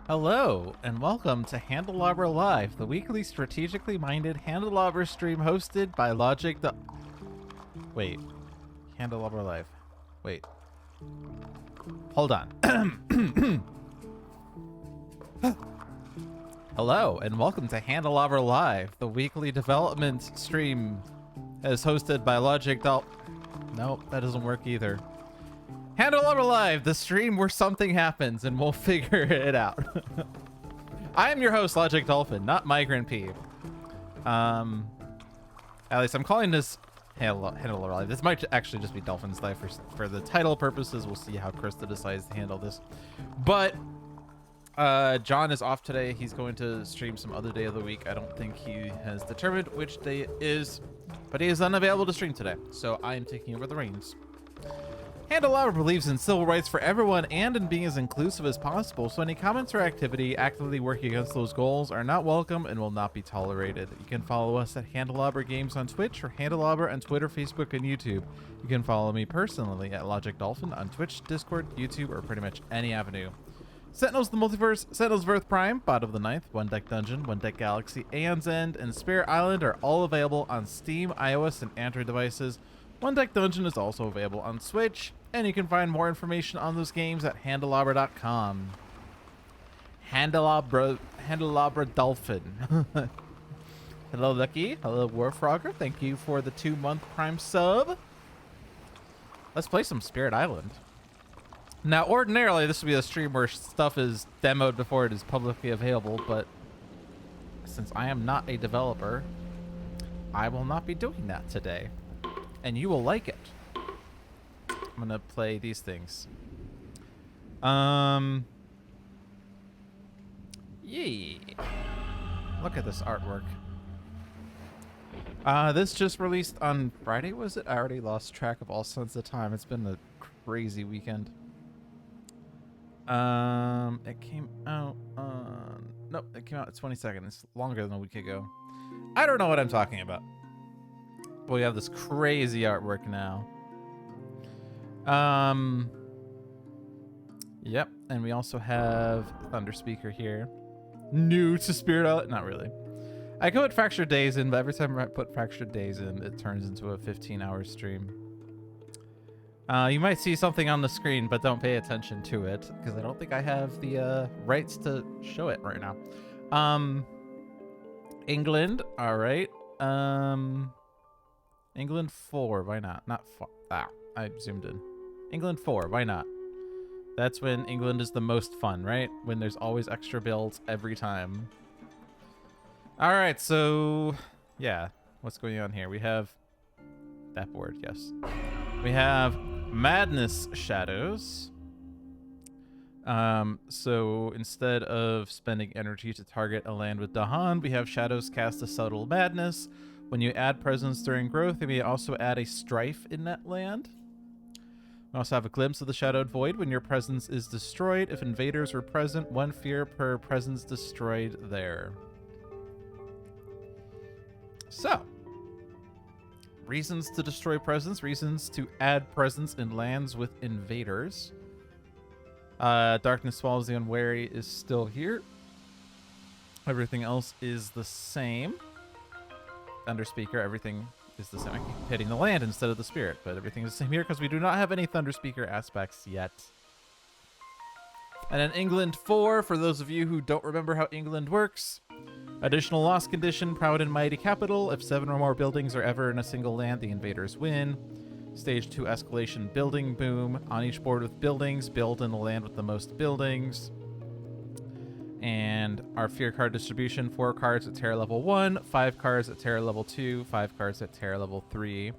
Hello, and welcome to Handelabra Live, the weekly strategically minded Handelabra stream hosted by Wait. Handelabra Live. Wait. Hold on. Hello, and welcome to Handelabra Live, the weekly development stream as hosted by LogicDolphin. Nope, that doesn't work either. Handelabra Live, the stream where something happens and we'll figure it out. I am your host, LogicDolphin, not Migrant P. At least I'm calling this Handelabra Live. This might actually just be Dolphin's Life for the title purposes. We'll see how Krista decides to handle this. But John is off today. He's going to stream some other day of the week. I don't think he has determined which day it is, but he is unavailable to stream today. So I am taking over the reins. Handelabra believes in civil rights for everyone and in being as inclusive as possible, so any comments or activity actively working against those goals are not welcome and will not be tolerated. You can follow us at Handelabra Games on Twitch or Handelabra on Twitter, Facebook, and YouTube. You can follow me personally at LogicDolphin on Twitch, Discord, YouTube, or pretty much any avenue. Sentinels of the Multiverse, Sentinels of Earth Prime, Bot of the Ninth, One Deck Dungeon, One Deck Galaxy, Aeon's End, and Spirit Island are all available on Steam, iOS, and Android devices. One Deck Dungeon is also available on Switch, and you can find more information on those games at handelabra.com. Handelabra Dolphin. Hello, Lucky. Hello, Warfrogger. Thank you for the 2-month Prime sub. Let's play some Spirit Island. Now, ordinarily, this would be a stream where stuff is demoed before it is publicly available, but since I am not a developer, I will not be doing that today. And you will like it. I'm gonna play these things. Yay. Look at this artwork. This just released on Friday, was it? I already lost track of all sense of time. It's been a crazy weekend. It came out on... Nope, it came out the 22nd. It's longer than a week ago. I don't know what I'm talking about. But we have this crazy artwork now. Yep, and we also have Thunder Speaker here. New to Spirit Island? Not really. I could put Fractured Days in, but every time I put Fractured Days in, it turns into a 15-hour stream. You might see something on the screen, but don't pay attention to it, because I don't think I have the rights to show it right now. England, all right. England 4, why not? Not 4. Ah, I zoomed in. England 4, why not? That's when England is the most fun, right? When there's always extra builds every time. All right, so yeah, what's going on here? We have that board, yes. We have Madness Shadows. So instead of spending energy to target a land with Dahan, we have Shadows cast a Subtle Madness. When you add presence during growth, you may also add a Strife in that land. We also have a Glimpse of the Shadowed Void. When your presence is destroyed, if invaders were present, 1 fear per presence destroyed there. So, reasons to destroy presence, reasons to add presence in lands with invaders. Darkness Swallows the Unwary is still here. Everything else is the same. Thunder Speaker, everything is the same. I keep hitting the land instead of the spirit, but everything is the same here because we do not have any Thunder Speaker aspects yet. And then England 4, for those of you who don't remember how England works. Additional loss condition, Proud and Mighty Capital. If 7 or more buildings are ever in a single land, the invaders win. Stage 2 escalation building boom. On each board with buildings, build in the land with the most buildings. And our fear card distribution, 4 cards at terror level 1, 5 cards at terror level 2, 5 cards at terror level 3.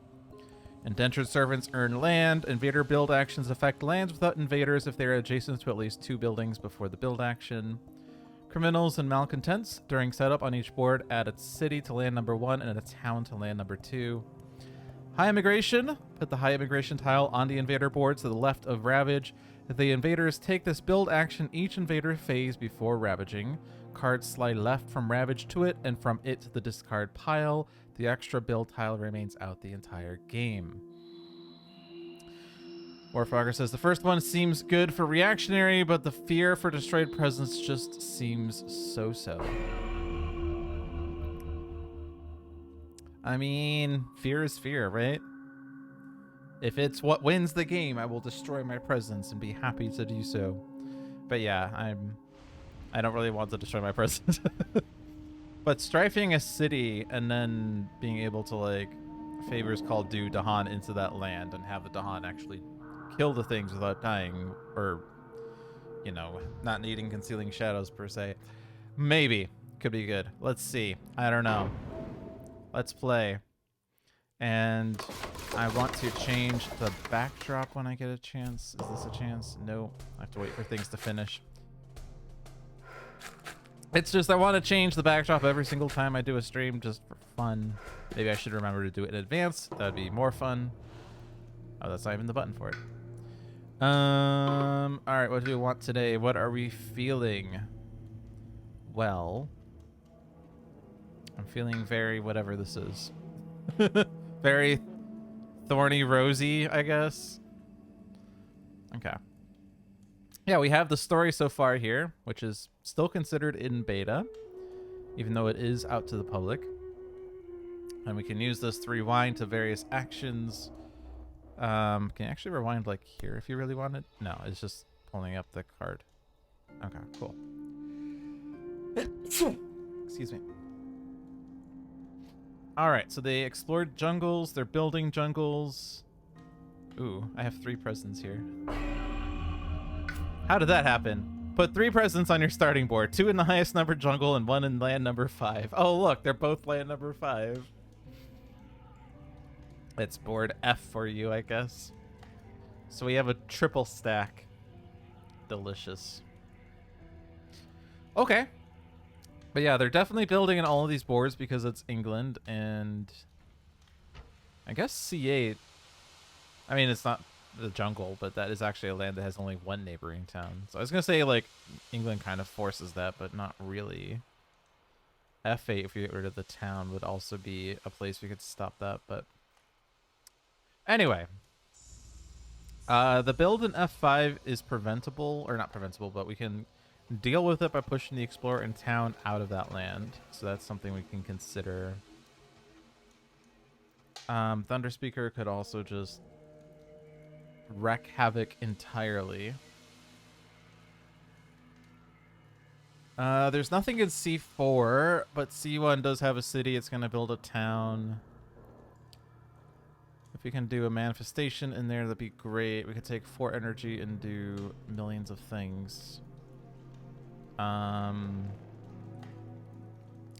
Indentured servants earn land. Invader build actions affect lands without invaders if they are adjacent to at least 2 buildings before the build action. Criminals and malcontents, during setup on each board, add a city to land number 1 and a town to land number 2. High immigration, put the high immigration tile on the invader board to the left of Ravage. If the invaders take this build action each invader phase before ravaging, cards slide left from Ravage to it and from it to the discard pile. The extra build tile remains out the entire game. Warfogger says, the first one seems good for reactionary, but the fear for destroyed presence just seems so-so. I mean, fear is fear, right? If it's what wins the game, I will destroy my presence and be happy to do so. But yeah, I don't really want to destroy my presence. But strifing a city and then being able to, like, favors call due Dahan into that land and have the Dahan actually kill the things without dying, or, you know, not needing concealing shadows per se. Maybe. Could be good. Let's see. I don't know. Let's play. And I want to change the backdrop when I get a chance. Is this a chance? No. I have to wait for things to finish. It's just I want to change the backdrop every single time I do a stream just for fun. Maybe I should remember to do it in advance. That'd be more fun. Oh, that's not even the button for it. All right, what do we want today? What are we feeling? Well, I'm feeling very whatever this is. Very thorny rosy, I guess. Okay. Yeah, we have the story so far here, which is still considered in beta, even though it is out to the public. And we can use this to rewind to various actions. Can you actually rewind like here if you really want it? No, it's just pulling up the card. Okay, cool. Excuse me. All right, so they explored jungles. They're building jungles. Ooh, I have 3 presents here. How did that happen? Put 3 presents on your starting board. 2 in the highest number jungle and 1 in land number 5. Oh, look, they're both land number 5. It's board F for you, I guess. So we have a triple stack. Delicious. Okay. But yeah, they're definitely building in all of these boards because it's England, and I guess C8. I mean, it's not the jungle, but that is actually a land that has only 1 neighboring town. So I was gonna say, like, England kind of forces that, but not really. F8, if you get rid of the town, would also be a place we could stop that, but anyway. The build in F5 is preventable, or not preventable, but we can deal with it by pushing the explorer and town out of that land. So that's something we can consider. Thunder Speaker could also just wreak havoc entirely. There's nothing in C4, but C1 does have a city. It's going to build a town. If we can do a manifestation in there, that'd be great. We could take 4 energy and do millions of things.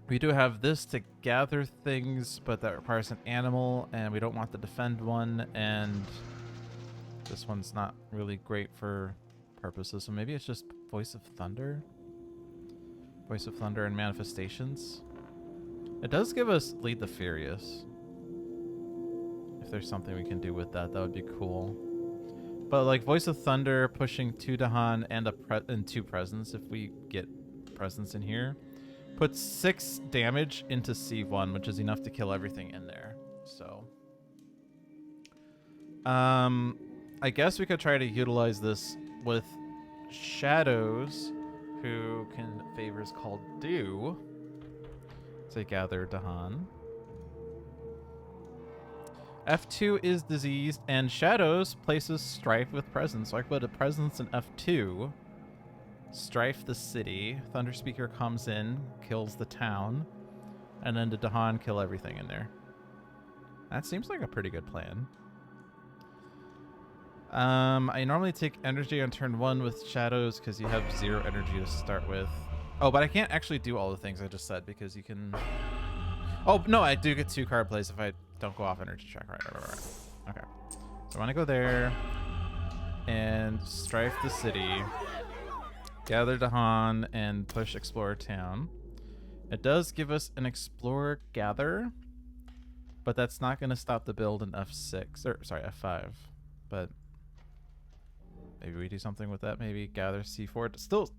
We do have this to gather things, but that requires an animal, and we don't want to defend one, and this one's not really great for purposes, so maybe it's just Voice of Thunder? Voice of Thunder and manifestations. It does give us Lead the Furious. If there's something we can do with that, that would be cool. But like Voice of Thunder pushing 2 Dahan and 2 presents, if we get presents in here, puts 6 damage into C1, which is enough to kill everything in there. So I guess we could try to utilize this with Shadows, who can favors called due to gather Dahan. F2 is diseased, and Shadows places Strife with presence. So I put a presence in F2. Strife the city. Thunder Speaker comes in, kills the town, and then the Dahan kill everything in there. That seems like a pretty good plan. I normally take energy on turn 1 with Shadows because you have 0 energy to start with. Oh, but I can't actually do all the things I just said because you can... Oh, no, I do get 2 card plays if I don't go off energy check. Right. Okay. So I want to go there and Strife the city, gather Dahan, and push Explorer Town. It does give us an Explorer Gather, but that's not going to stop the build in F6, or sorry, F5. But maybe we do something with that. Maybe gather C4. It still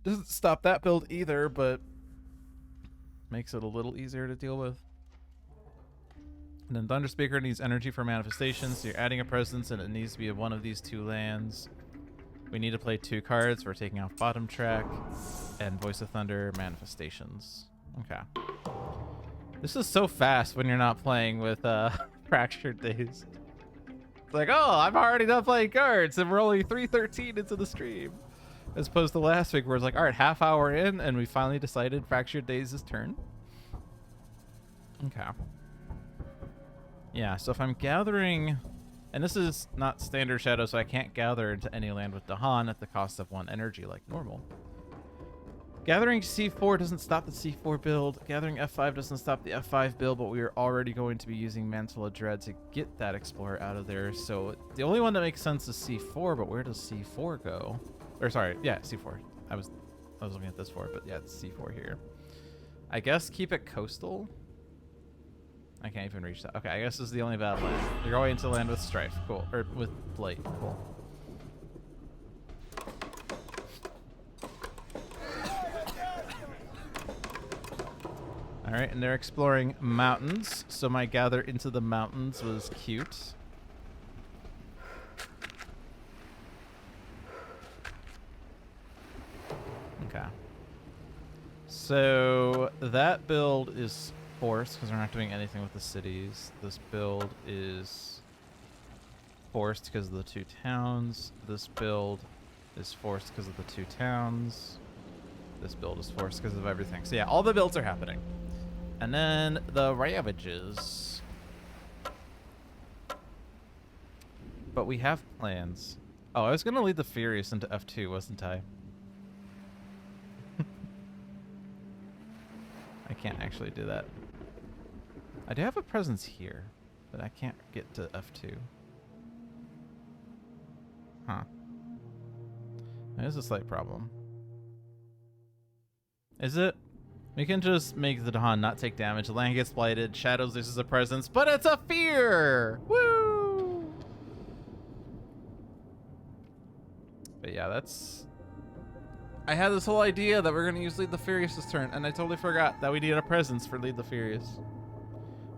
doesn't stop that build either, but makes it a little easier to deal with. And then Thunder Speaker needs energy for manifestations, so you're adding a presence and it needs to be one of these 2 lands. We need to play 2 cards. We're taking off bottom track and Voice of Thunder manifestations. Okay. This is so fast when you're not playing with Fractured Days. It's like, oh, I'm already done playing cards and we're only 3:13 into the stream. As opposed to last week where it's like, all right, half hour in and we finally decided Fractured Days' turn. Okay. Yeah, so if I'm gathering, and this is not standard shadow, so I can't gather into any land with Dahan at the cost of 1 energy like normal. Gathering C4 doesn't stop the C4 build. Gathering F5 doesn't stop the F5 build, but we are already going to be using Mantle of Dread to get that Explorer out of there. So the only one that makes sense is C4, but where does C4 go? Or sorry, yeah, C4. I was looking at this 4, but yeah, it's C4 here. I guess keep it coastal. I can't even reach that. Okay, I guess this is the only bad land. You're going into land with Strife. Cool. Or with Blight. Cool. Alright, and they're exploring mountains. So my gather into the mountains was cute. Okay. So that build is forced because we're not doing anything with the cities. This build is forced because of the 2 towns. This build is forced because of the 2 towns. This build is forced because of everything. So yeah, all the builds are happening. And then the Ravages. But we have plans. Oh, I was going to lead the Furious into F2, wasn't I? I can't actually do that. I do have a presence here, but I can't get to F2. Huh. That is a slight problem. Is it? We can just make the Dahan not take damage. The land gets blighted. Shadows loses a presence, but it's a fear! Woo! But yeah, that's... I had this whole idea that we're going to use Lead the Furious this turn, and I totally forgot that we need a presence for Lead the Furious.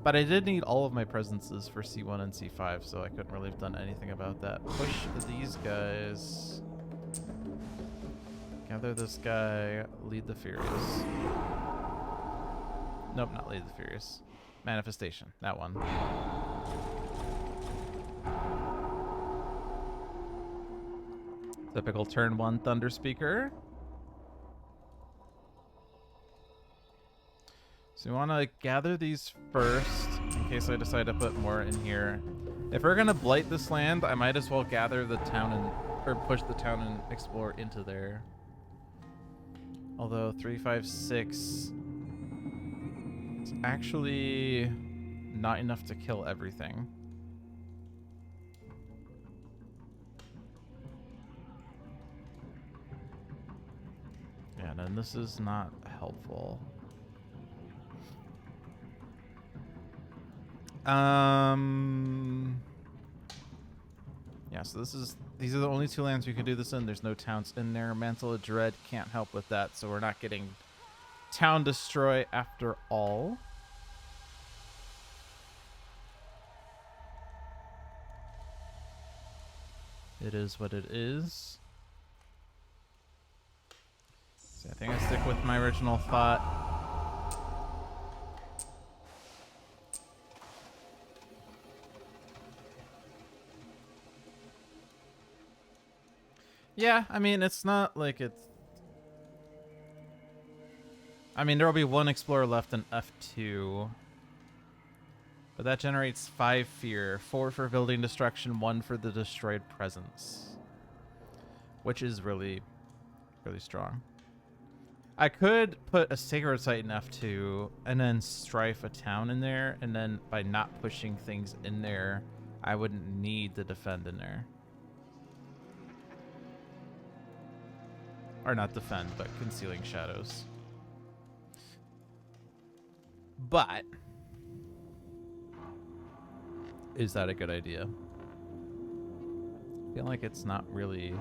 But I did need all of my presences for C1 and C5, so I couldn't really have done anything about that. Push these guys. Gather this guy. Lead the Furious. Nope, not Lead the Furious. Manifestation. That one. Typical turn 1 Thunder Speaker. So we want to gather these first, in case I decide to put more in here. If we're going to blight this land, I might as well gather the town and, or push the town and explore into there. Although 3, 5, 6, it's actually not enough to kill everything. Yeah, and then this is not helpful. Yeah, so these are the only 2 lands we can do this in. There's no towns in there. Mantle of Dread can't help with that, so we're not getting town destroy after all. It is what it is. So I think I stick with my original thought. Yeah, I mean, it's not like it's... I mean, there will be 1 Explorer left in F2. But that generates 5 fear, 4 for building destruction, 1 for the destroyed presence. Which is really, really strong. I could put a Sacred Site in F2 and then Strife a town in there. And then by not pushing things in there, I wouldn't need to defend in there. Or not defend, but concealing shadows. But is that a good idea? I feel like it's not really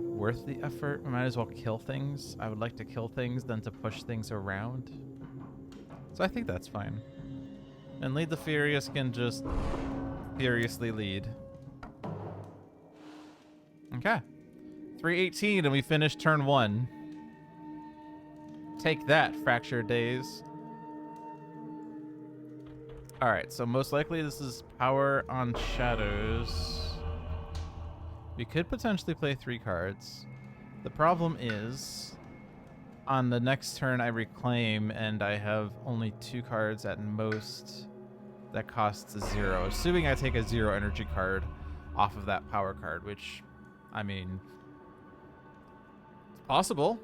worth the effort. We might as well kill things. I would like to kill things than to push things around. So I think that's fine. And Lead the Furious can just furiously lead. Okay. 318 and we finished turn 1. Take that, Fractured Days. Alright, so most likely this is power on shadows. We could potentially play 3 cards. The problem is, on the next turn I reclaim and I have only 2 cards at most that costs 0. Assuming I take a 0 energy card off of that power card, which, I mean, it's possible.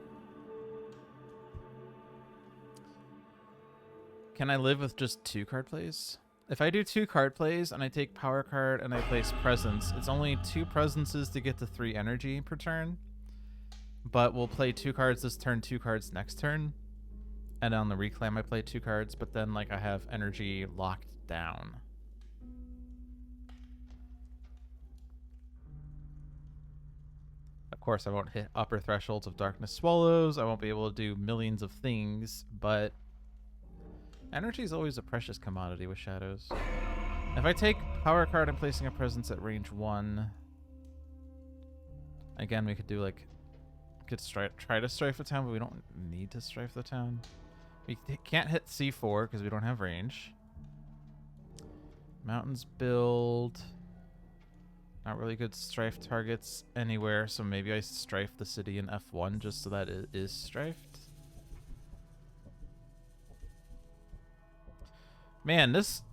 Can I live with just 2 card plays? If I do 2 card plays and I take power card and I place presence, it's only 2 presences to get to 3 energy per turn. But we'll play 2 cards this turn, 2 cards next turn. And on the reclaim I play 2 cards, but then like I have energy locked down. Of course I won't hit upper thresholds of Darkness Swallows. I won't be able to do millions of things, but energy is always a precious commodity with shadows. If I take power card and placing a presence at range 1, again we could do like, could try to strafe the town, but we don't need to strafe the town. We can't hit C4 because we don't have range. Mountains build. Not really good strafe targets anywhere, so maybe I strafe the city in F1 just so that it is strafed. Man, this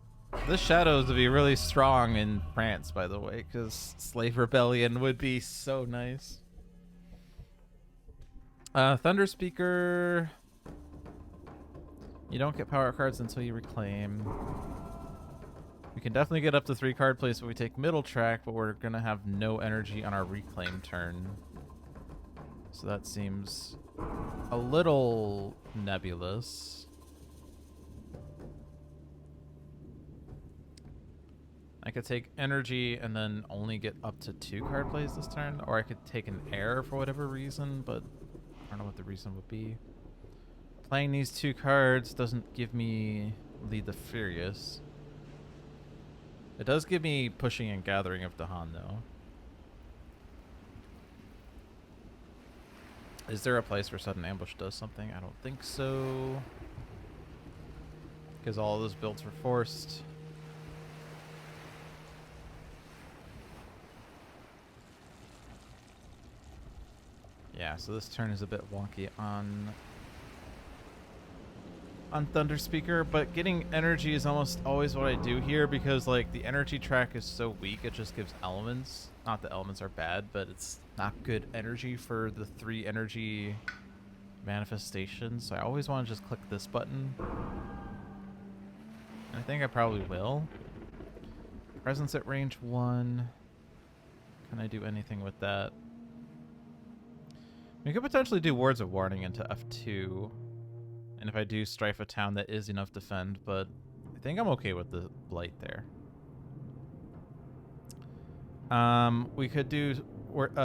shadows would be really strong in France, by the way, because Slave Rebellion would be so nice. Thunder Speaker. You don't get power cards until you reclaim. We can definitely get up to 3 card plays if we take middle track, but we're gonna have no energy on our reclaim turn. So that seems a little nebulous. I could take energy and then only get up to 2 card plays this turn, or I could take an air for whatever reason, but I don't know what the reason would be. Playing these 2 cards doesn't give me Lead the Furious. It does give me Pushing and Gathering of Dahan, though. Is there a place where Sudden Ambush does something? I don't think so. Because all of those builds were forced. Yeah, so this turn is a bit wonky on Thunder Speaker, but getting energy is almost always what I do here because like the energy track is so weak, it just gives elements. Not that elements are bad, but it's not good energy for the 3 energy manifestations. So I always want to just click this button. And I think I probably will. Presence at range 1. Can I do anything with that? We could potentially do Words of Warning into F2. And if I do strafe a town, that is enough defend, but I think I'm okay with the Blight there. We could do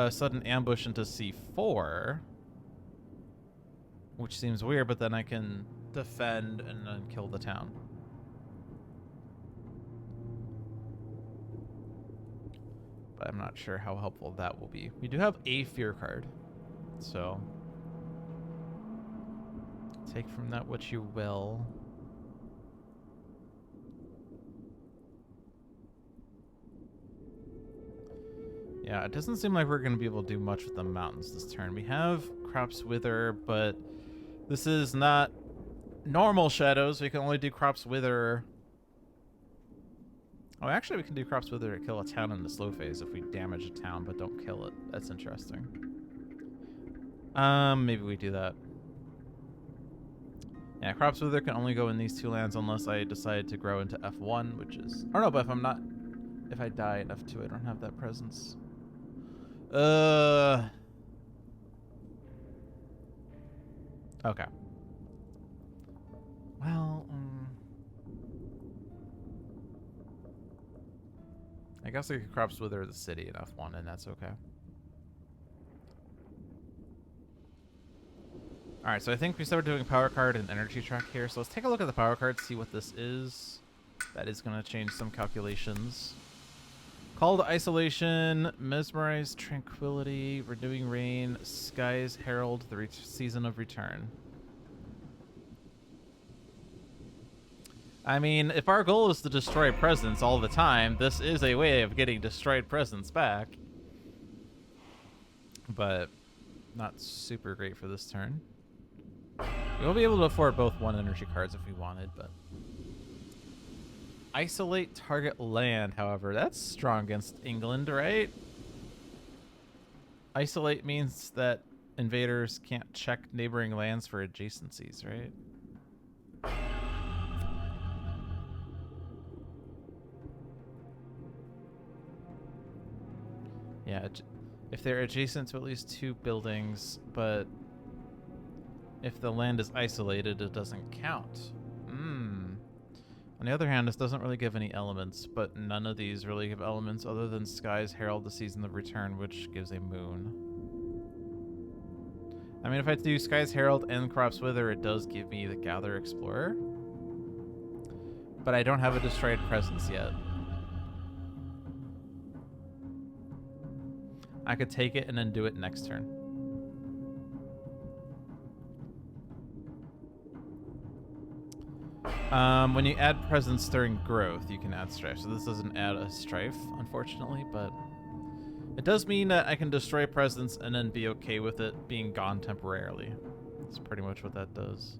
Sudden Ambush into C4, which seems weird, but then I can defend and then kill the town. But I'm not sure how helpful that will be. We do have a Fear card, so take from that what you will. Yeah, it doesn't seem like we're going to be able to do much with the mountains this turn. We have Crops Wither, but this is not normal shadows. We can only do Crops Wither. Oh, actually, we can do Crops Wither to kill a town in the slow phase if we damage a town but don't kill it. That's interesting. Maybe we do that. Yeah, Crops Wither can only go in these 2 lands unless I decide to grow into F1, which is... I don't know, but if I die in F2, I don't have that presence. Okay. Well, I guess I could Crops Wither the city in F1, and that's okay. All right, so I think we started doing power card and energy track here. So let's take a look at the power card, see what this is. That is going to change some calculations. Call to Isolation, Mesmerize Tranquility, Renewing Rain, Skies Herald, the Season of Return. I mean, if our goal is to destroy presence all the time, this is a way of getting destroyed presence back. But not super great for this turn. We'll be able to afford both 1 energy cards if we wanted, but... Isolate target land, however. That's strong against England, right? Isolate means that invaders can't check neighboring lands for adjacencies, right? Yeah, if they're adjacent to at least 2 buildings, but if the land is isolated, it doesn't count. On the other hand, this doesn't really give any elements, but none of these really give elements other than Skies Herald, the Season of Return, which gives a moon. I mean, if I do Skies Herald and Crops Wither, it does give me the Gather Explorer. But I don't have a Destroyed Presence yet. I could take it and then do it next turn. When you add presence during growth, you can add strife. So this doesn't add a strife, unfortunately, but it does mean that I can destroy presence and then be okay with it being gone temporarily. That's pretty much what that does.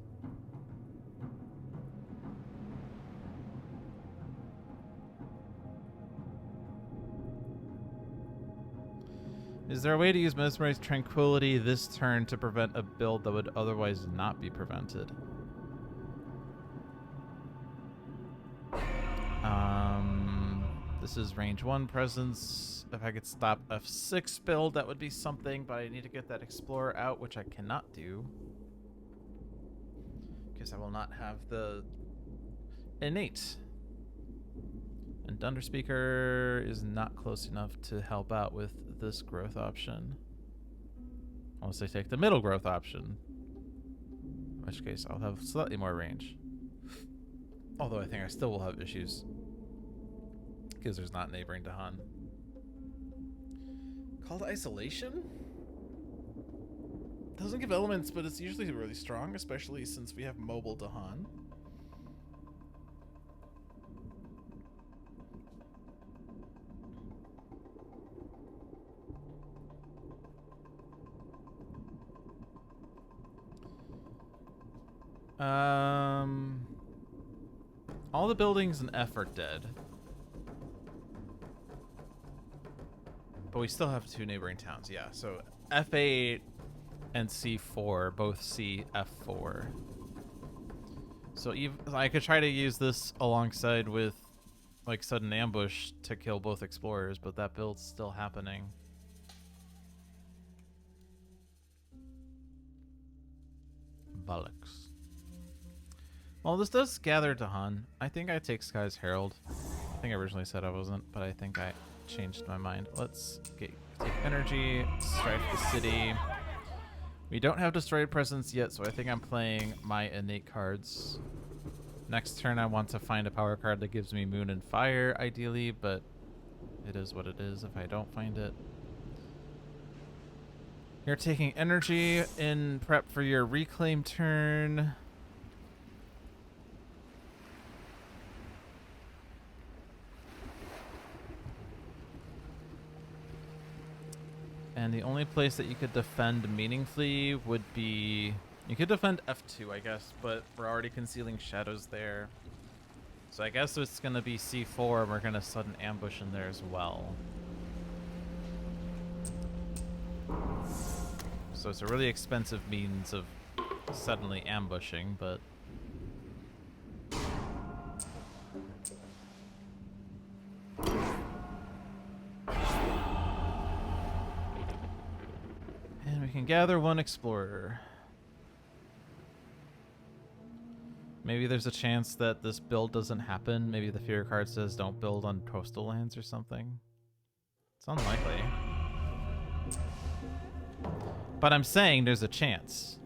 Is there a way to use Mesmerize Tranquility this turn to prevent a build that would otherwise not be prevented? This is range 1 presence. If I could stop F6 build, that would be something, but I need to get that Explorer out, which I cannot do. Because I will not have the innate. And Thunder Speaker is not close enough to help out with this growth option. Unless I take the middle growth option. In which case I'll have slightly more range. Although I think I still will have issues. Because there's not neighboring Dahan. Call to Isolation? Doesn't give elements, but it's usually really strong, especially since we have mobile Dahan. All the buildings in F are dead. But we still have 2 neighboring towns, yeah. So F8 and C4 both see F4. So I could try to use this alongside with like sudden ambush to kill both explorers, but that build's still happening. Bollocks. Well, this does gather Dahan. I think I take Sky's Herald. I think I originally said I wasn't, but I think I changed my mind. Let's take energy, strike the city. We don't have Destroyed Presence yet, so I think I'm playing my innate cards. Next turn I want to find a power card that gives me Moon and Fire, ideally, but it is what it is if I don't find it. You're taking energy in prep for your reclaim turn. And the only place that you could defend meaningfully would be... You could defend F2, I guess, but we're already concealing shadows there. So I guess it's going to be C4, and we're going to sudden ambush in there as well. So it's a really expensive means of suddenly ambushing, but... And we can gather 1 explorer. Maybe there's a chance that this build doesn't happen. Maybe the fear card says don't build on coastal lands or something. It's unlikely. But I'm saying there's a chance.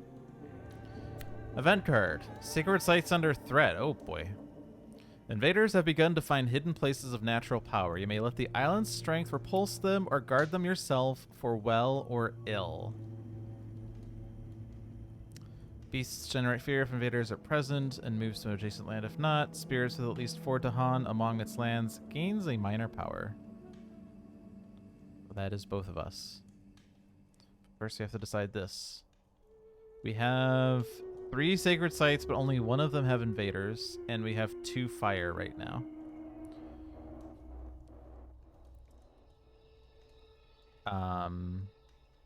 Event card. Sacred sites under threat. Oh boy. Invaders have begun to find hidden places of natural power. You may let the island's strength repulse them or guard them yourself for well or ill. Beasts generate fear if invaders are present and moves to an adjacent land if not. Spirits with at least 4 Dahan among its lands gains a minor power. Well, that is both of us. First we have to decide this. We have 3 sacred sites, but only one of them have invaders, and we have 2 fire right now.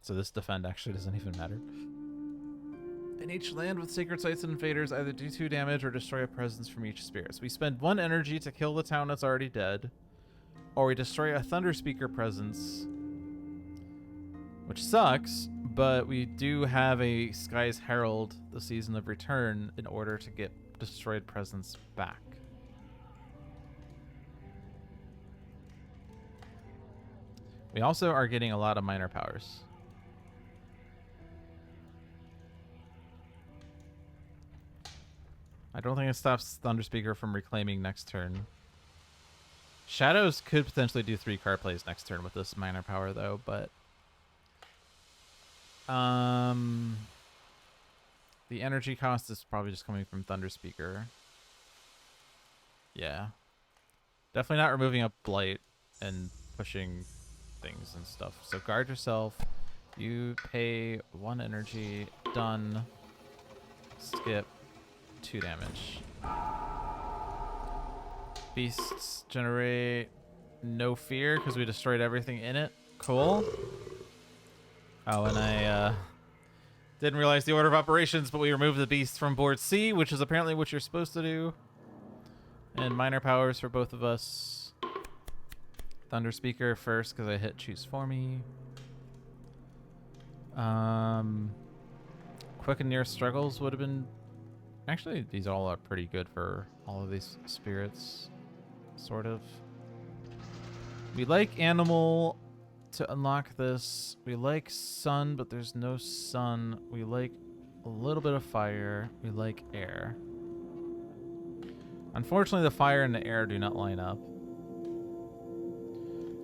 So this defend actually doesn't even matter. In each land with sacred sites and invaders, either do 2 damage or destroy a presence from each spirit. So we spend 1 energy to kill the town that's already dead, or we destroy a Thunder Speaker presence, which sucks, but we do have a Sky's Herald, the Season of Return, in order to get destroyed presence back. We also are getting a lot of minor powers. I don't think it stops Thunder Speaker from reclaiming next turn. Shadows could potentially do 3 card plays next turn with this minor power though, but the energy cost is probably just coming from Thunder Speaker. Yeah. Definitely not removing a Blight and pushing things and stuff. So guard yourself. You pay 1 energy. Done. Skip. 2 damage. Beasts generate no fear because we destroyed everything in it. Cool. Oh, and I didn't realize the order of operations, but we removed the beast from board C, which is apparently what you're supposed to do. And minor powers for both of us. Thunder Speaker first because I hit choose for me. Quick and near struggles would have been... Actually, these all are pretty good for all of these spirits, sort of. We like animal to unlock this. We like sun, but there's no sun. We like a little bit of fire. We like air. Unfortunately, the fire and the air do not line up.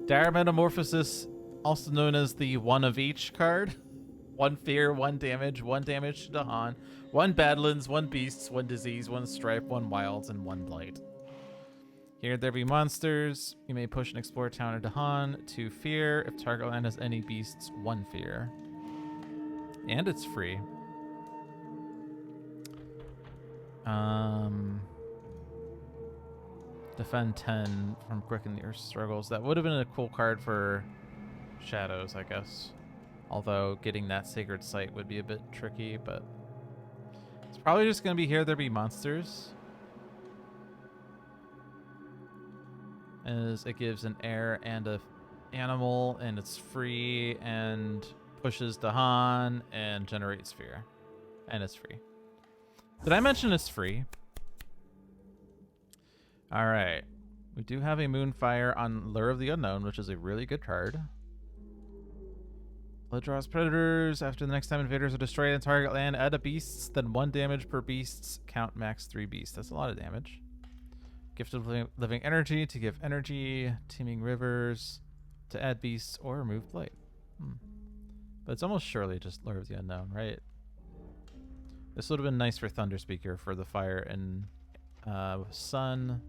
Dire Metamorphosis, also known as the one of each card. 1 fear, 1 damage, 1 damage to Dahan, 1 Badlands, 1 Beasts, 1 Disease, 1 Stripe, 1 Wilds, and 1 Blight. Here there be monsters. You may push and explore town or Dahan. 2 fear. If target land has any beasts, 1 fear. And it's free. Defend 10 from quick and near struggles. That would have been a cool card for shadows, I guess. Although getting that sacred site would be a bit tricky, but it's probably just going to be here there be monsters. As it gives an air and a animal, and it's free and pushes Dahan and generates fear. And it's free. Did I mention it's free? Alright. We do have a Moonfire on Lure of the Unknown, which is a really good card. Blood draws predators. After the next time invaders are destroyed in target land, add a beasts, then 1 damage per beasts. Count max 3 beasts. That's a lot of damage. Gift of living energy to give energy. Teeming rivers to add beasts or remove blight. But it's almost surely just Lure of the Unknown, right? This would have been nice for Thunder Speaker for the fire and sun.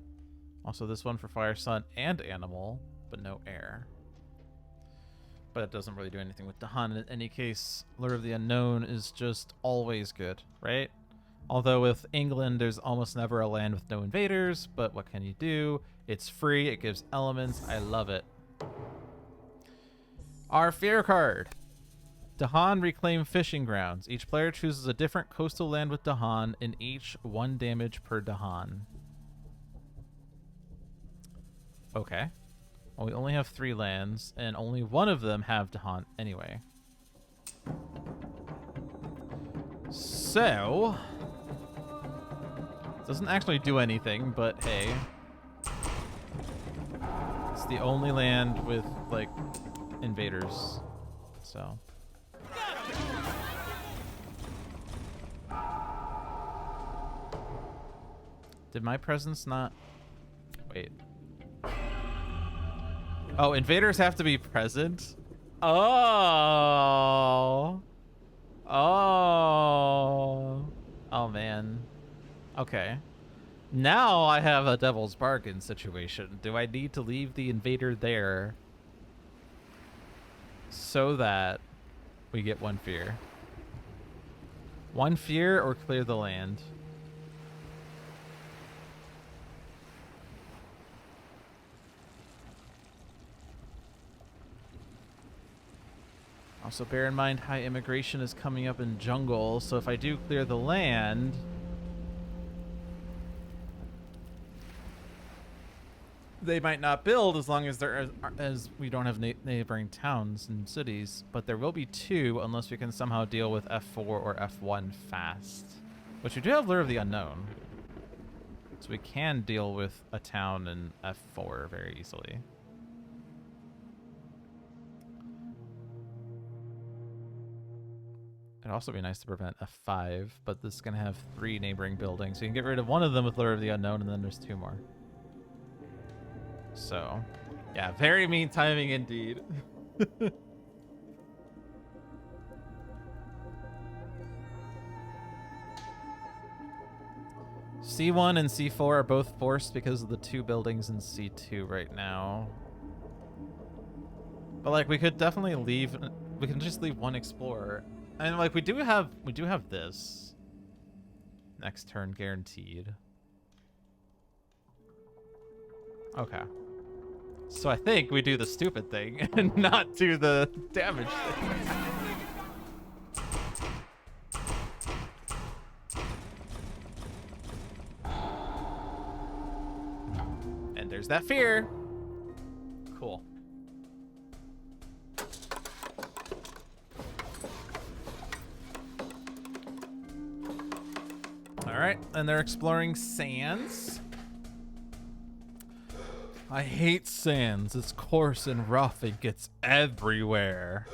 Also this one for fire, sun, and animal, but no air. But it doesn't really do anything with Dahan. In any case, Lure of the Unknown is just always good, right? Although with England, there's almost never a land with no invaders, but what can you do? It's free, it gives elements, I love it. Our fear card. Dahan Reclaim Fishing Grounds. Each player chooses a different coastal land with Dahan, and each 1 damage per Dahan. Okay. Well, we only have 3 lands, and only one of them have Dahan anyway. So... doesn't actually do anything, but hey. It's the only land with, like, invaders. So... Did my presence not... Wait. Oh, invaders have to be present? Oh. Oh. Oh, man. Okay. Now I have a devil's bargain situation. Do I need to leave the invader there so that we get one fear? One fear or clear the land? Also bear in mind high immigration is coming up in jungle, so if I do clear the land, they might not build as long as as we don't have neighboring towns and cities, but there will be 2 unless we can somehow deal with F4 or F1 fast, which we do have Lure of the Unknown, so we can deal with a town in F4 very easily. It'd also be nice to prevent F5, but this is going to have 3 neighboring buildings. So you can get rid of one of them with Lure of the Unknown, and then there's 2 more. So, yeah, very mean timing indeed. C1 and C4 are both forced because of the 2 buildings in C2 right now. But like, we could definitely leave. We can just leave 1 explorer. And like we do have this next turn guaranteed. Okay. So I think we do the stupid thing and not do the damage thing. And there's that fear. Cool. All right, and they're exploring sands. I hate sands. It's coarse and rough. It gets everywhere.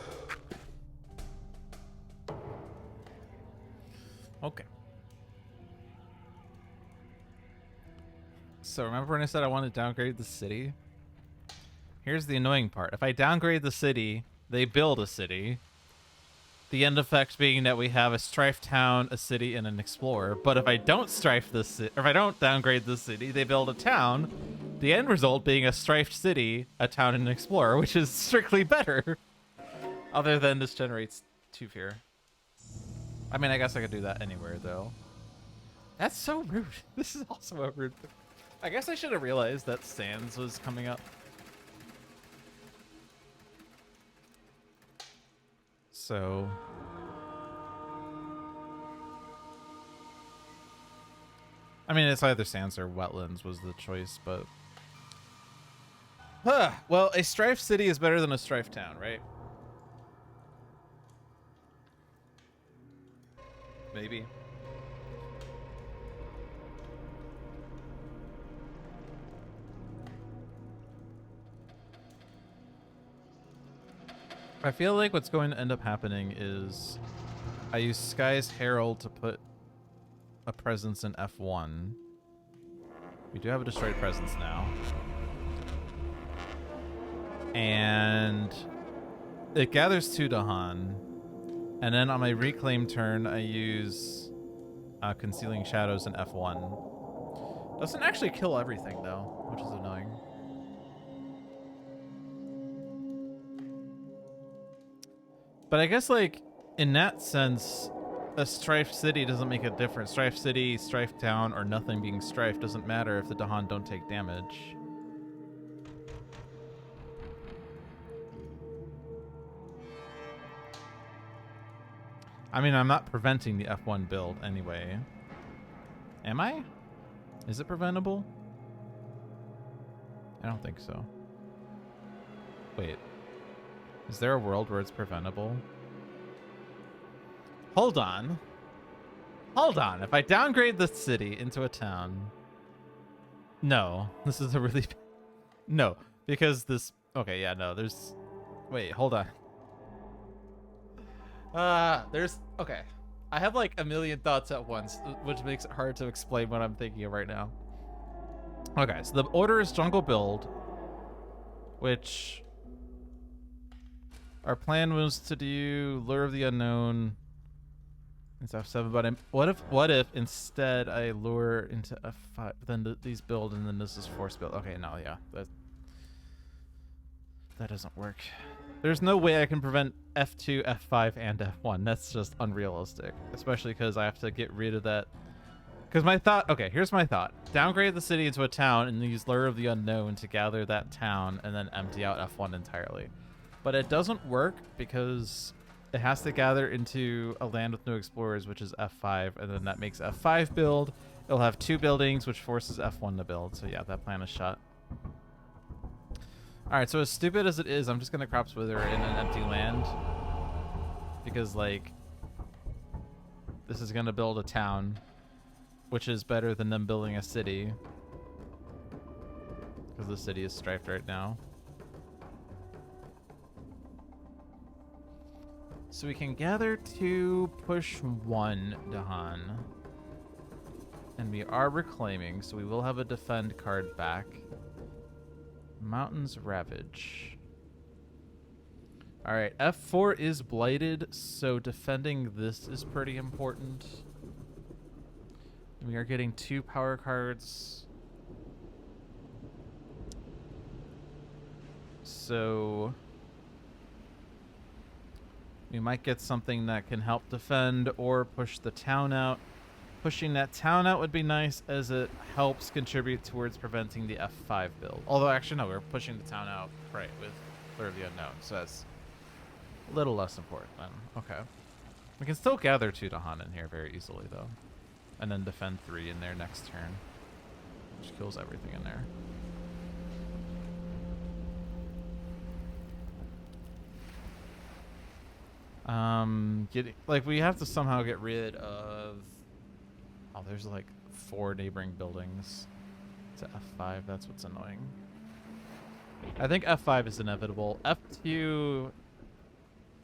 Okay. So remember when I said I want to downgrade the city? Here's the annoying part. If I downgrade the city, they build a city. The end effect being that we have a strife town, a city, and an explorer. But if I don't strife this, or if I don't downgrade the city, they build a town. The end result being a strifed city, a town, and an explorer, which is strictly better. Other than this generates 2 fear. I mean, I guess I could do that anywhere, though. That's so rude. This is also a rude thing. I guess I should have realized that Sands was coming up. So... I mean, it's either Sands or Wetlands was the choice, but... Well, a strife city is better than a strife town, right? Maybe. I feel like what's going to end up happening is I use Sky's Herald to put a presence in F1. We do have a destroyed presence now. And it gathers 2 Dahan. And then on my reclaim turn, I use Concealing Shadows in F1. Doesn't actually kill everything, though, which is annoying. But I guess, like, in that sense, a strife city doesn't make a difference. Strife city, strife town, or nothing being strife doesn't matter if the Dahan don't take damage. I mean, I'm not preventing the F1 build anyway. Am I? Is it preventable? I don't think so. Wait. Is there a world where it's preventable? Hold on. Hold on. If I downgrade the city into a town... No. This is a really... No. Because this... Okay, yeah, no. There's... Wait, hold on. There's... Okay. I have like a million thoughts at once, which makes it hard to explain what I'm thinking of right now. Okay, so the order is jungle build, which our plan was to do Lure of the Unknown into F7, but what if instead I lure into F5, then these build and then this is force build. Okay, no, yeah, that doesn't work. There's no way I can prevent F2, F5, and F1. That's just unrealistic, especially because I have to get rid of that. Because my thought, okay, here's my thought. Downgrade the city into a town and use Lure of the Unknown to gather that town and then empty out F1 entirely. But it doesn't work because it has to gather into a land with no explorers, which is F5, and then that makes F5 build. It'll have 2 buildings, which forces F1 to build. So yeah, that plan is shot. All right, so as stupid as it is, I'm just gonna Crops Wither in an empty land because like this is gonna build a town, which is better than them building a city because the city is striped right now. So we can gather 2, push 1, Dahan. And we are reclaiming, so we will have a defend card back. Mountains Ravage. Alright, F4 is blighted, so defending this is pretty important. We are getting 2 power cards. So we might get something that can help defend or push the town out. Pushing that town out would be nice as it helps contribute towards preventing the F5 build. Although, actually, no, we're pushing the town out, right, with Lure of the Unknown, so that's a little less important then. Okay. We can still gather 2 Dahan in here very easily, though. And then defend 3 in there next turn, which kills everything in there. We have to somehow get rid of... Oh, there's like 4 neighboring buildings to F5. That's what's annoying. I think F5 is inevitable. F2,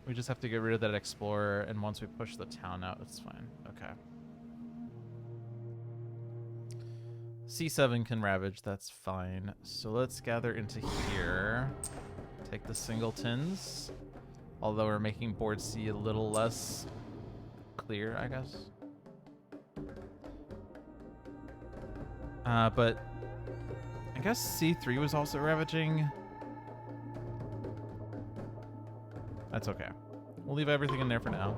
we just have to get rid of that explorer, and once we push the town out, it's fine. Okay. C7 can ravage, that's fine. So let's gather into here. Take the singletons. Although we're making board C a little less clear, I guess. But I guess C3 was also ravaging. That's okay. We'll leave everything in there for now.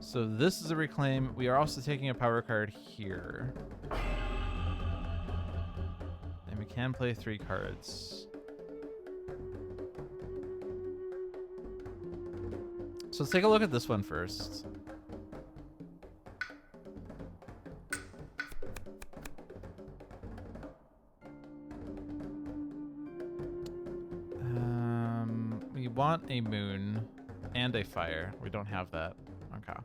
So this is a reclaim. We are also taking a power card here. And we can play 3 cards. So let's take a look at this one first. We want a moon and a fire. We don't have that. Okay.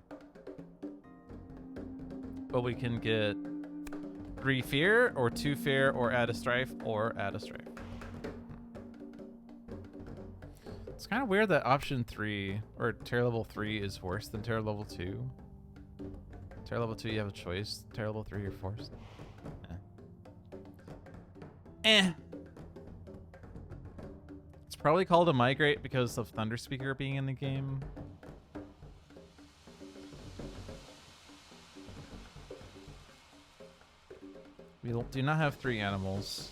But we can get 3 fear or 2 fear or add a strife or add a strife. It's kind of weird that option 3 or tier level 3 is worse than tier level 2. Tier level 2 you have a choice. Tier level 3 you're forced. It's probably called a migrate because of Thunder Speaker being in the game. We do not have 3 animals.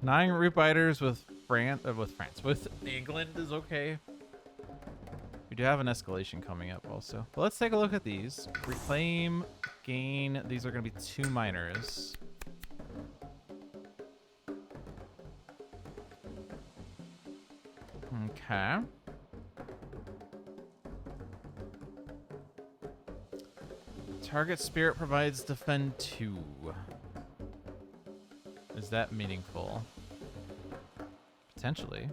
9 root biters with with England is okay. We do have an escalation coming up also. But let's take a look at these. Reclaim, gain. These are going to be 2 miners. Okay. Target spirit provides defend 2. Is that meaningful? Potentially.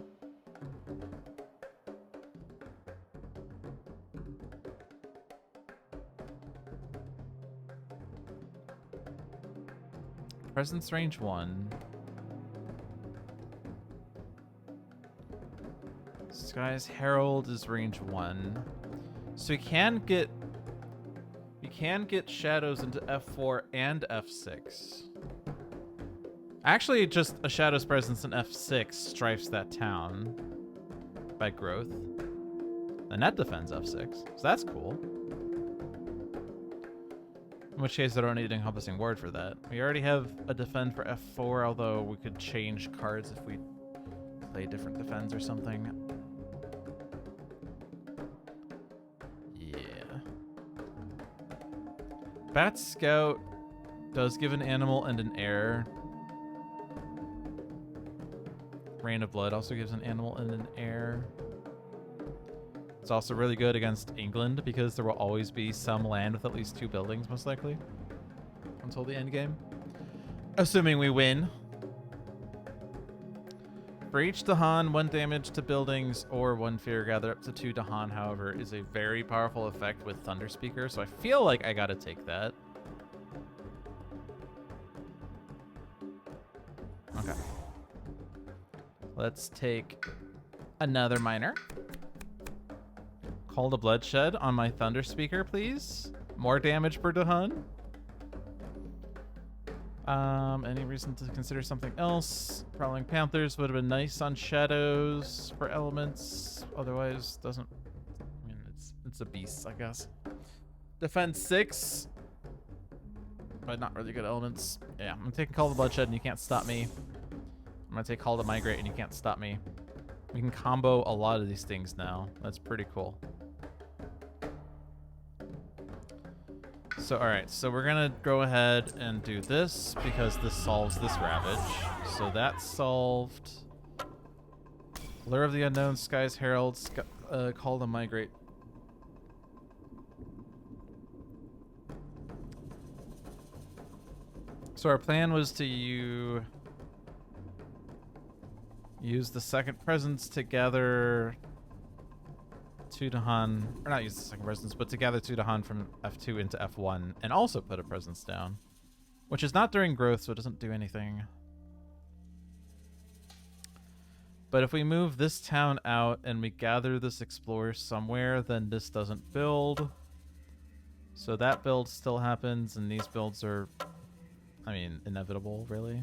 Presence range 1. Sky's Herald is range 1. So we can get can get shadows into F4 and F6. Actually, just a shadow's presence in F6 strifes that town by growth. And that defends F6, so that's cool. In which case, I don't need an encompassing ward for that. We already have a defend for F4, although we could change cards if we play different defends or something. Yeah. Bat Scout does give an animal and an heir. Rain of Blood also gives an animal and an heir. It's also really good against England because there will always be some land with at least 2 buildings, most likely, until the end game. Assuming we win. For each Dahan, 1 damage to buildings or 1 fear gather up to 2 Dahan, however, is a very powerful effect with Thunder Speaker, so I feel like I gotta take that. Okay. Let's take another miner. Call to Bloodshed on my Thunder Speaker, please. More damage per Dahan. Any reason to consider something else? Prowling Panthers would have been nice on Shadows for elements. Otherwise, doesn't... I mean, it's a beast, I guess. Defense 6. But not really good elements. Yeah, I'm taking Call to Bloodshed and you can't stop me. I'm gonna take Call to Migrate and you can't stop me. We can combo a lot of these things now. That's pretty cool. So, alright, so we're gonna go ahead and do this because this solves this Ravage. So that's solved. Lure of the Unknown, Sky's Herald, Call to Migrate. So our plan was to use the second presence to gather 2 Dahan, or not use the second presence, but to gather 2 Dahan from F2 into F1 and also put a presence down, which is not during growth, so it doesn't do anything. But if we move this town out and we gather this explorer somewhere, then this doesn't build. So that build still happens, and these builds are, I mean, inevitable, really.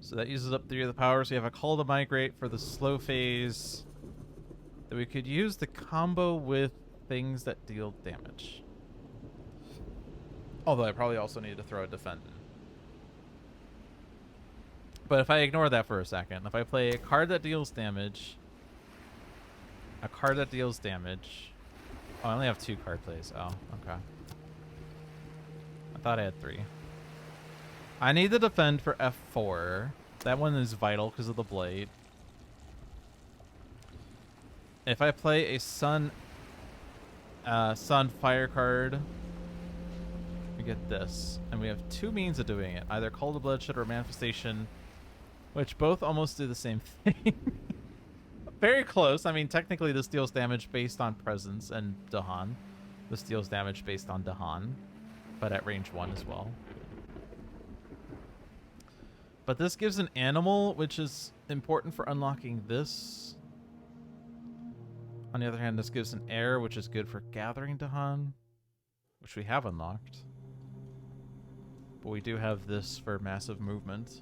So that uses up 3 of the powers. We have a Call to Migrate for the slow phase that we could use to combo with things that deal damage. Although I probably also need to throw a defend in. But if I ignore that for a second, if I play a card that deals damage, a card that deals damage... Oh, I only have 2 card plays. Oh, okay. I thought I had 3. I need to defend for F4. That one is vital because of the blade. If I play a Sun Fire card, we get this. And we have 2 means of doing it. Either Call to Bloodshed or Manifestation, which both almost do the same thing. Very close. I mean, technically this deals damage based on Presence and Dahan. This deals damage based on Dahan, but at range 1 as well. But this gives an animal, which is important for unlocking this. On the other hand, this gives an heir, which is good for gathering Dahan, which we have unlocked. But we do have this for massive movement.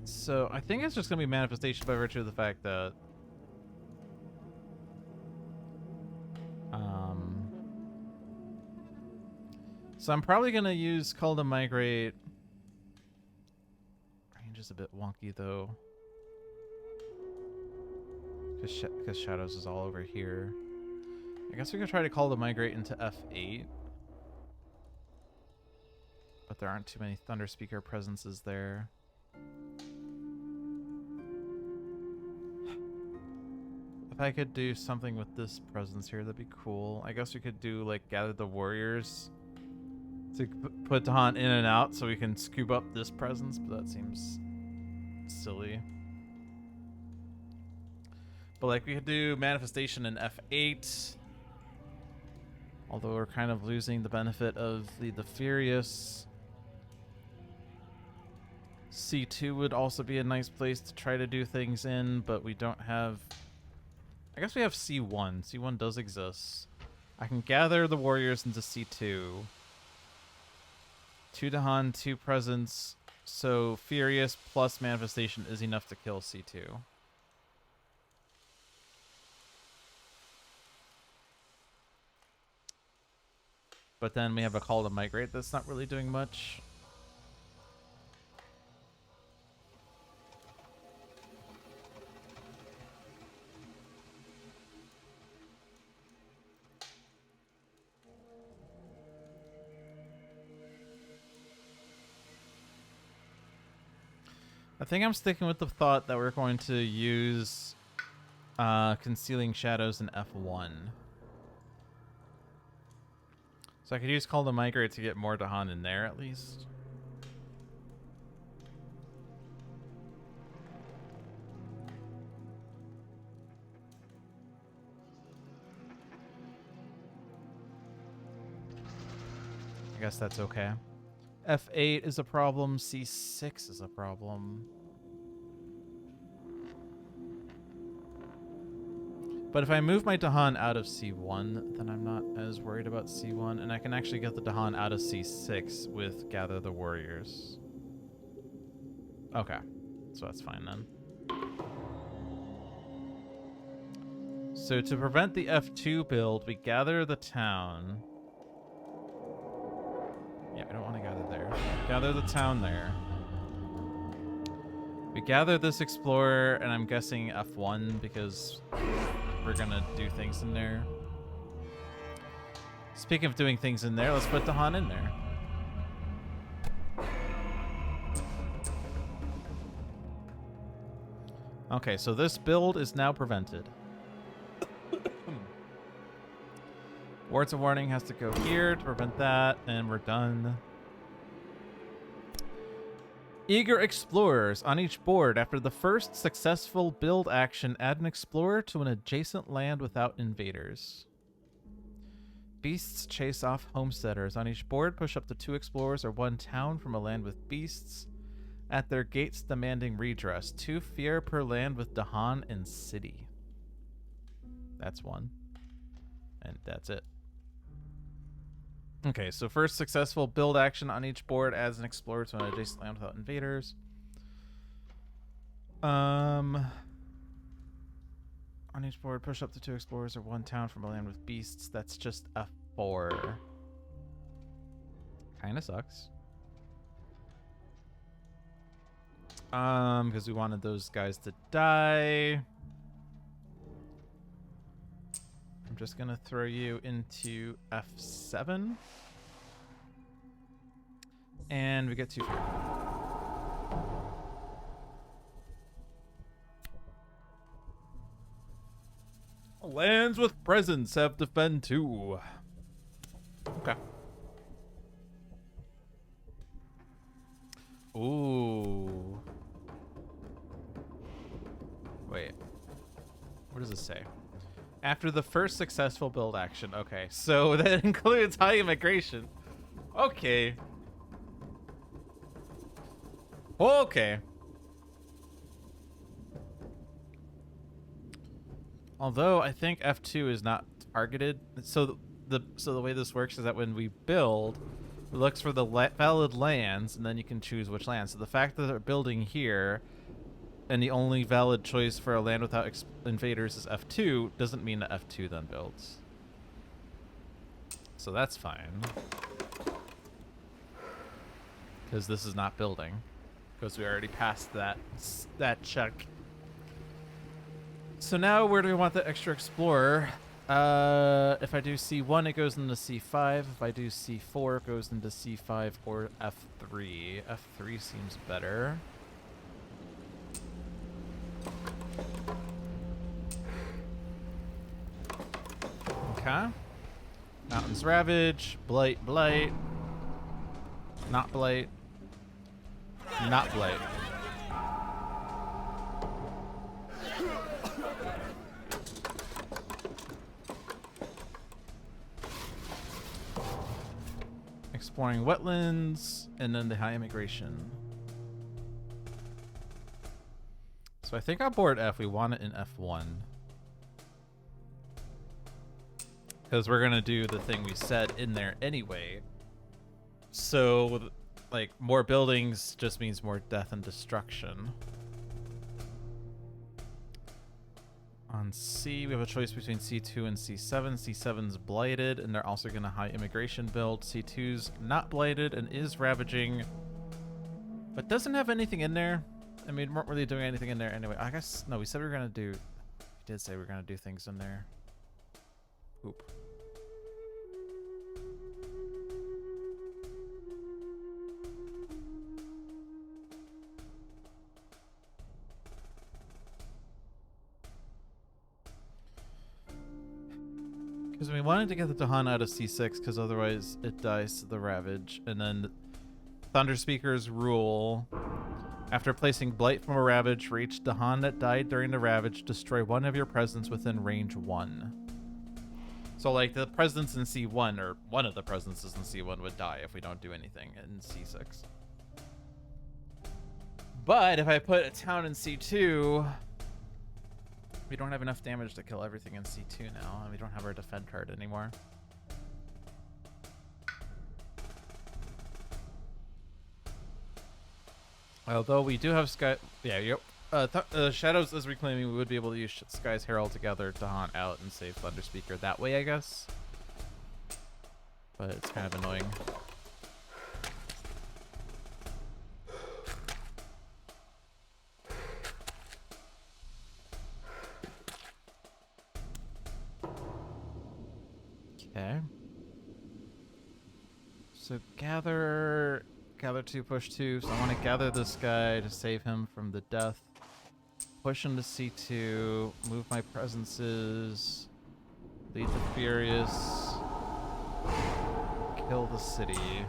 So I think it's just going to be Manifestation by virtue of the fact that so I'm probably going to use Call to Migrate. Range is a bit wonky though, because Shadows is all over here. I guess we could try to Call to Migrate into F8, but there aren't too many Thunder Speaker presences there. If I could do something with this presence here, that'd be cool. I guess we could do, like, Gather the Warriors to put Dahan in and out so we can scoop up this presence, but that seems silly. But like we could do manifestation in F8. Although we're kind of losing the benefit of the Furious. C2 would also be a nice place to try to do things in, but we don't have... I guess we have C1. C1 does exist. I can gather the warriors into C2. 2 Dahan, 2 presence. So Furious plus manifestation is enough to kill C2. But then we have a call to migrate that's not really doing much. I think I'm sticking with the thought that we're going to use Concealing Shadows in F1. So I could use Call to Migrate to get more Dahan in there at least. I guess that's okay. F8 is a problem. C6 is a problem. But if I move my Dahan out of C1, then I'm not as worried about C1. And I can actually get the Dahan out of C6 with Gather the Warriors. Okay. So that's fine then. So to prevent the F2 build, we gather the town. Yeah, I don't want to gather there. Gather the town there. We gather this Explorer, and I'm guessing F1 because we're gonna do things in there. Speaking of doing things in there, let's put Dahan in there. Okay, so this build is now prevented. Words of Warning has to go here to prevent that, and we're done. Eager Explorers. On each board, after the first successful build action, add an Explorer to an adjacent land without invaders. Beasts chase off Homesteaders. On each board, push up to 2 Explorers or 1 town from a land with beasts at their gates demanding redress. 2 fear per land with Dahan and City. That's 1. And that's it. Okay, so first successful build action on each board adds an Explorer to an adjacent land without invaders. On each board, push up to 2 Explorers or 1 town from a land with beasts. That's just F4. Kinda sucks. Because we wanted those guys to die. I'm just gonna throw you into F7. And we get 2 fear. Lands with presence have defend 2. Okay. Ooh. Wait. What does it say? After the first successful build action. Okay, so that includes high immigration. Okay. Okay. Although I think F2 is not targeted. So the way this works is that when we build, it looks for the valid lands, and then you can choose which land. So the fact that they're building here, and the only valid choice for a land without invaders is F2, doesn't mean that F2 then builds. So that's fine. Because this is not building. Because we already passed that check. So now where do we want the extra Explorer? If I do C1, it goes into C5. If I do C4, it goes into C5 or F3. F3 seems better. Okay. Mountains Ravage. Blight, Blight. Not Blight. Not Blight. exploring wetlands, and then the high immigration. So I think on board F, we want it in F1. Because we're going to do the thing we said in there anyway. So, like, more buildings just means more death and destruction. On C, we have a choice between C2 and C7. C7's blighted, and they're also going to high immigration build. C2's not blighted and is ravaging, but doesn't have anything in there. I mean, we weren't really doing anything in there anyway. I guess, no, we said we were going to do... We did say we were going to do things in there. Oop. Because we wanted to get the Dahan out of C6, because otherwise it dies to the Ravage. And then Thunder Speaker's rule: after placing Blight from a Ravage, for each Dahan that died during the Ravage, destroy one of your presents within range 1. So, like, the presence in C1, or one of the presences in C1 would die if we don't do anything in C6. But if I put a town in C2... we don't have enough damage to kill everything in C2 now, and we don't have our defend card anymore. Although we do have Sky... Yeah, yep. Shadows is reclaiming, we would be able to use Sky's Herald together to haunt out and save Thunder Speaker that way, I guess. But it's kind of annoying. Okay. So gather 2, push 2. So I want to gather this guy to save him from the death. Push him to C2. Move my presences. Lead the Furious. Kill the city.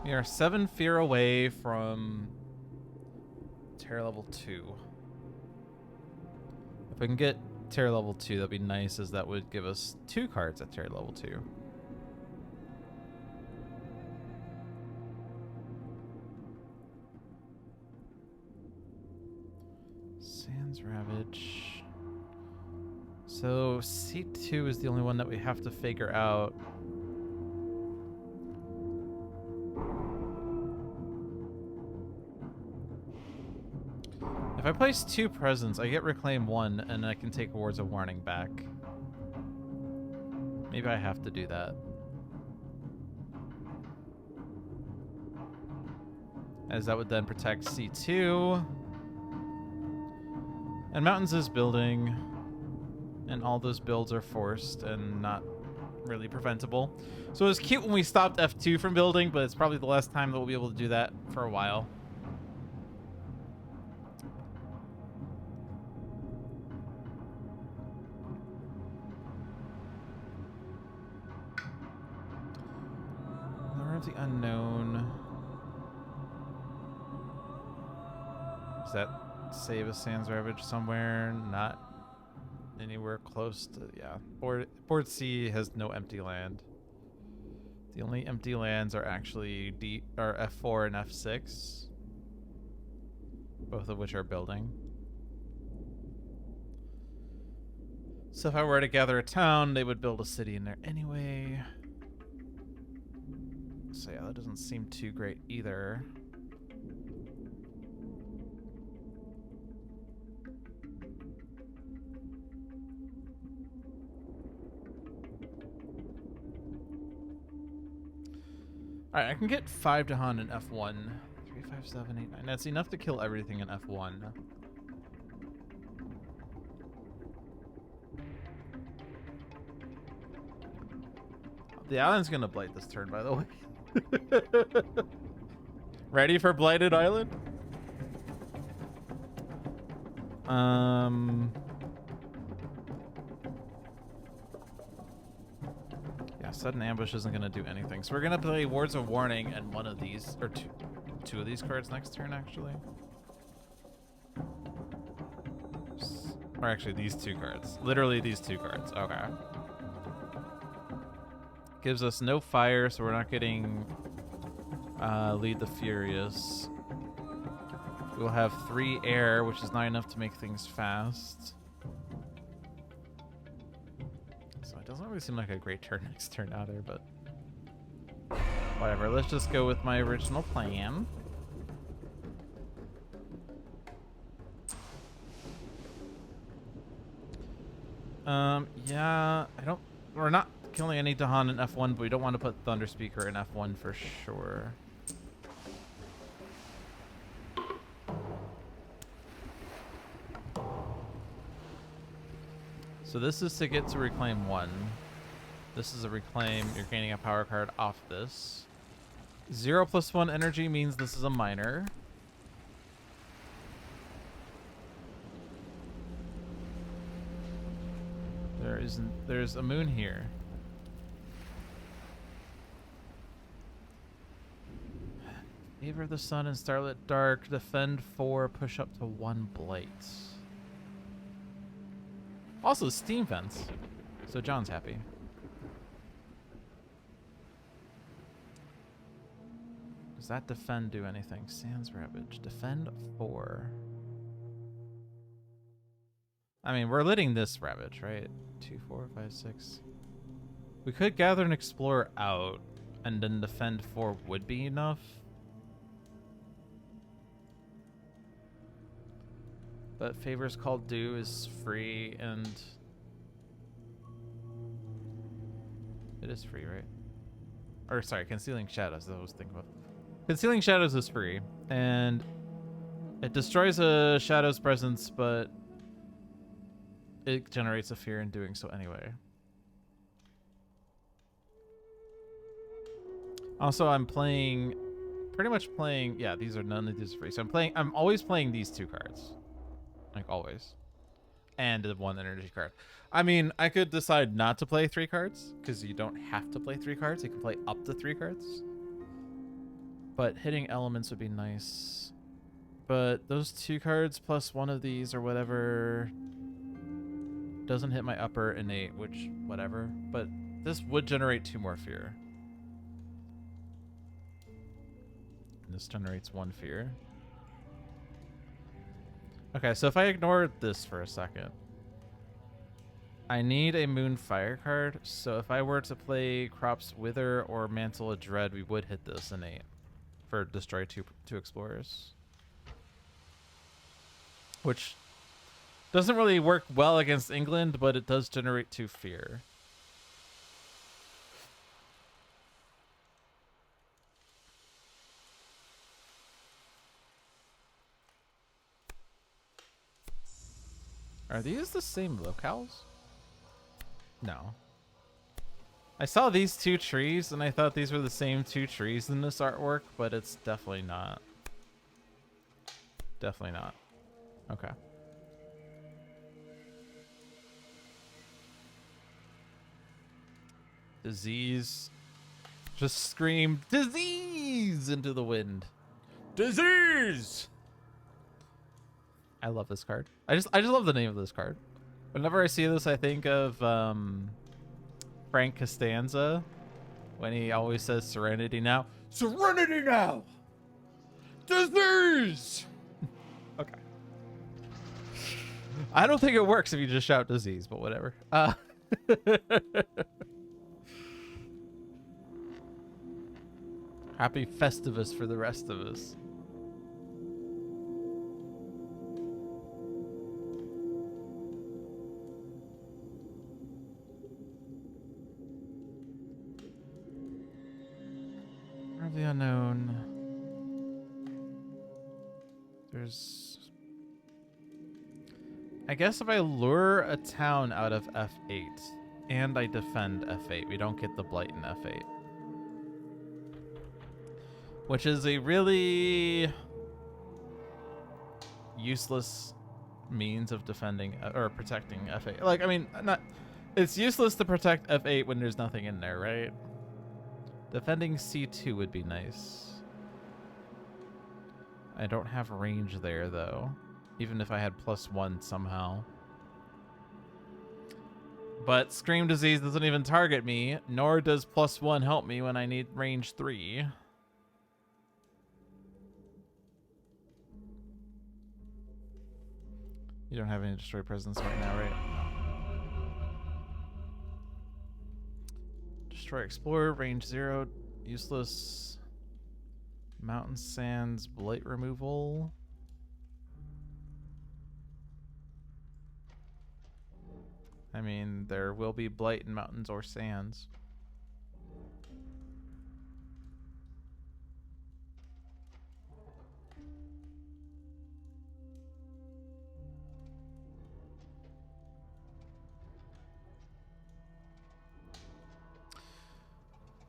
We are 7 fear away from Terror level 2. If we can get Terror level 2, that'd be nice, as that would give us 2 cards at Terror level 2. Sans Ravage. So C2 is the only one that we have to figure out. If I place 2 presents, I get Reclaim 1, and I can take Words of Warning back. Maybe I have to do that. As that would then protect C2. And Mountains is building. And all those builds are forced and not really preventable. So it was cute when we stopped F2 from building, but it's probably the last time that we'll be able to do that for a while. The unknown. Does that save a Sans Ravage somewhere? Not anywhere close to... Yeah. Board C has no empty land. The only empty lands are actually F4 and F6. Both of which are building. So if I were to gather a town, they would build a city in there anyway. So yeah, that doesn't seem too great either. Alright, I can get 5 Dahan in F1. 3, 5, 7, 8, 9. That's enough to kill everything in F1. The island's gonna blight this turn, by the way. Ready for Blighted Island? Yeah, sudden ambush isn't gonna do anything. So we're gonna play Words of Warning and one of these, or two of these cards next turn, actually. Or actually, these 2 cards. Literally these 2 cards. Okay. gives us no fire, so we're not getting Lead the Furious. We'll have 3 air, which is not enough to make things fast. So it doesn't really seem like a great turn next turn either, but whatever. Let's just go with my original plan. Yeah, we're not killing any Dahan in F1, but we don't want to put Thunder Speaker in F1 for sure. So this is to get to Reclaim 1. This is a Reclaim. You're gaining a power card off this. 0+1 energy means this is a minor. There's a moon here. Favor of the Sun and Starlit Dark. Defend 4, push up to 1 blight. Also, Steam Vents. So John's happy. Does that defend do anything? Sands Ravage. Defend 4. I mean, we're letting this Ravage, right? 2, 4, 5, 6. We could gather an Explorer out, and then defend 4 would be enough. But Favors Called Due is free, and it is free, right? Or sorry, Concealing Shadows. That's what I was thinking about. Concealing Shadows is free, and it destroys a Shadow's presence, but it generates a fear in doing so anyway. Also, I'm pretty much playing, yeah, none of these are free. So I'm always playing these 2 cards. Like always. And the 1 energy card. I mean, I could decide not to play 3 cards, because you don't have to play 3 cards. You can play up to 3 cards. But hitting elements would be nice. But those 2 cards plus 1 of these or whatever doesn't hit my upper innate, which, whatever. But this would generate 2 more fear. And this generates 1 fear. Okay, so if I ignore this for a second, I need a Moon Fire card. So if I were to play Crop's Wither or Mantle of Dread, we would hit this innate for destroy two Explorers. Which doesn't really work well against England, but it does generate 2 fear. Are these the same locales? No. I saw these 2 trees and I thought these were the same 2 trees in this artwork, but it's definitely not. Definitely not. Okay. Disease. Just scream disease into the wind. Disease! I love this card. I just love the name of this card. Whenever I see this, I think of Frank Costanza when he always says "Serenity now." Serenity now. Disease. Okay. I don't think it works if you just shout disease, but whatever. Happy Festivus for the rest of us. The unknown. I guess if I lure a town out of F8 and I defend F8, we don't get the blight in F8. Which is a really useless means of defending or protecting F8. Like, I mean, it's useless to protect F8 when there's nothing in there, right? Defending C2 would be nice. I don't have range there, though. Even if I had +1 somehow. But Scream Disease doesn't even target me, nor does +1 help me when I need range 3. You don't have any destroy presence right now, right? Destroy Explorer, range 0, useless. Mountain Sands, blight removal. I mean, there will be blight in mountains or sands.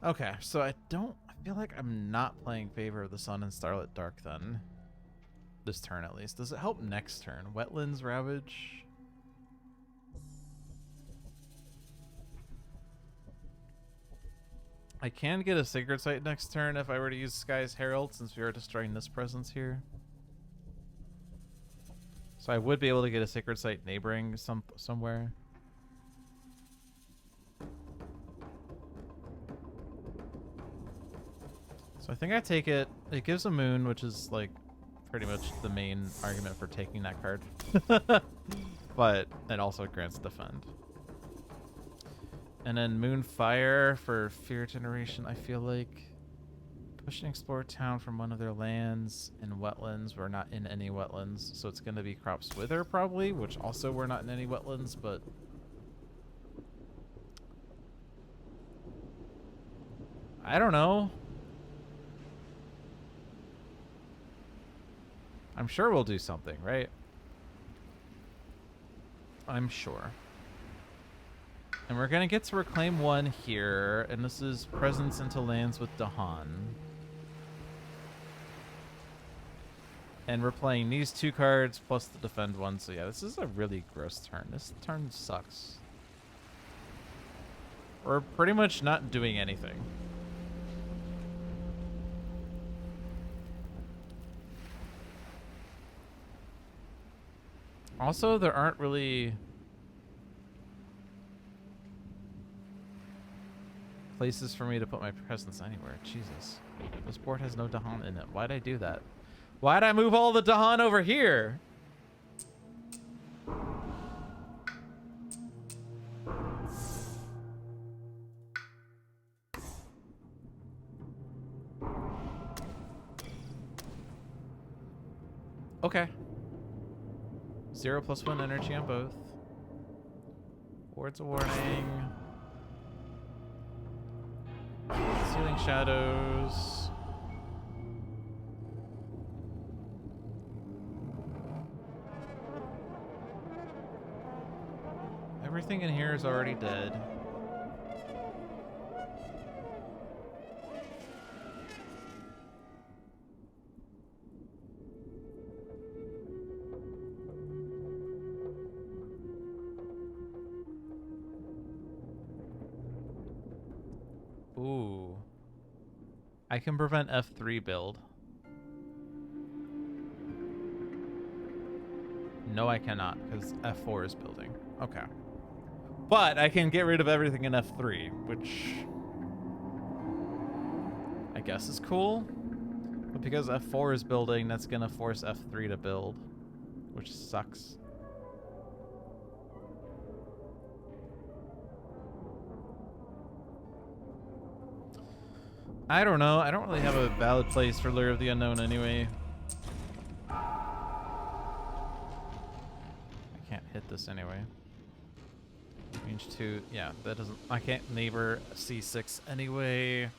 Okay, so I feel like I'm not playing Favor of the Sun and Starlit Dark then. This turn at least. Does it help next turn? Wetlands Ravage? I can get a Sacred Site next turn if I were to use Sky's Herald, since we are destroying this presence here. So I would be able to get a Sacred Site neighboring somewhere. So I think I take it. It gives a moon, which is like pretty much the main argument for taking that card. But it also grants defend. And then Moonfire for fear generation, I feel like. Push and explore town from one of their lands and wetlands. We're not in any wetlands, so it's going to be Crops Wither probably, which also we're not in any wetlands, but... I don't know. I'm sure we'll do something, right? I'm sure. And we're going to get to Reclaim 1 here, and this is Presence into Lands with Dahan. And we're playing these 2 cards plus the Defend 1, so yeah, this is a really gross turn. This turn sucks. We're pretty much not doing anything. Also, there aren't really places for me to put my presence anywhere. Jesus. This board has no Dahan in it. Why'd I do that? Why'd I move all the Dahan over here? Okay. 0+1 energy on both. Words of warning. Sealing shadows. Everything in here is already dead. Ooh. I can prevent F3 build. No, I cannot, because F4 is building. Okay. But I can get rid of everything in F3, which I guess is cool. But because F4 is building, that's going to force F3 to build, which sucks. I don't know. I don't really have a valid place for Lure of the Unknown anyway. I can't hit this anyway. Range 2. Yeah, that doesn't... I can't neighbor C6 anyway.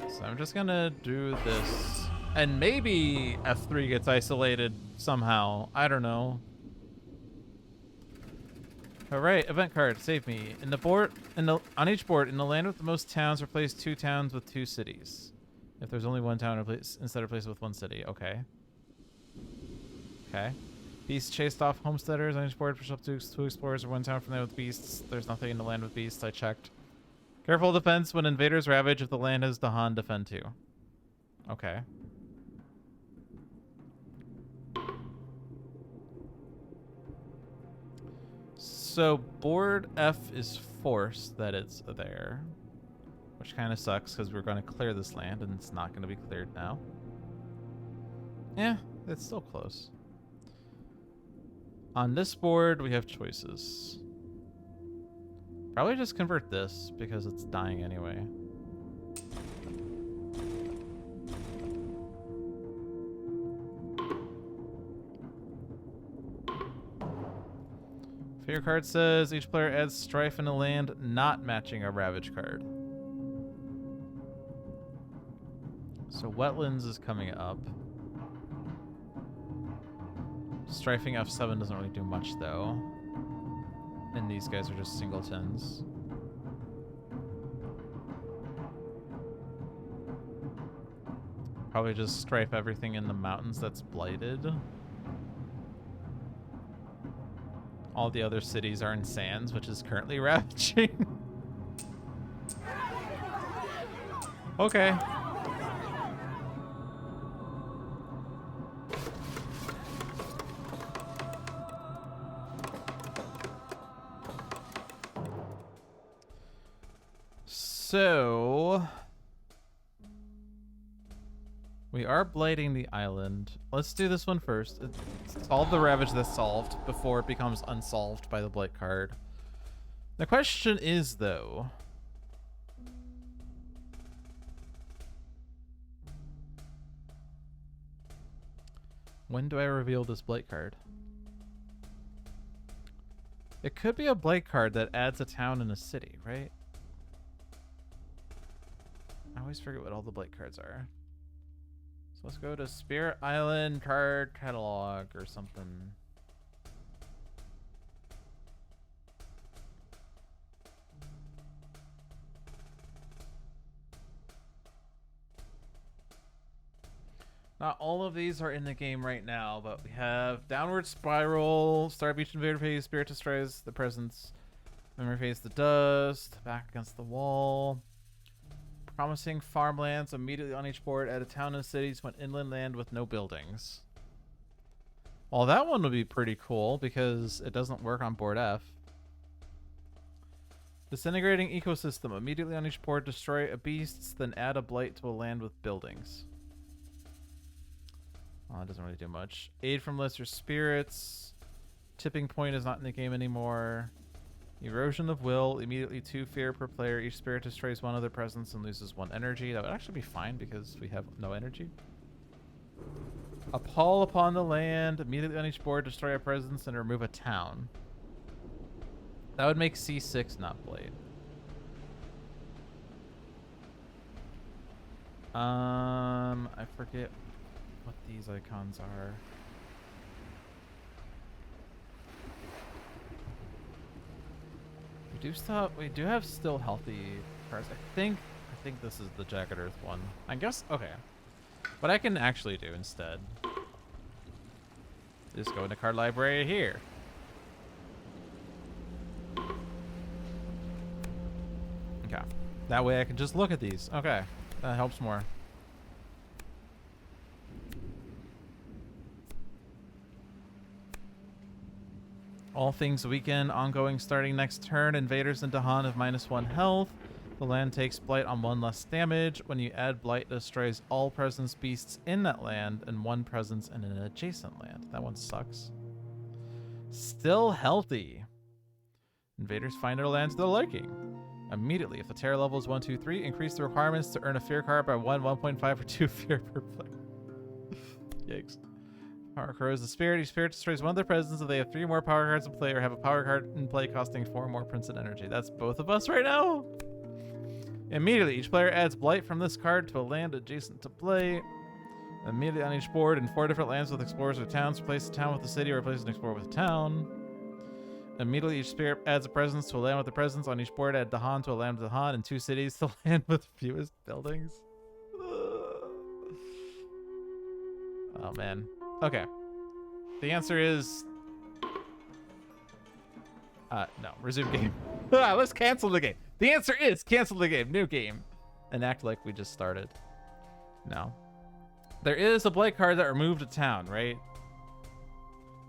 So I'm just gonna do this. And maybe F3 gets isolated somehow. I don't know. Alright, event card, save me. In the board, on each board, in the land with the most towns, replace 2 towns with 2 cities. If there's only 1 town, replace instead replace with 1 city. Okay. Okay. Beasts chased off homesteaders on each board. Push up to 2 explorers or 1 town from there with beasts. There's nothing in the land with beasts. I checked. Careful defense when invaders ravage. If the land has Dahan, defend 2. Okay. So board F is forced that it's there, which kind of sucks because we're going to clear this land and it's not going to be cleared now. Yeah, it's still close. On this board, we have choices. Probably just convert this because it's dying anyway. Fear card says each player adds strife in a land not matching a ravage card. So wetlands is coming up. Strifing F7 doesn't really do much though. And these guys are just singletons. Probably just strife everything in the mountains that's blighted. All the other cities are in sands, which is currently ravaging. Okay. So we are blighting the island. Let's do this one first. Solve the ravage that's solved before it becomes unsolved by the blight card. The question is, though, when do I reveal this blight card? It could be a blight card that adds a town and a city, right? I always forget what all the blight cards are. So let's go to Spirit Island card catalog or something. Not all of these are in the game right now, but we have Downward Spiral, Star Beach Invader Phase, Spirit Destroys the Presence, Memory Phase the Dust, Back Against the Wall. Promising farmlands immediately on each board. Add a town and cities when inland land with no buildings. Well, that one would be pretty cool because it doesn't work on board F. Disintegrating ecosystem. Immediately on each board, destroy a beast, then add a blight to a land with buildings. Well, it doesn't really do much. Aid from lesser spirits. Tipping point is not in the game anymore. Erosion of will, immediately 2 fear per player. Each spirit destroys 1 other presence and loses 1 energy. That would actually be fine because we have no energy. Appall upon the land, immediately on each board, destroy a presence and remove a town. That would make C6 not blade. I forget what these icons are. We do have still healthy cards. I think this is the Jagged Earth one. I guess, okay. What I can actually do instead is go into card library here. Okay. That way I can just look at these. Okay. That helps more. All things weaken, ongoing starting next turn. Invaders in Dahan have -1 health. The land takes blight on 1 less damage. When you add blight, it destroys all presence beasts in that land and 1 presence in an adjacent land. That one sucks. Still healthy. Invaders find their land to their liking. Immediately, if the terror level is 1, 2, 3, increase the requirements to earn a fear card by 1, 1.5, or 2 fear per player. Yikes. Power Crows the Spirit. Each spirit destroys 1 of their presence if they have 3 more power cards in play or have a power card in play costing 4 more printed energy. That's both of us right now. Immediately, each player adds blight from this card to a land adjacent to play. Immediately on each board, in 4 different lands with explorers or towns, replace a town with a city or replace an explorer with a town. Immediately, each spirit adds a presence to a land with a presence. On each board, add Dahan to a land with Dahan and 2 cities to land with fewest buildings. Oh, man. Okay. The answer is... no. Resume game. Let's cancel the game. The answer is cancel the game. New game. And act like we just started. No. There is a blight card that removed a town, right?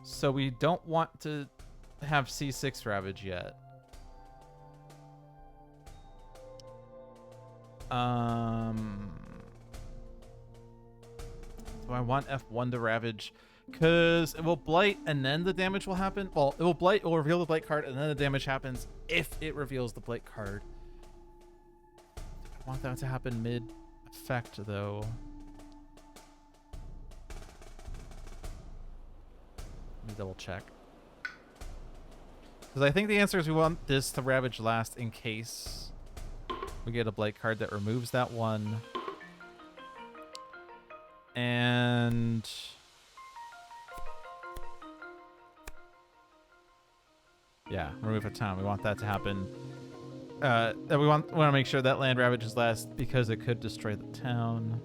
So we don't want to have C6 Ravage yet. Do I want F1 to Ravage? Because it will blight and then the damage will happen. Well, it will blight, it will reveal the blight card, and then the damage happens if it reveals the blight card. I want that to happen mid-effect, though. Let me double check. Because I think the answer is we want this to Ravage last in case we get a blight card that removes that one. And yeah, remove a town. We want that to happen. We want to make sure that land ravages last because it could destroy the town.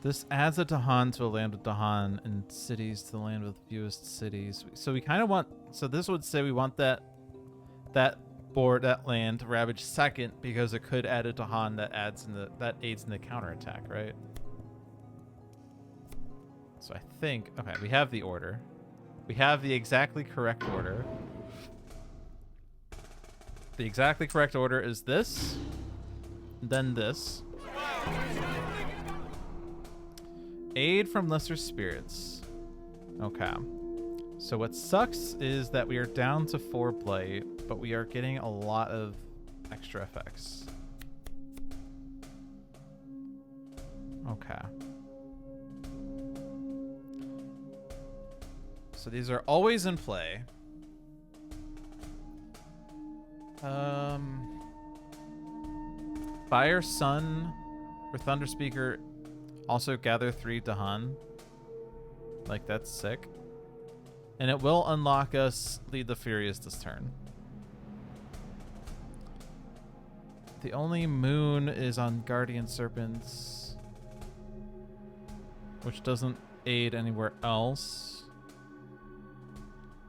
This adds a Dahan to a land with Dahan and cities to the land with fewest cities. So we kind of want, so this would say we want that land to Ravage second because it could add a Dahan that aids in the counterattack, right? So I think, okay, we have the order. We have the exactly correct order. The exactly correct order is this, then this. Aid from lesser spirits. Okay. So what sucks is that we are down to 4 blight, but we are getting a lot of extra effects. Okay. So these are always in play. Fire, Sun, or Thunder Speaker. Also gather 3 Dahan. Like, that's sick. And it will unlock us Lead the Furious this turn. The only moon is on Guardian Serpents, which doesn't aid anywhere else.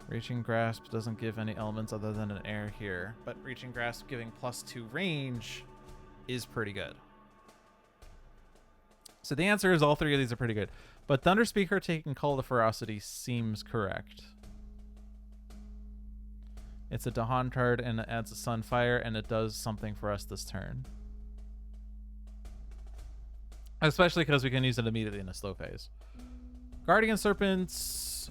Reaching Grasp doesn't give any elements other than an air here, but Reaching Grasp giving +2 range is pretty good. So the answer is all 3 of these are pretty good. But Thunder Speaker taking Call to Ferocity seems correct. It's a Dahan card and it adds a Sunfire and it does something for us this turn. Especially because we can use it immediately in a slow phase. Guardian Serpents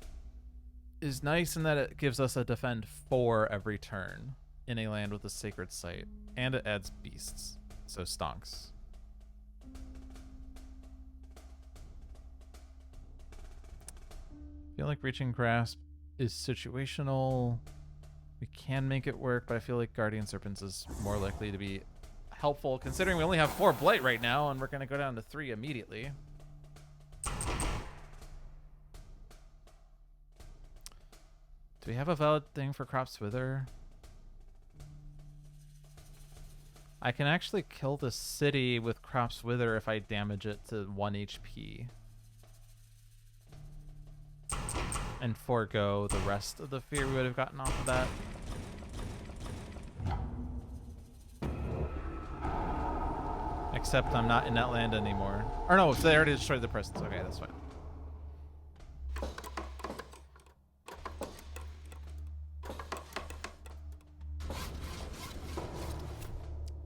is nice in that it gives us a defend 4 every turn in a land with a Sacred Site. And it adds beasts, so stonks. I feel like Reaching Grasp is situational. We can make it work, but I feel like Guardian Serpents is more likely to be helpful, considering we only have 4 blight right now, and we're going to go down to 3 immediately. Do we have a valid thing for Crops Wither? I can actually kill the city with Crops Wither if I damage it to 1 HP. And forego the rest of the fear we would have gotten off of that. Except I'm not in that land anymore. Or no, so they already destroyed the presence. Okay, that's fine.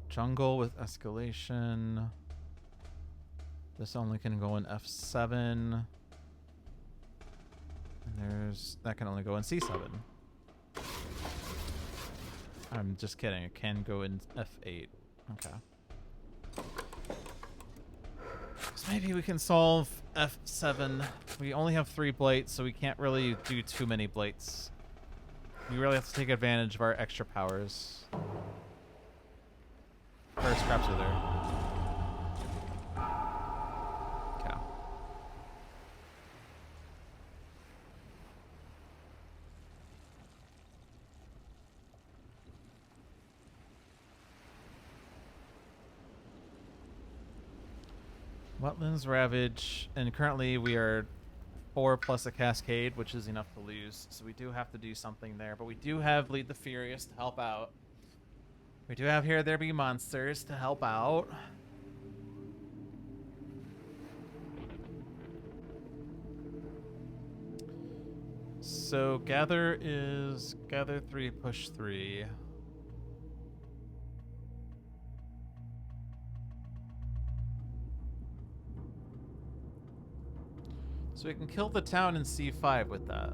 Jungle with escalation. This only can go in F7. That can only go in C7. I'm just kidding. It can go in F8. Okay. So maybe we can solve F7. We only have 3 blights, so we can't really do too many blights. We really have to take advantage of our extra powers. First, Crops Wither. Okay. Wetlands Ravage, and currently we are 4 plus a Cascade, which is enough to lose. So we do have to do something there, but we do have Lead the Furious to help out. We do have Here There Be Monsters to help out. So gather is gather 3, push 3. So we can kill the town in C5 with that.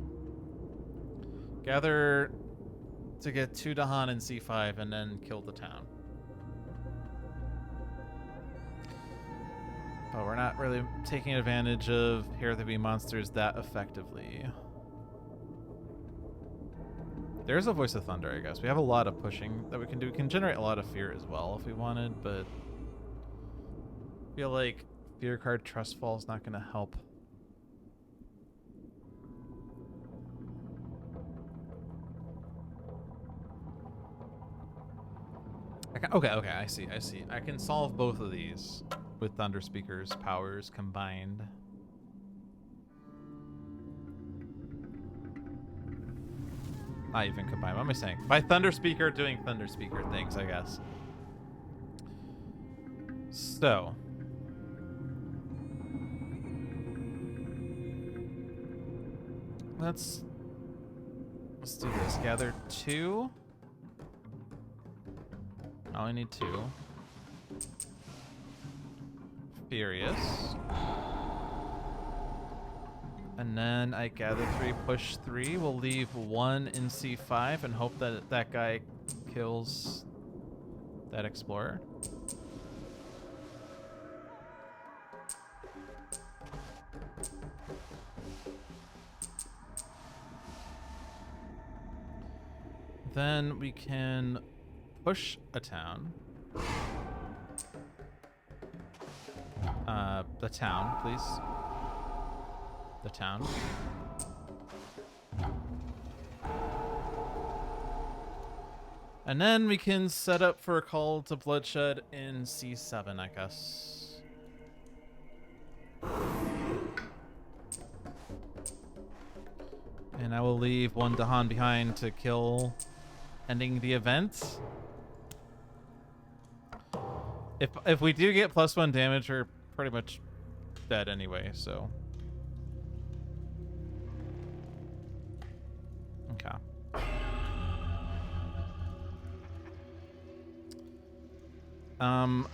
Gather to get 2 Dahan in C5 and then kill the town. But we're not really taking advantage of Here There Be Monsters that effectively. There's a Voice of Thunder, I guess. We have a lot of pushing that we can do. We can generate a lot of fear as well if we wanted, but I feel like fear card Trust Fall is not going to help. Okay, I see. I can solve both of these with Thunder Speaker's powers combined. Not even combined. What am I saying? By Thunder Speaker doing Thunder Speaker things, I guess. So. Let's do this. Gather 2. I only need 2. Furious. And then I gather 3, push 3. We'll leave 1 in C5 and hope that that guy kills that explorer. Then we can push a town. The town, please. The town. And then we can set up for a call to bloodshed in C7, I guess. And I will leave 1 Dahan behind to kill, ending the event. If we do get +1 damage, we're pretty much dead anyway, so. Okay.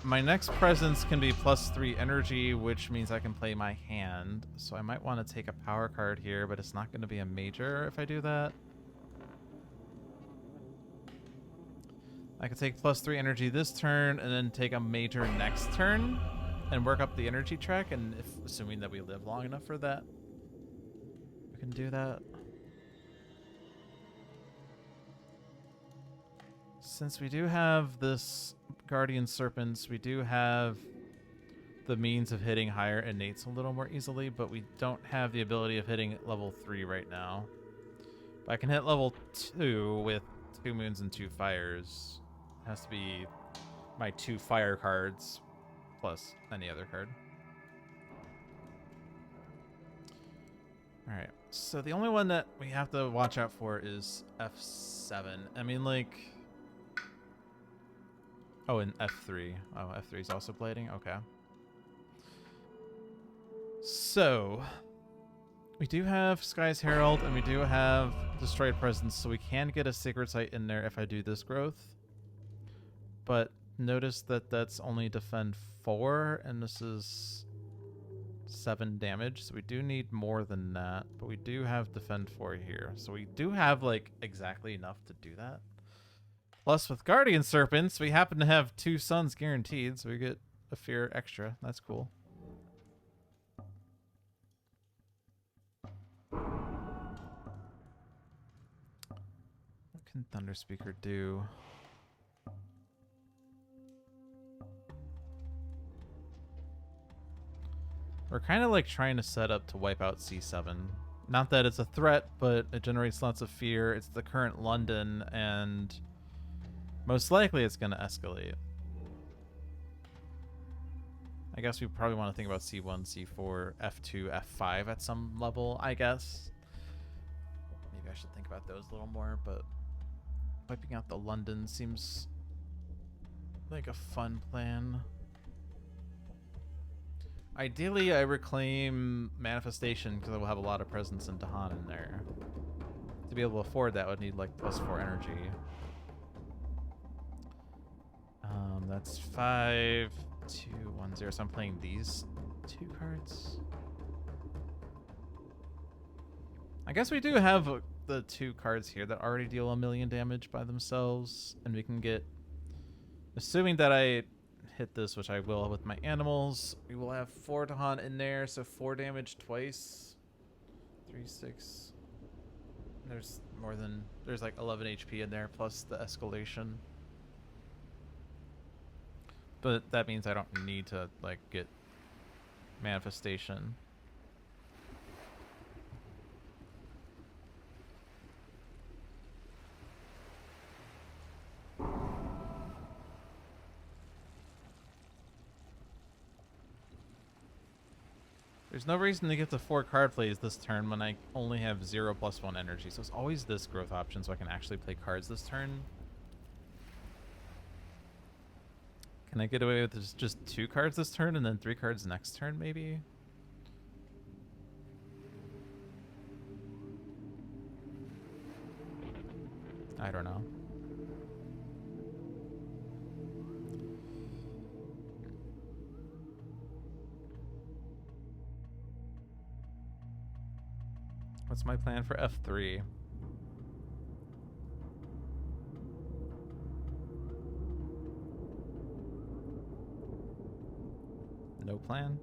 My next presence can be +3 energy, which means I can play my hand. So I might want to take a power card here, but it's not going to be a major if I do that. I could take +3 energy this turn and then take a major next turn and work up the energy track, and assuming that we live long enough for that, we can do that. Since we do have this Guardian Serpents, we do have the means of hitting higher innates a little more easily, but we don't have the ability of hitting level 3 right now. But I can hit level 2 with 2 moons and 2 fires. It has to be my 2 fire cards plus any other card. Alright, so the only one that we have to watch out for is F7. I mean, like... Oh, and F3. Oh, F3 is also blading? Okay. So, we do have Sky's Herald, and we do have Destroyed Presence, so we can get a Sacred Site in there if I do this growth. But notice that that's only defend 4, and this is 7 damage, so we do need more than that. But we do have defend 4 here, so we do have, like, exactly enough to do that. Plus, with Guardian Serpents, we happen to have 2 suns guaranteed, so we get a fear extra. That's cool. What can Thunder Speaker do? We're kind of like trying to set up to wipe out C7. Not that it's a threat, but it generates lots of fear. It's the current London, and most likely it's going to escalate. I guess we probably want to think about C1, C4, F2, F5 at some level, I guess. Maybe I should think about those a little more, but wiping out the London seems like a fun plan. Ideally, I reclaim Manifestation because I will have a lot of presence in Dahan in there. To be able to afford that, I would need like +4 energy. That's 5, 2, 1, 0. So I'm playing these 2 cards. I guess we do have the 2 cards here that already deal 1,000,000 damage by themselves, and we can get, assuming that I hit this, which I will with my animals, we will have 4 Dahan in there, so 4 damage twice. 3, 6. There's more than, there's like 11 HP in there plus the escalation. But that means I don't need to like get Manifestation. There's no reason to get the 4 card plays this turn when I only have 0 + 1 energy. So it's always this growth option so I can actually play cards this turn. Can I get away with just 2 cards this turn and then 3 cards next turn, maybe? I don't know. What's my plan for F3? No plan?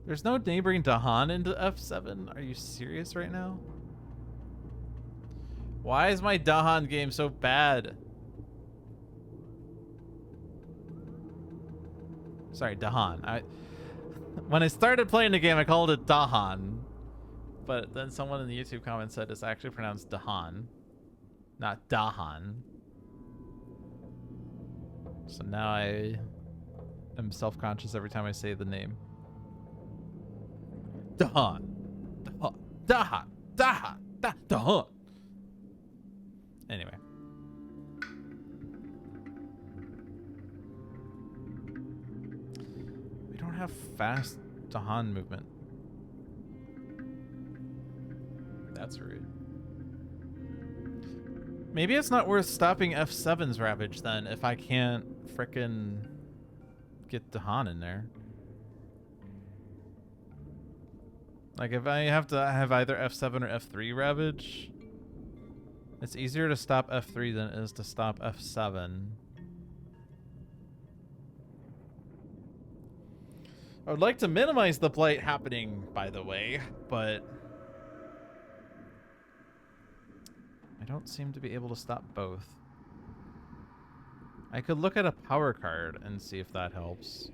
There's no neighboring Dahan into F7? Are you serious right now? Why is my Dahan game so bad? Sorry, Dahan. When I started playing the game, I called it Dahan. But then someone in the YouTube comments said it's actually pronounced Dahan, not Dahan. So now I am self-conscious every time I say the name. Dahan. Dahan. Dahan. Dahan. Anyway. We don't have fast Dahan movement. That's rude. Maybe it's not worth stopping F7's Ravage then if I can't frickin' get Dahan in there. Like if I have to have either F7 or F3 Ravage, it's easier to stop F3 than it is to stop F7. I would like to minimize the blight happening, by the way, but I don't seem to be able to stop both. I could look at a power card and see if that helps.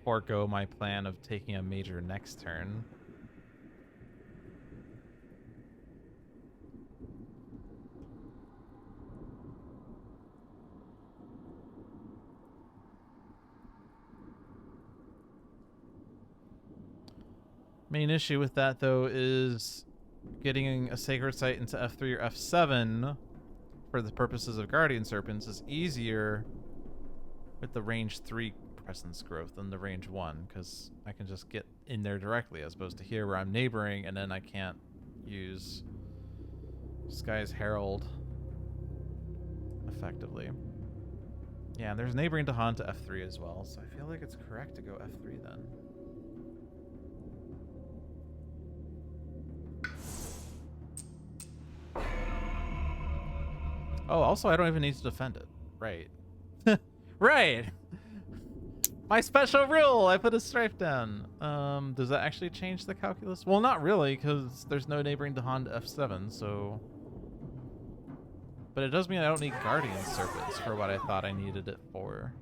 Forgo my plan of taking a major next turn. Main issue with that, though, is getting a Sacred Site into F3 or F7 for the purposes of Guardian Serpents is easier with the range 3 presence growth than the range 1, because I can just get in there directly as opposed to here where I'm neighboring and then I can't use Sky's Herald effectively. Yeah, there's neighboring Dahan to F3 as well, so I feel like it's correct to go F3 then. Oh, also, I don't even need to defend it. Right. Right! My special rule! I put a strife down. Does that actually change the calculus? Well, not really, because there's no neighboring Dahan to F7, so... But it does mean I don't need Guardian Serpents for what I thought I needed it for.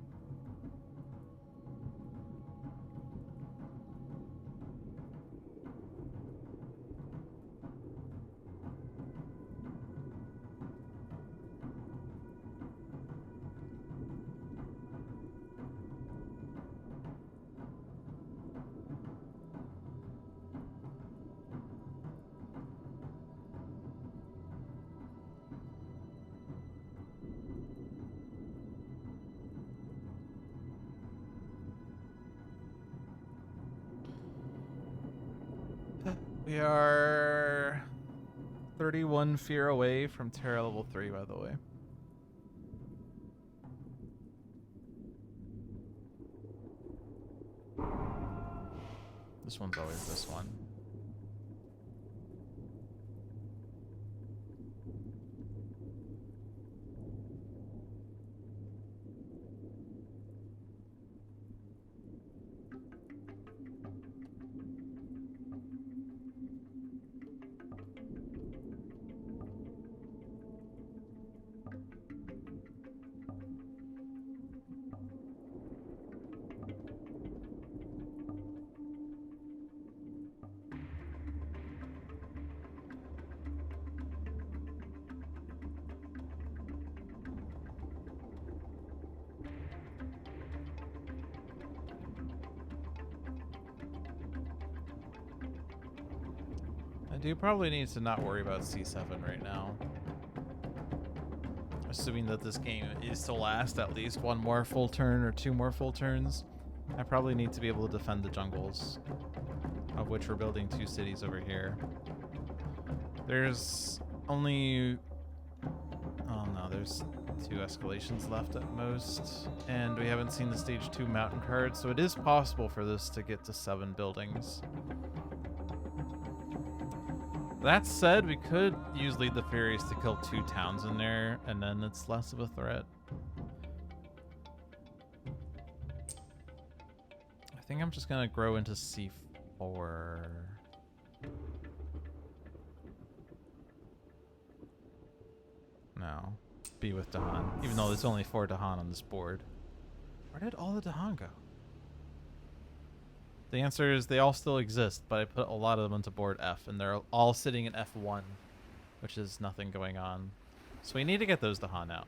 We are 31 fear away from Terra level 3, by the way. This one's always this one. I do probably need to not worry about C7 right now. Assuming that this game is to last at least one more full turn or 2 more full turns, I probably need to be able to defend the jungles, of which we're building 2 cities over here. There's only... oh no, there's 2 escalations left at most, and we haven't seen the stage 2 mountain card, so it is possible for this to get to 7 buildings. That said, we could use Lead the Furies to kill 2 towns in there, and then it's less of a threat. I think I'm just gonna grow into C4. No. Be with Dahan, even though there's only 4 Dahan on this board. Where did all the Dahan go? The answer is they all still exist, but I put a lot of them into board F, and they're all sitting in F1, which is nothing going on. So we need to get those Dahan out.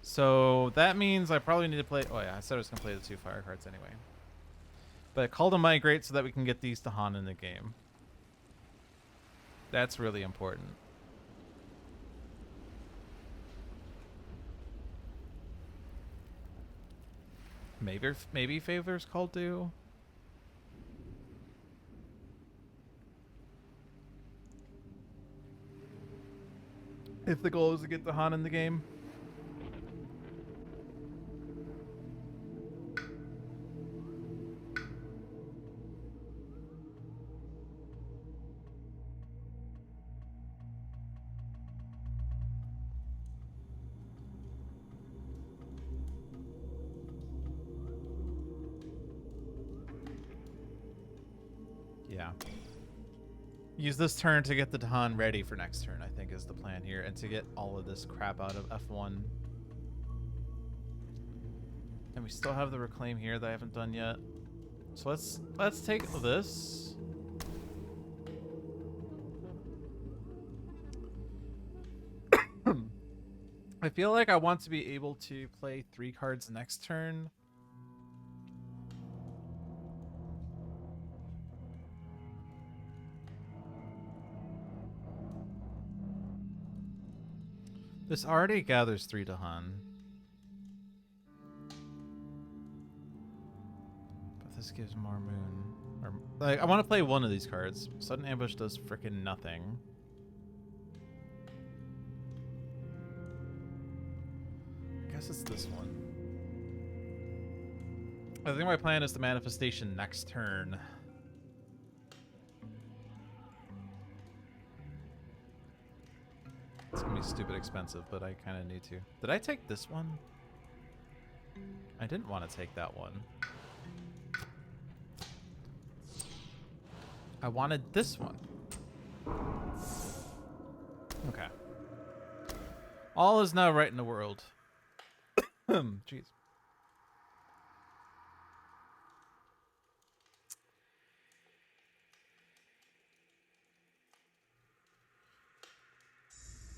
So that means I probably need to play... oh yeah, I said I was going to play the 2 fire cards anyway. But call to migrate so that we can get these Dahan in the game. That's really important. Maybe Favor's called to. If the goal is to get the Han in the game. Yeah. Use this turn to get the Dahan ready for next turn, I think is the plan here, and to get all of this crap out of F1. And we still have the reclaim here that I haven't done yet. So let's take this. I feel like I want to be able to play 3 cards next turn. This already gathers 3 Dahan. But this gives more moon. Or, like, I want to play one of these cards. Sudden Ambush does frickin' nothing. I guess it's this one. I think my plan is the manifestation next turn. It's gonna be stupid expensive, but I kind of need to. Did I take this one? I didn't want to take that one. I wanted this one. Okay. All is now right in the world. Jeez.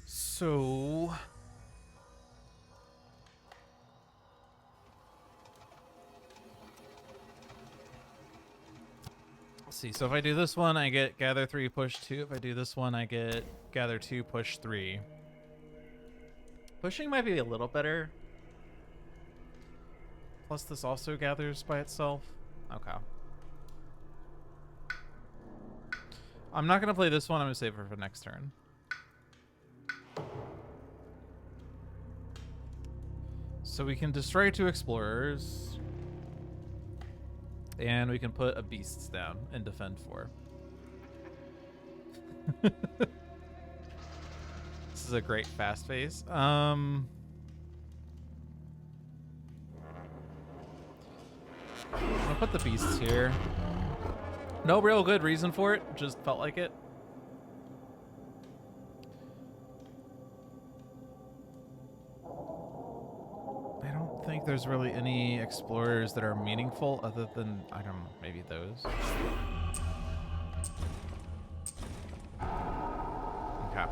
So let's see. So if I do this one, I get gather 3, push 2. If I do this one, I get gather 2, push 3. Pushing might be a little better. Plus this also gathers by itself. Okay. I'm not gonna play this one. I'm gonna save it for next turn. So we can destroy 2 explorers. And we can put a beasts down and defend 4. This is a great fast phase. I'll put the beasts here. No real good reason for it, just felt like it. I don't think there's really any explorers that are meaningful other than, I don't know, maybe those. Okay.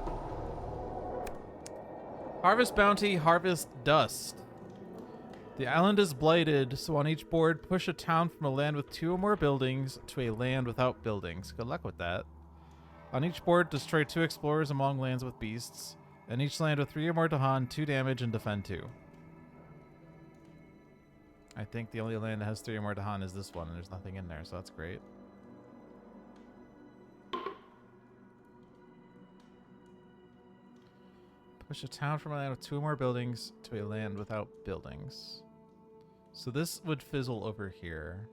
Harvest bounty, harvest dust. The island is blighted, so on each board, push a town from a land with 2 or more buildings to a land without buildings. Good luck with that. On each board, destroy 2 explorers among lands with beasts, and each land with 3 or more Dahan, 2 damage, and defend 2. I think the only land that has 3 or more Dahan is this one, and there's nothing in there, so that's great. Push a town from a land with 2 or more buildings to a land without buildings. So this would fizzle over here.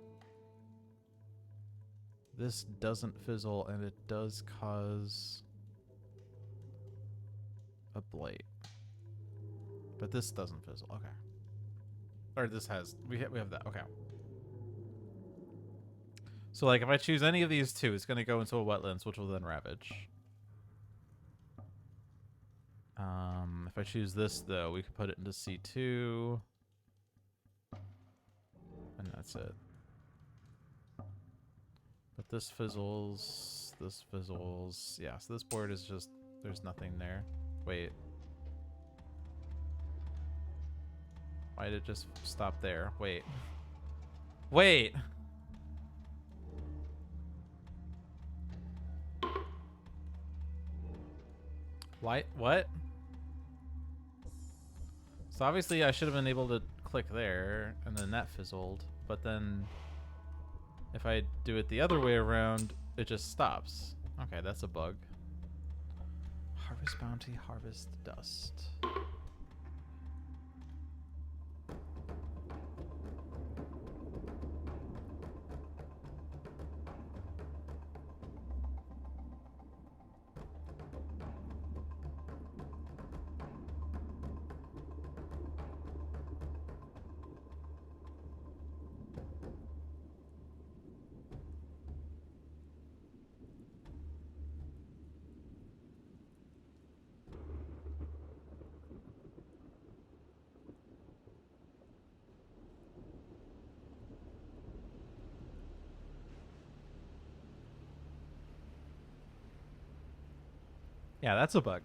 This doesn't fizzle, and it does cause a blight. But this doesn't fizzle. Okay. Or this has... We have that. Okay. So, like, if I choose any of these 2, it's going to go into a wetlands, which will then ravage. If I choose this, though, we could put it into C2. And that's it. But this fizzles. This fizzles. Yeah, so this board is just... There's nothing there. Wait. Why did it just stop there? Wait. Wait! Why? What? So obviously I should have been able to click there, and then that fizzled. But then if I do it the other way around, it just stops. Okay, that's a bug. Harvest bounty, harvest dust. Yeah, that's a bug.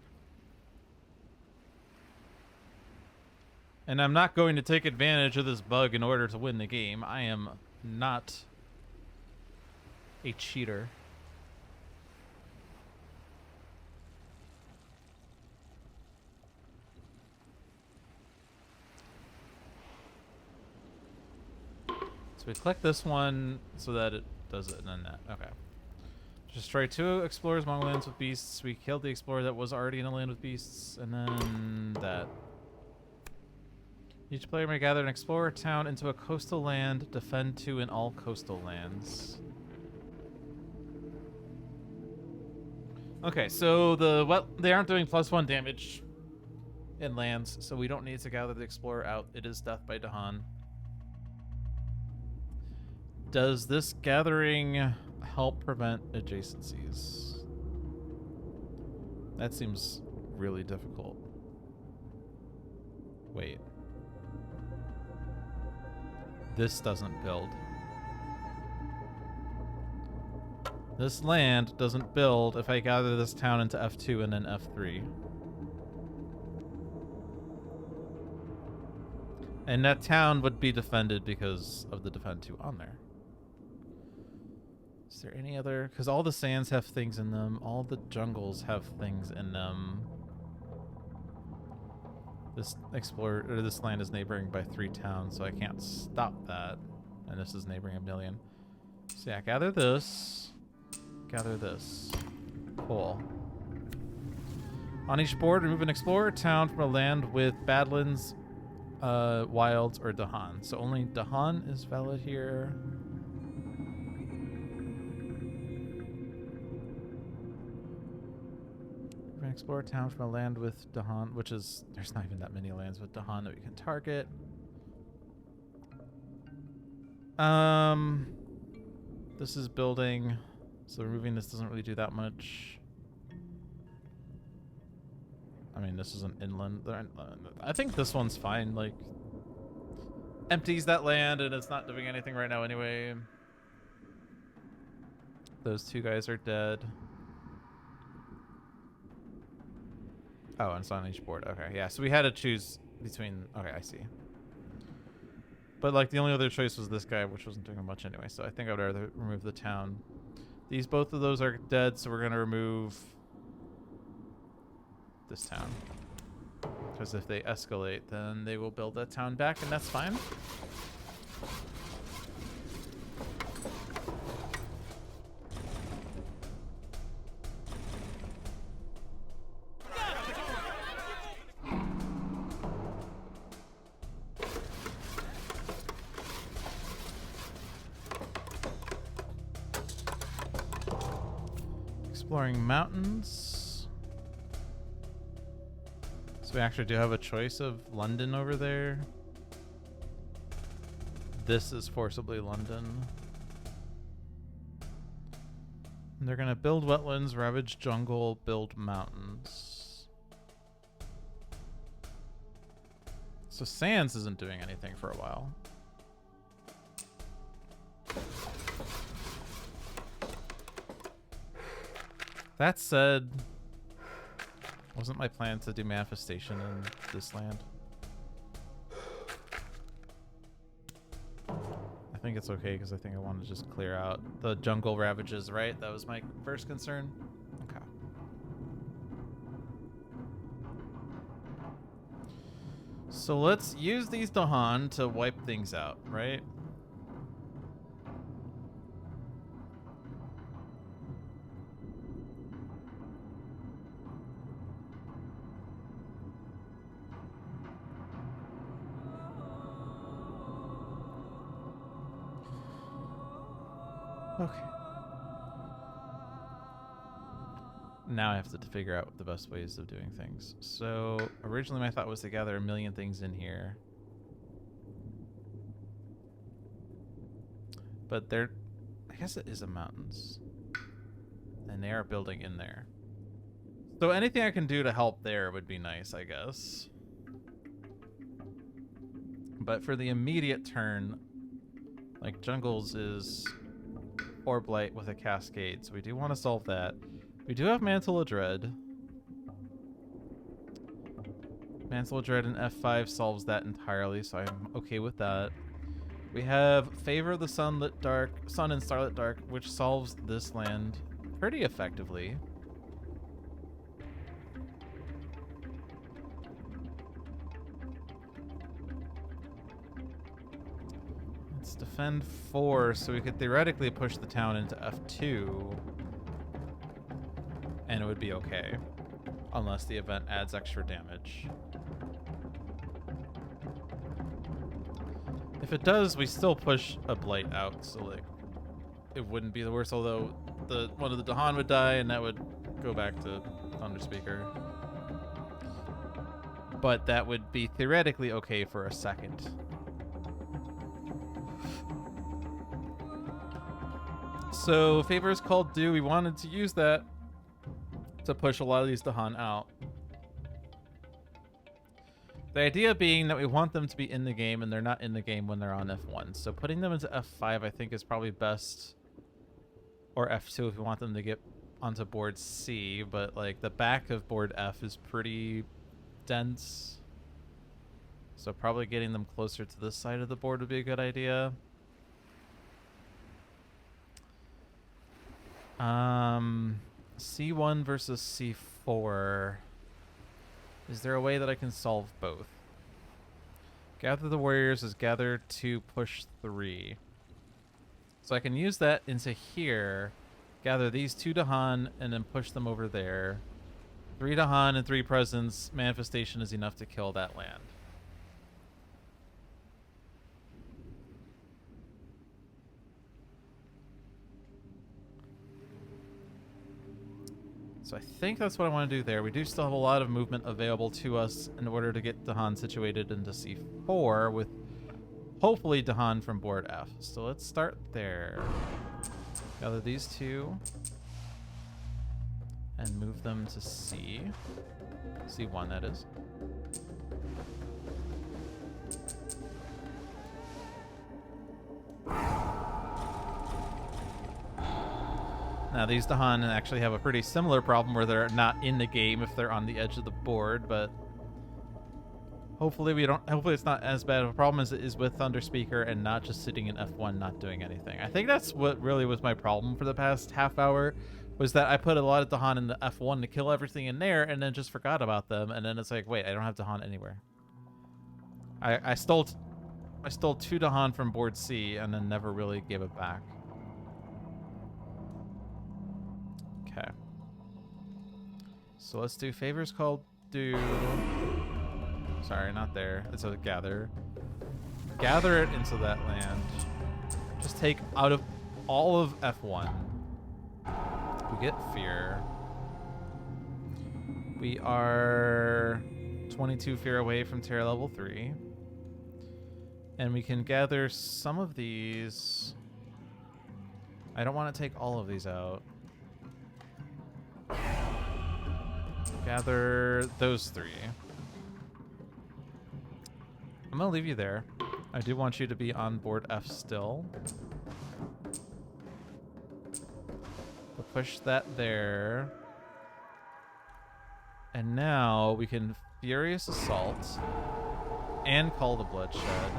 And I'm not going to take advantage of this bug in order to win the game. I am not a cheater. So we click this one so that it does it, and then that. Okay. Destroy 2 explorers among lands with beasts. We killed the explorer that was already in a land with beasts, and then that. Each player may gather an explorer town into a coastal land, defend 2 in all coastal lands. Okay, so they aren't doing +1 damage in lands, so we don't need to gather the explorer out. It is death by Dahan. Does this gathering help prevent adjacencies? That seems really difficult. Wait. This doesn't build. This land doesn't build if I gather this town into F2 and then F3. And that town would be defended because of the defend 2 on there. Is there any other? Because all the sands have things in them. All the jungles have things in them. This this land is neighboring by 3 towns, so I can't stop that. And this is neighboring 1 million. So yeah, gather this. Gather this. Cool. On each board, remove an explorer town from a land with Badlands, Wilds, or Dahan. So only Dahan is valid here. We're gonna explore a town from a land with Dahan, which is, there's not even that many lands with Dahan that we can target. This is building, so removing this doesn't really do that much. I mean, this is an inland. I think this one's fine. Like, empties that land, and it's not doing anything right now anyway. Those two guys are dead. Oh, and it's on each board. Okay, yeah. So we had to choose between. Okay, I see. But like the only other choice was this guy, which wasn't doing much anyway. So I think I'd rather remove the town. Both of those are dead, so we're gonna remove this town. Because if they escalate, then they will build that town back, and that's fine. Exploring mountains. So we actually do have a choice of London over there. This is forcibly London. And they're gonna build wetlands, ravage jungle, build mountains. So Sands isn't doing anything for a while. That said, wasn't my plan to do manifestation in this land? I think it's okay because I think I want to just clear out the jungle ravages, right? That was my first concern. Okay. So let's use these Dahan to wipe things out, right? Okay. Now I have to figure out the best ways of doing things. So originally my thought was to gather a million things in here. But I guess it is a mountains. And they are building in there. So anything I can do to help there would be nice, I guess. But for the immediate turn, like jungles is Orb Light with a cascade, so we do want to solve that. We do have Mantle of Dread. Mantle of Dread in F5 solves that entirely, so I'm okay with that. We have Favor of the Sun and Starlit Dark, which solves this land pretty effectively. Let's defend 4, so we could theoretically push the town into F2. And it would be okay. Unless the event adds extra damage. If it does, we still push a Blight out, so like it wouldn't be the worst, although one of the Dahan would die and that would go back to Thunderspeaker. But that would be theoretically okay for a second. So Favor is called due. We wanted to use that to push a lot of these Dahan out. The idea being that we want them to be in the game, and they're not in the game when they're on F1. So putting them into F5 I think is probably best, or F2 if we want them to get onto board C, but like the back of board F is pretty dense. So probably getting them closer to this side of the board would be a good idea. C1 versus C4. Is there a way that I can solve both? Gather the warriors is gather to push 3. So I can use that into here Gather these 2 Dahan and then push them over there. 3 Dahan and 3 presence. Manifestation is enough to kill that land. So I think that's what I want to do there. We do still have a lot of movement available to us in order to get Dahan situated into C4 with hopefully Dahan from board F. So let's start there. Gather these 2 and move them to C. C1, that is. Now, these Dahan actually have a pretty similar problem where they're not in the game if they're on the edge of the board, but hopefully it's not as bad of a problem as it is with Thunder Speaker and not just sitting in F1 not doing anything. I think that's what really was my problem for the past half hour, was that I put a lot of Dahan in the F1 to kill everything in there and then just forgot about them, and then it's like, wait, I don't have Dahan anywhere. I stole 2 Dahan from board C and then never really gave it back. Okay. So let's do favors called do. Sorry, not there. It's a gather. Gather it into that land. Just take out of all of F1. We get fear. We are 22 fear away from Terror level 3. And we can gather some of these. I don't want to take all of these out. Gather those 3. I'm gonna leave you there. I do want you to be on board F still. We'll push that there. And now we can Furious Assault and call the Bloodshed.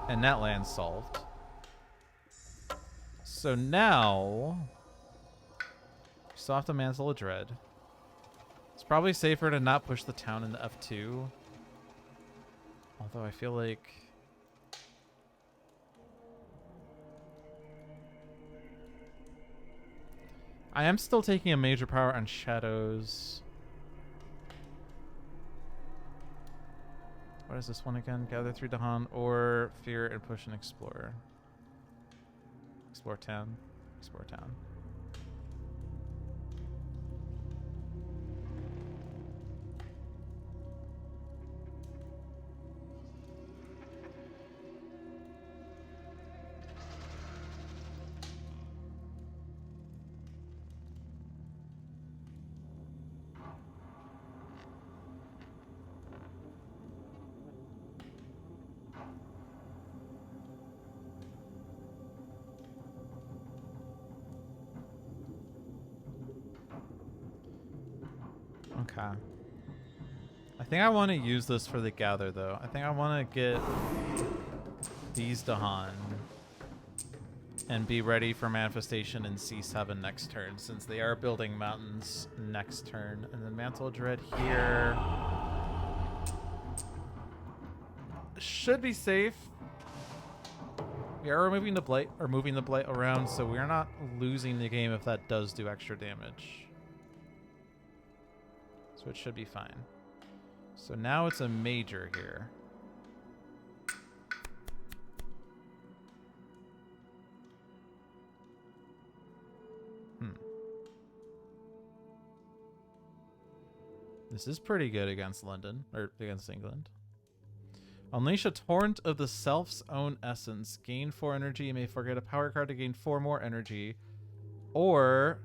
And that land's solved. So now we still have to Mantle of Dread. It's probably safer to not push the town into F2. Although I feel like I am still taking a major power on Shadows. What is this one again? Gather 3 Dahan or Fear and push and Explore. Explore town. Explore town. Okay. I think I want to use this for the gather, though. I think I want to get these Dahan and be ready for manifestation in C7 next turn, since they are building mountains next turn. And then Mantle of Dread here should be safe. We are removing the blight or moving the blight around, so we are not losing the game if that does do extra damage. So it should be fine. So now it's a major here. This is pretty good against London, or against England. Unleash a torrent of the self's own essence. Gain 4 energy. You may forget a power card to gain 4 more energy. Or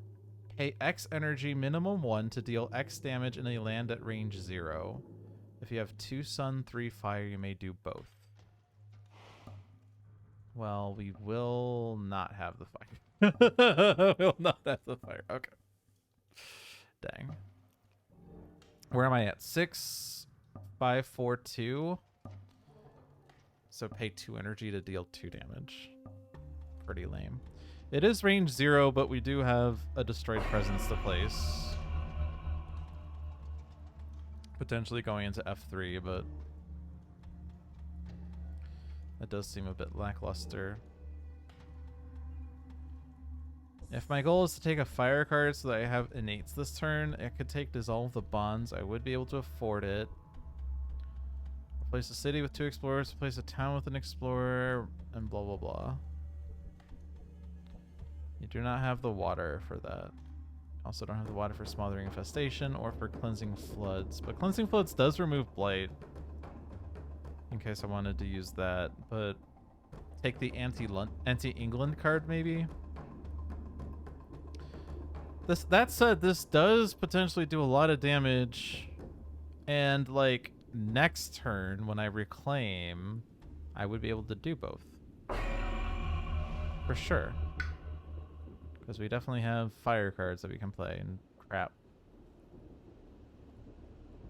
pay X energy, minimum 1, to deal X damage in a land at range 0. If you have 2 sun, 3 fire, you may do both. Well, we will not have the fire. We'll not have the fire. Okay. Dang. Where am I at? 6, 5, 4, 2. So pay 2 energy to deal 2 damage. Pretty lame. It is range 0, but we do have a destroyed presence to place. Potentially going into F3, but that does seem a bit lackluster. If my goal is to take a fire card so that I have innates this turn, I could take Dissolve the Bonds. I would be able to afford it. Replace a city with 2 explorers, replace a town with an explorer, and blah blah blah. You do not have the water for that. Also don't have the water for Smothering Infestation or for Cleansing Floods. But Cleansing Floods does remove Blight. In case I wanted to use that. But take the anti-England card maybe? That said, this does potentially do a lot of damage. And like next turn when I reclaim, I would be able to do both. For sure. Because we definitely have fire cards that we can play and crap.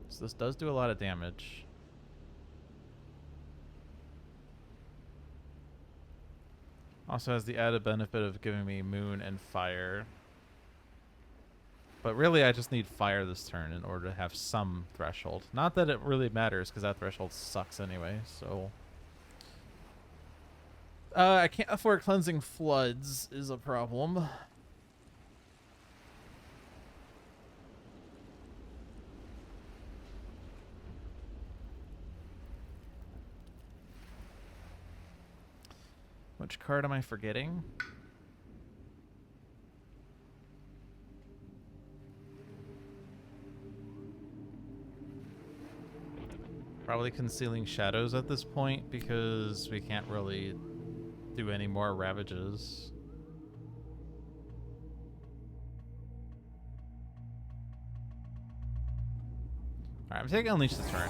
So this does do a lot of damage. Also has the added benefit of giving me moon and fire. But really I just need fire this turn in order to have some threshold. Not that it really matters because that threshold sucks anyway, so... I can't afford Cleansing Floods is a problem. Which card am I forgetting? Probably Concealing Shadows at this point because we can't really do any more Ravages. Alright, I'm taking Unleash this turn.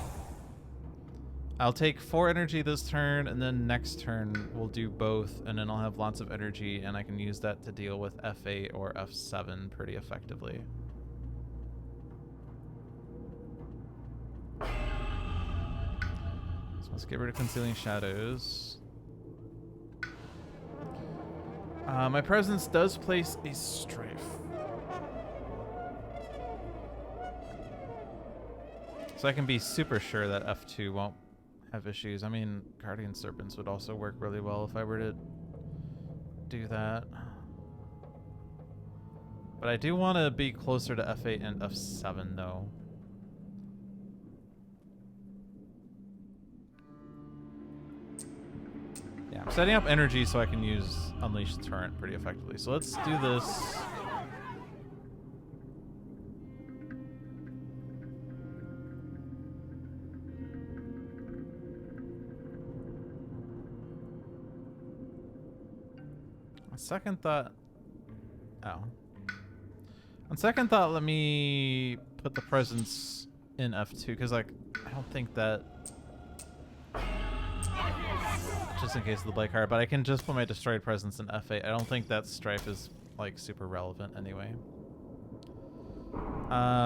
I'll take 4 energy this turn, and then next turn we'll do both, and then I'll have lots of energy, and I can use that to deal with F8 or F7 pretty effectively. So let's get rid of Concealing Shadows. My presence does place a Strife. So I can be super sure that F2 won't have issues. I mean, Guardian Serpents would also work really well if I were to do that. But I do want to be closer to F8 and F7 though. Yeah, I'm setting up energy so I can use Unleash Torrent pretty effectively. So let's do this. On second thought... Oh. On second thought, let me put the presence in F2, because, like, I don't think that... Just in case of the Blight card, but I can just put my Destroyed Presence in F8. I don't think that Strife is, like, super relevant anyway.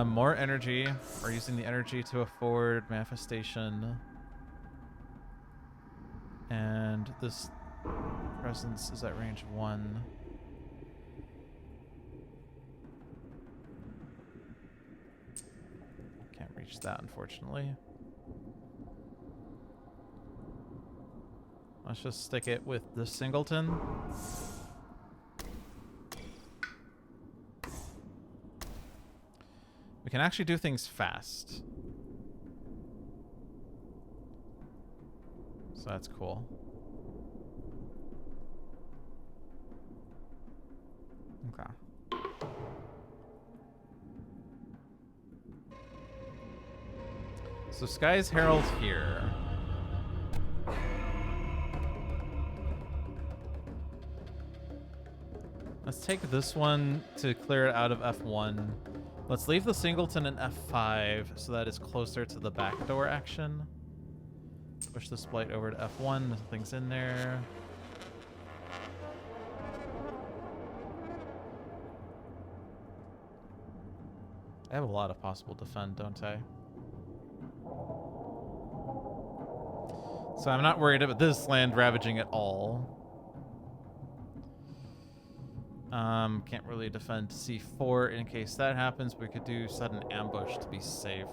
More energy. We're using the energy to afford Manifestation. And this presence is at range 1. Can't reach that, unfortunately. Let's just stick it with the Singleton. We can actually do things fast. So that's cool. Okay. So Sky's Herald here. Let's take this one to clear it out of F1. Let's leave the Singleton in F5 so that it's closer to the backdoor action. Push this Blight over to F1, nothing's in there. I have a lot of possible defend, don't I? So I'm not worried about this land ravaging at all. Can't really defend C4 in case that happens. We could do sudden ambush to be safe.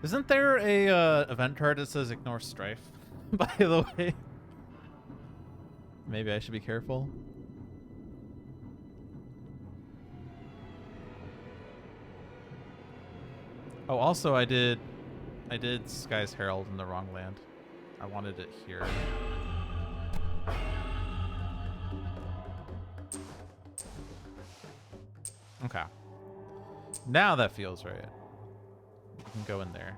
Isn't there a event card that says ignore strife? By the way, maybe I should be careful. Oh, also I did Sky's Herald in the wrong land. I wanted it here. Okay. Now that feels right. You can go in there.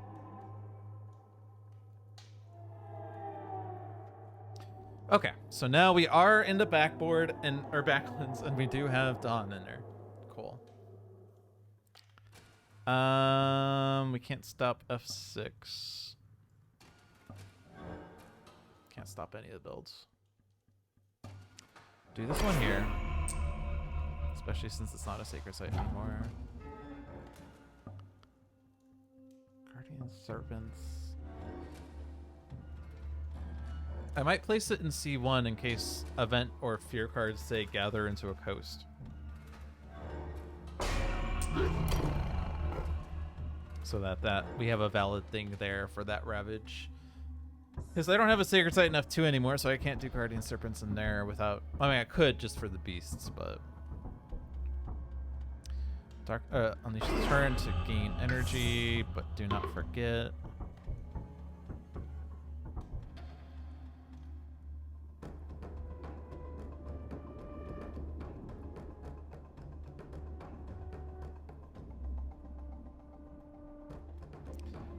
Okay, so now we are in the backboard and our backlands, and we do have Dawn in there. Cool. We can't stop F6. Can't stop any of the builds. Do this one here, especially since it's not a sacred site anymore. Guardian Serpents. I might place it in C1 in case event or fear cards say gather into a coast. So that we have a valid thing there for that Ravage. Because I don't have a Sacred Site in F2 anymore, so I can't do Guardian Serpents in there without... I mean, I could just for the beasts, but... Unleash the turn to gain energy, but do not forget.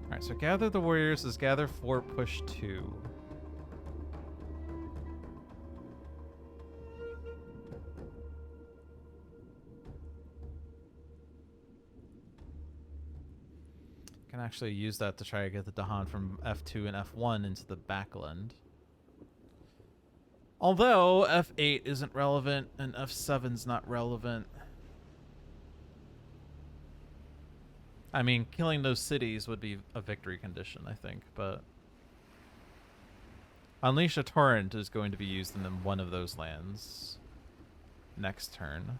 Alright, so gather the warriors is gather 4, push 2. Can actually use that to try to get the Dahan from F2 and F1 into the backland. Although F8 isn't relevant and F7's not relevant. I mean, killing those cities would be a victory condition, I think, but... Unleash a Torrent is going to be used in one of those lands next turn.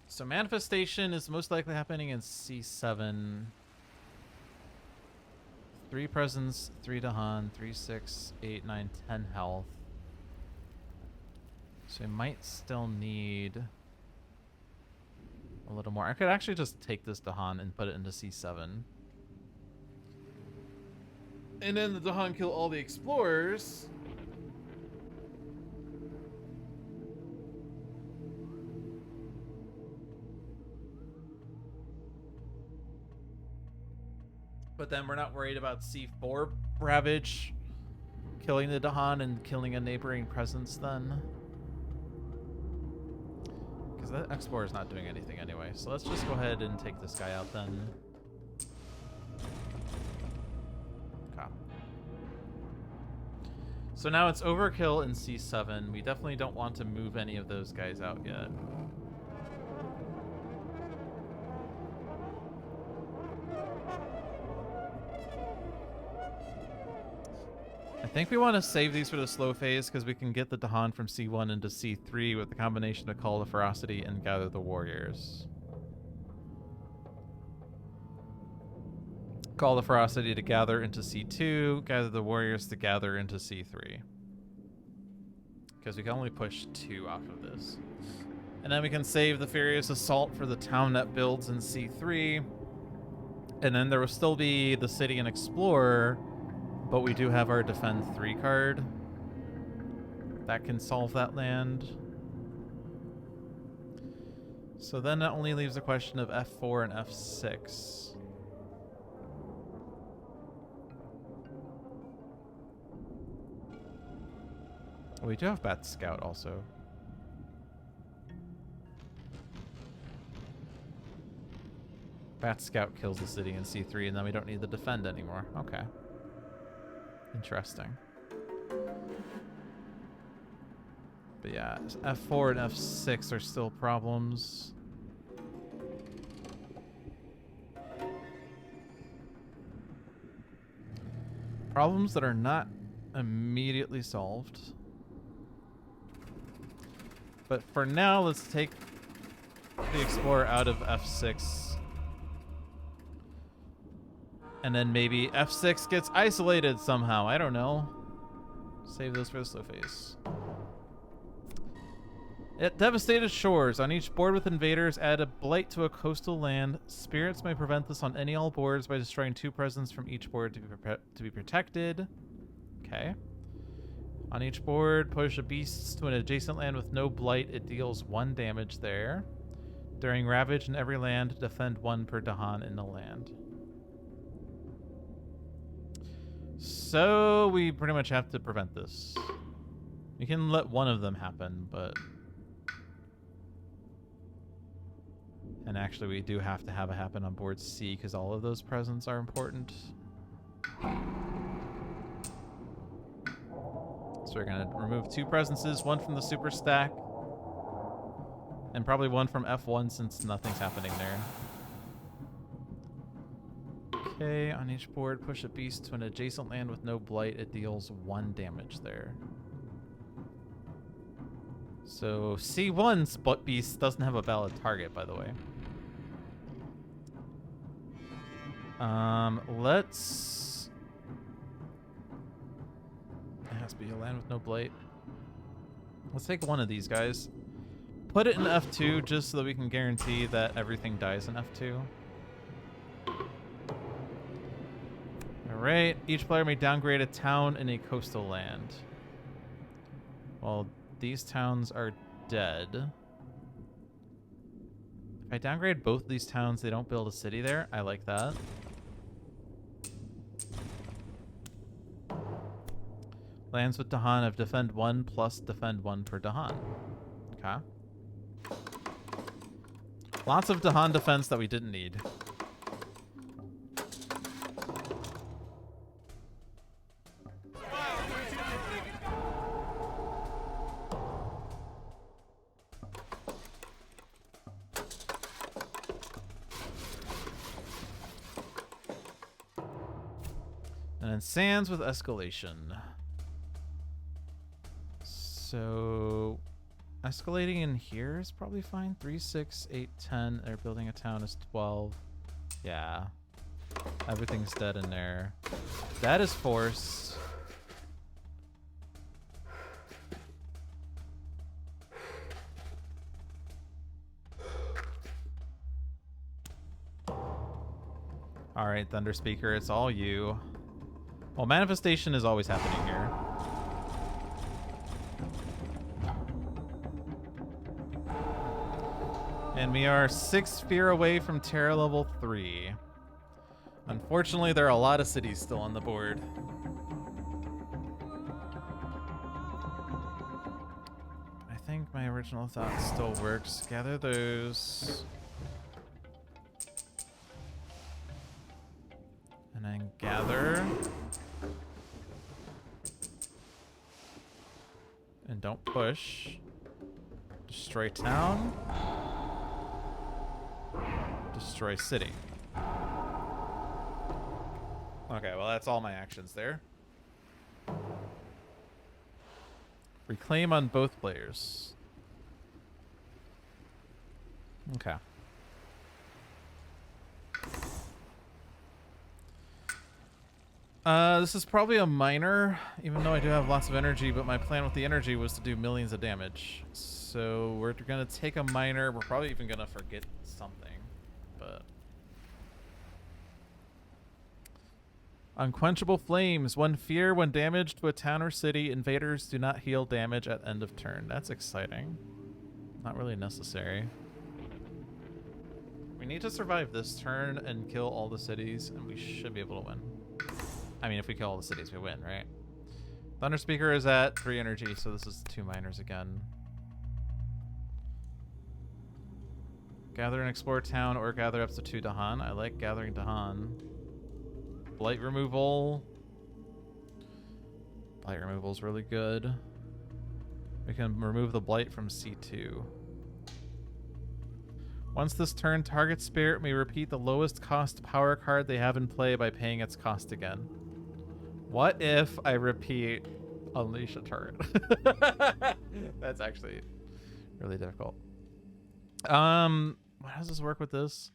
So Manifestation is most likely happening in C7. 3 presence, 3 Dahan, 3, 6, 8, 9, 10 health. So I might still need a little more. I could actually just take this Dahan and put it into C7. And then the Dahan kill all the explorers. But then we're not worried about C4 Ravage killing the Dahan and killing a neighboring presence then. Because that Explorer is not doing anything anyway. So let's just go ahead and take this guy out then. Okay. So now it's overkill in C7. We definitely don't want to move any of those guys out yet. I think we want to save these for the slow phase because we can get the Dahan from C1 into C3 with the combination of Call of Ferocity and Gather the Warriors. Call the Ferocity to gather into C2, Gather the Warriors to gather into C3. Because we can only push 2 off of this. And then we can save the Furious Assault for the town that builds in C3. And then there will still be the City and Explorer. But we do have our Defend 3 card that can solve that land. So then that only leaves a question of F4 and F6. Oh, we do have Bat Scout also. Bat Scout kills the city in C3 and then we don't need the Defend anymore. Okay. Interesting. But yeah, F4 and F6 are still problems. Problems that are not immediately solved. But for now, let's take the Explorer out of F6. And then maybe F6 gets isolated somehow. I don't know. Save those for the slow phase. At devastated shores. On each board with invaders, add a blight to a coastal land. Spirits may prevent this on any all boards by destroying 2 presents from each board to be protected. Okay. On each board, push a beast to an adjacent land with no blight. It deals 1 damage there. During Ravage in every land, defend 1 per Dahan in the land. So we pretty much have to prevent this. You can let one of them happen, but... And actually we do have to have it happen on board C because all of those presents are important. So we're going to remove 2 presences, 1 from the super stack, and probably 1 from F1 since nothing's happening there. Okay, on each board, push a beast to an adjacent land with no blight. It deals 1 damage there. So C1's beast doesn't have a valid target, by the way. Let's... It has to be a land with no blight. Let's take one of these guys. Put it in F2 just so that we can guarantee that everything dies in F2. Alright, each player may downgrade a town in a coastal land. Well, these towns are dead. If I downgrade both of these towns, they don't build a city there. I like that. Lands with Dahan have defend 1 plus defend 1 per Dahan. Okay. Lots of Dahan defense that we didn't need. And then Sands with escalation. So escalating in here is probably fine. 3, 6, 8, 10. They're building a town is 12. Yeah. Everything's dead in there. That is force. Alright, Thunder Speaker, it's all you. Well, manifestation is always happening here. And we are 6 fear away from Terra level 3. Unfortunately, there are a lot of cities still on the board. I think my original thought still works. Gather those. And then gather. And don't push. Destroy town. Destroy city. Okay, well that's all my actions there. Reclaim on both players. Okay. This is probably a minor, even though I do have lots of energy, but my plan with the energy was to do millions of damage. So we're gonna take a minor. We're probably even gonna forget something, but... Unquenchable Flames. 1 fear, 1 damage to a town or city. Invaders do not heal damage at end of turn. That's exciting. Not really necessary. We need to survive this turn and kill all the cities, and we should be able to win. I mean, if we kill all the cities, we win, right? Thunder Speaker is at 3 energy, so this is 2 minors again. Gather and explore town or gather up to 2 Dahan. I like gathering Dahan. Blight removal. Blight removal is really good. We can remove the blight from C2. Once this turn, target spirit may repeat the lowest cost power card they have in play by paying its cost again. What if I repeat Unleash a Turret? That's actually really difficult. How does this work with this?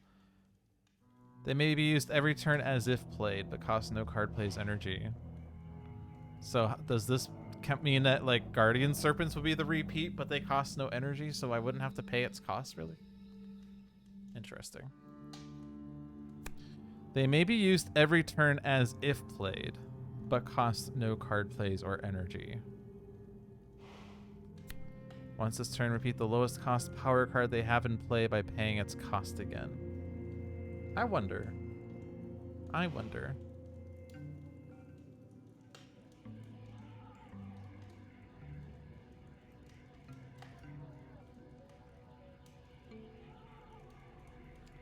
They may be used every turn as if played, but cost no card plays energy. So does this mean that like Guardian Serpents would be the repeat, but they cost no energy, so I wouldn't have to pay its cost, really? Interesting. They may be used every turn as if played, but cost no card plays or energy. Once this turn, repeat the lowest cost power card they have in play by paying its cost again. I wonder. I wonder.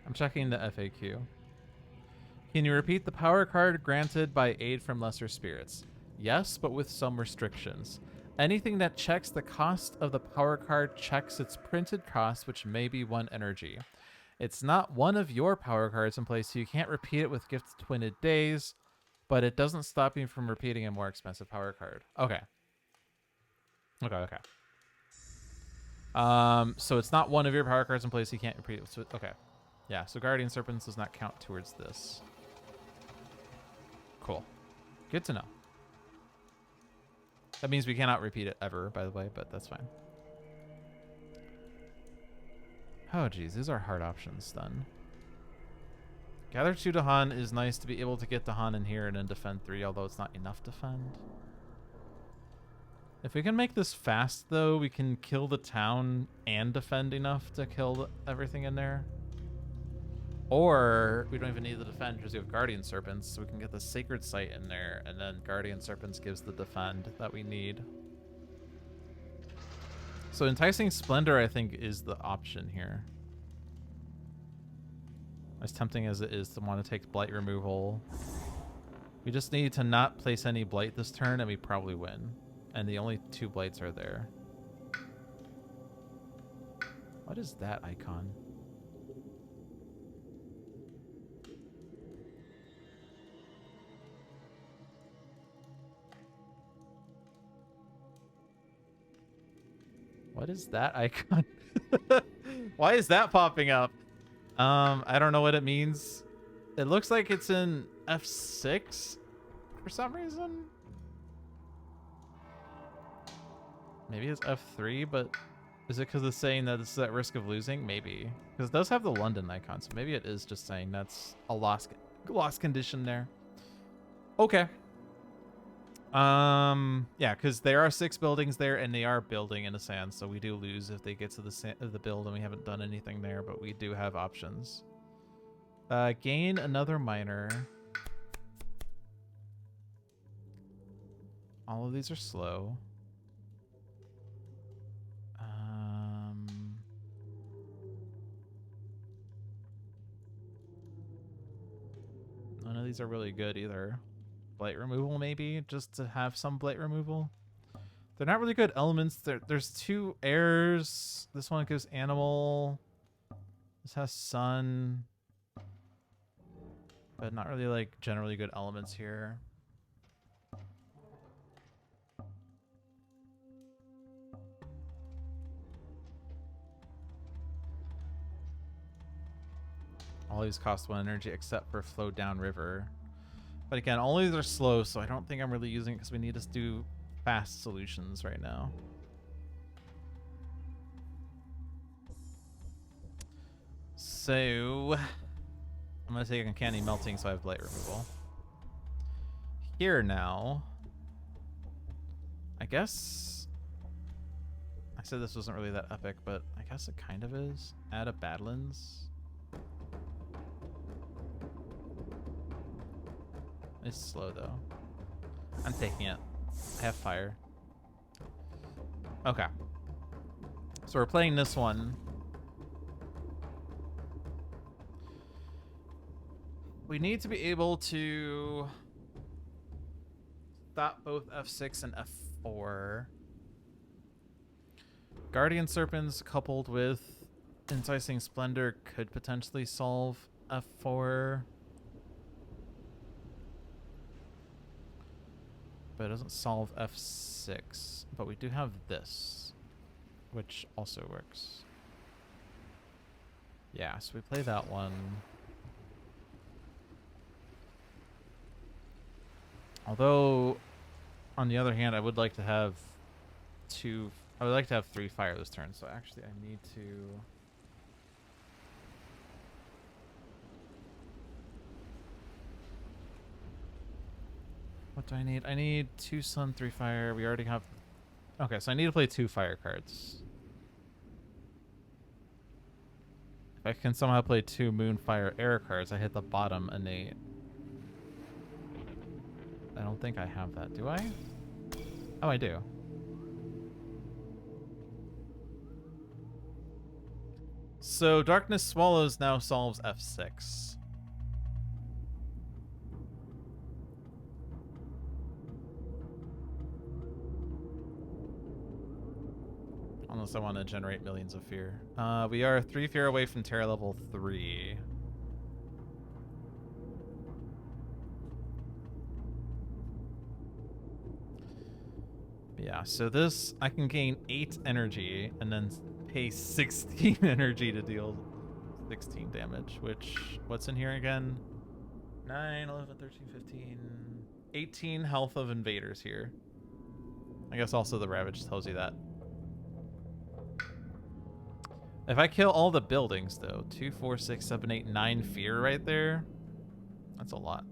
I'm checking the FAQ. Can you repeat the power card granted by aid from lesser spirits? Yes, but with some restrictions. Anything that checks the cost of the power card checks its printed cost, which may be 1 energy. It's not one of your power cards in place, so you can't repeat it with Gift Twinned Days, but it doesn't stop you from repeating a more expensive power card. Okay. Okay. So it's not one of your power cards in place, so you can't repeat it. So, okay. Yeah, so Guardian Serpents does not count towards this. Cool. Good to know. That means we cannot repeat it ever, by the way, but that's fine. Oh, geez. These are hard options, then. Gather 2 Dahan is nice to be able to get Dahan in here and then defend 3, although it's not enough defend. If we can make this fast, though, we can kill the town and defend enough to kill everything in there. Or we don't even need the defend because we have Guardian Serpents, so we can get the Sacred Site in there, and then Guardian Serpents gives the defend that we need. So Enticing Splendor, I think, is the option here. As tempting as it is to want to take Blight Removal, we just need to not place any Blight this turn, and we probably win. And the only 2 Blights are there. What is that icon? What is that icon? Why is that popping up? I don't know what it means. It looks like it's in F6 for some reason. Maybe it's F3, but is it because it's saying that it's at risk of losing? Maybe. Because it does have the London icon, so maybe it is just saying that's a lost condition there. Okay. Yeah, because there are 6 buildings there, and they are building in the sand, so we do lose if they get to the build, and we haven't done anything there, but we do have options. Gain another miner. All of these are slow. None of these are really good either. Blight removal, maybe, just to have some blight removal. They're not really good elements. There's 2 airs. This one gives animal. This has sun. But not really like generally good elements here. All these cost 1 energy except for flow down river. But again, all these are slow, so I don't think I'm really using it because we need to do fast solutions right now. So I'm going to take Uncanny Melting so I have blight removal. Here now, I guess I said this wasn't really that epic, but I guess it kind of is. Add a Badlands. It's slow though. I'm taking it. I have fire. Okay. So we're playing this one. We need to be able to stop both F6 and F4. Guardian Serpents coupled with Enticing Splendor could potentially solve F4. But it doesn't solve F6. But we do have this, which also works. Yeah, so we play that one. Although, on the other hand, I would like to have I would like to have 3 fire this turn, so actually I need to... What do I need? I need 2 sun, 3 fire. We already have... Okay, so I need to play 2 fire cards. If I can somehow play 2 moon, fire, air cards, I hit the bottom innate. I don't think I have that. Do I? Oh, I do. So Darkness Swallows now solves F6. Unless I want to generate millions of fear. We are 3 fear away from terror level 3. Yeah, so this, I can gain 8 energy and then pay 16 energy to deal 16 damage, which, what's in here again? 9, 11, 13, 15, 18 health of invaders here. I guess also the Ravage tells you that. If I kill all the buildings, though, 2, 4, 6, 7, 8, 9 fear right there. That's a lot.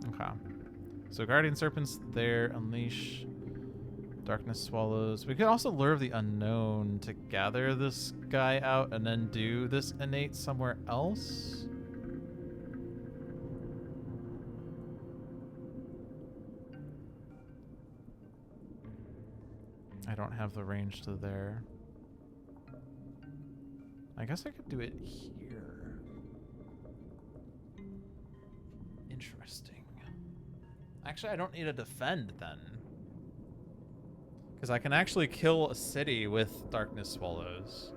Okay. So Guardian Serpents there, Unleash, Darkness Swallows. We could also lure the Unknown to gather this guy out and then do this innate somewhere else. I don't have the range to there. I guess I could do it here. Interesting. Actually, I don't need to defend then. Because I can actually kill a city with Darkness Swallows.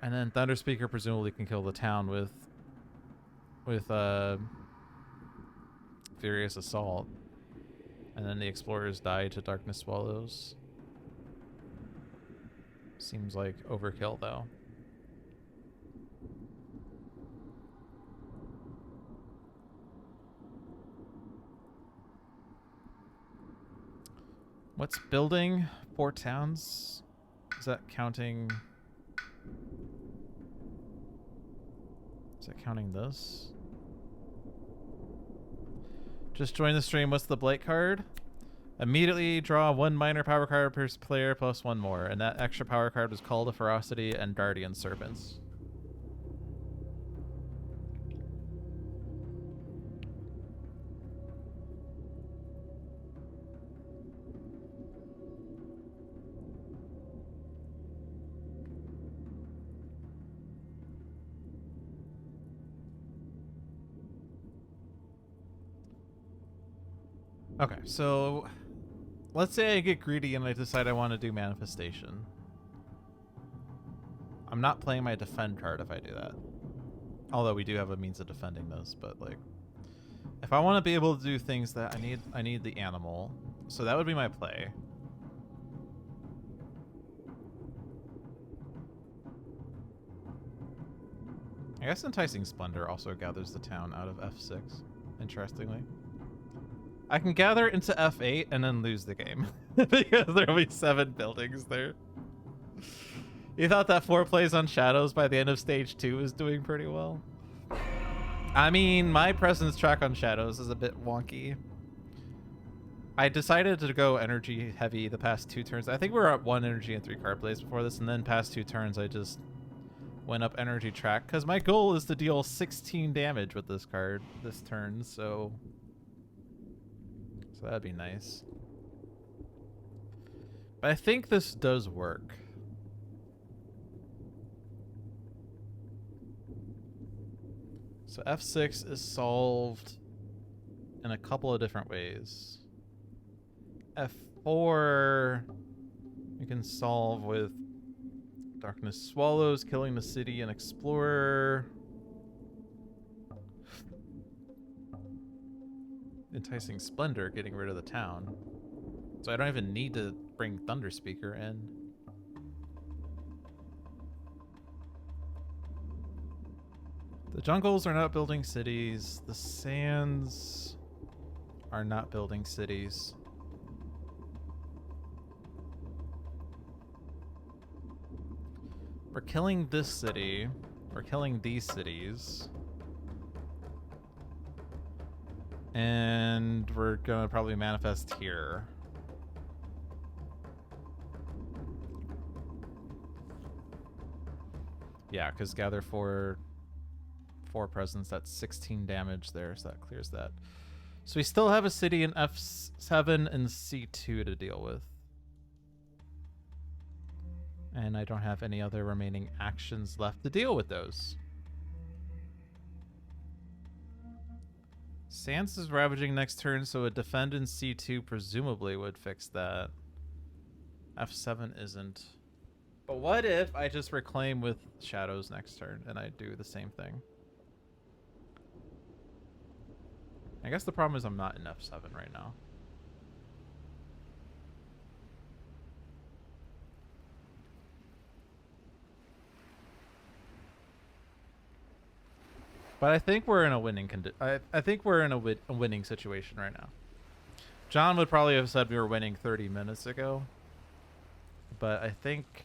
And then Thunderspeaker presumably can kill the town with Furious Assault. And then the explorers die to Darkness Swallows. Seems like overkill, though. What's building? 4 towns? Is that counting... Is that counting this? Just join the stream. What's the Blight card? Immediately draw 1 minor power card per player plus 1 more. And that extra power card was Call to Ferocity and Guardian Serpents. Okay, so let's say I get greedy and I decide I want to do Manifestation. I'm not playing my defend card if I do that. Although we do have a means of defending this, but like if I want to be able to do things that I need the animal. So that would be my play. I guess Enticing Splendor also gathers the town out of F6, interestingly. I can gather into F8 and then lose the game because there'll be 7 buildings there. You thought that 4 plays on Shadows by the end of stage 2 was doing pretty well? I mean, my presence track on Shadows is a bit wonky. I decided to go energy heavy the past 2 turns. I think we were at 1 energy and 3 card plays before this, and then past 2 turns I just went up energy track because my goal is to deal 16 damage with this card this turn, so that'd be nice. But I think this does work. So F6 is solved in a couple of different ways. F4 we can solve with Darkness Swallows, killing the city and explorer. Enticing Splendor, getting rid of the town. So I don't even need to bring Thunder Speaker in. The jungles are not building cities. The sands are not building cities. We're killing this city. We're killing these cities. And we're gonna probably manifest here. Yeah, because gather four presence, that's 16 damage there, so that clears that. So we still have a city in F7 and C2 to deal with. And I don't have any other remaining actions left to deal with those. Sans is ravaging next turn, so a defend in C2 presumably would fix that. F7 isn't. But what if I just reclaim with shadows next turn and I do the same thing? I guess the problem is I'm not in F7 right now. But I think we're in a winning I think we're in a winning situation right now. John would probably have said we were winning 30 minutes ago. But I think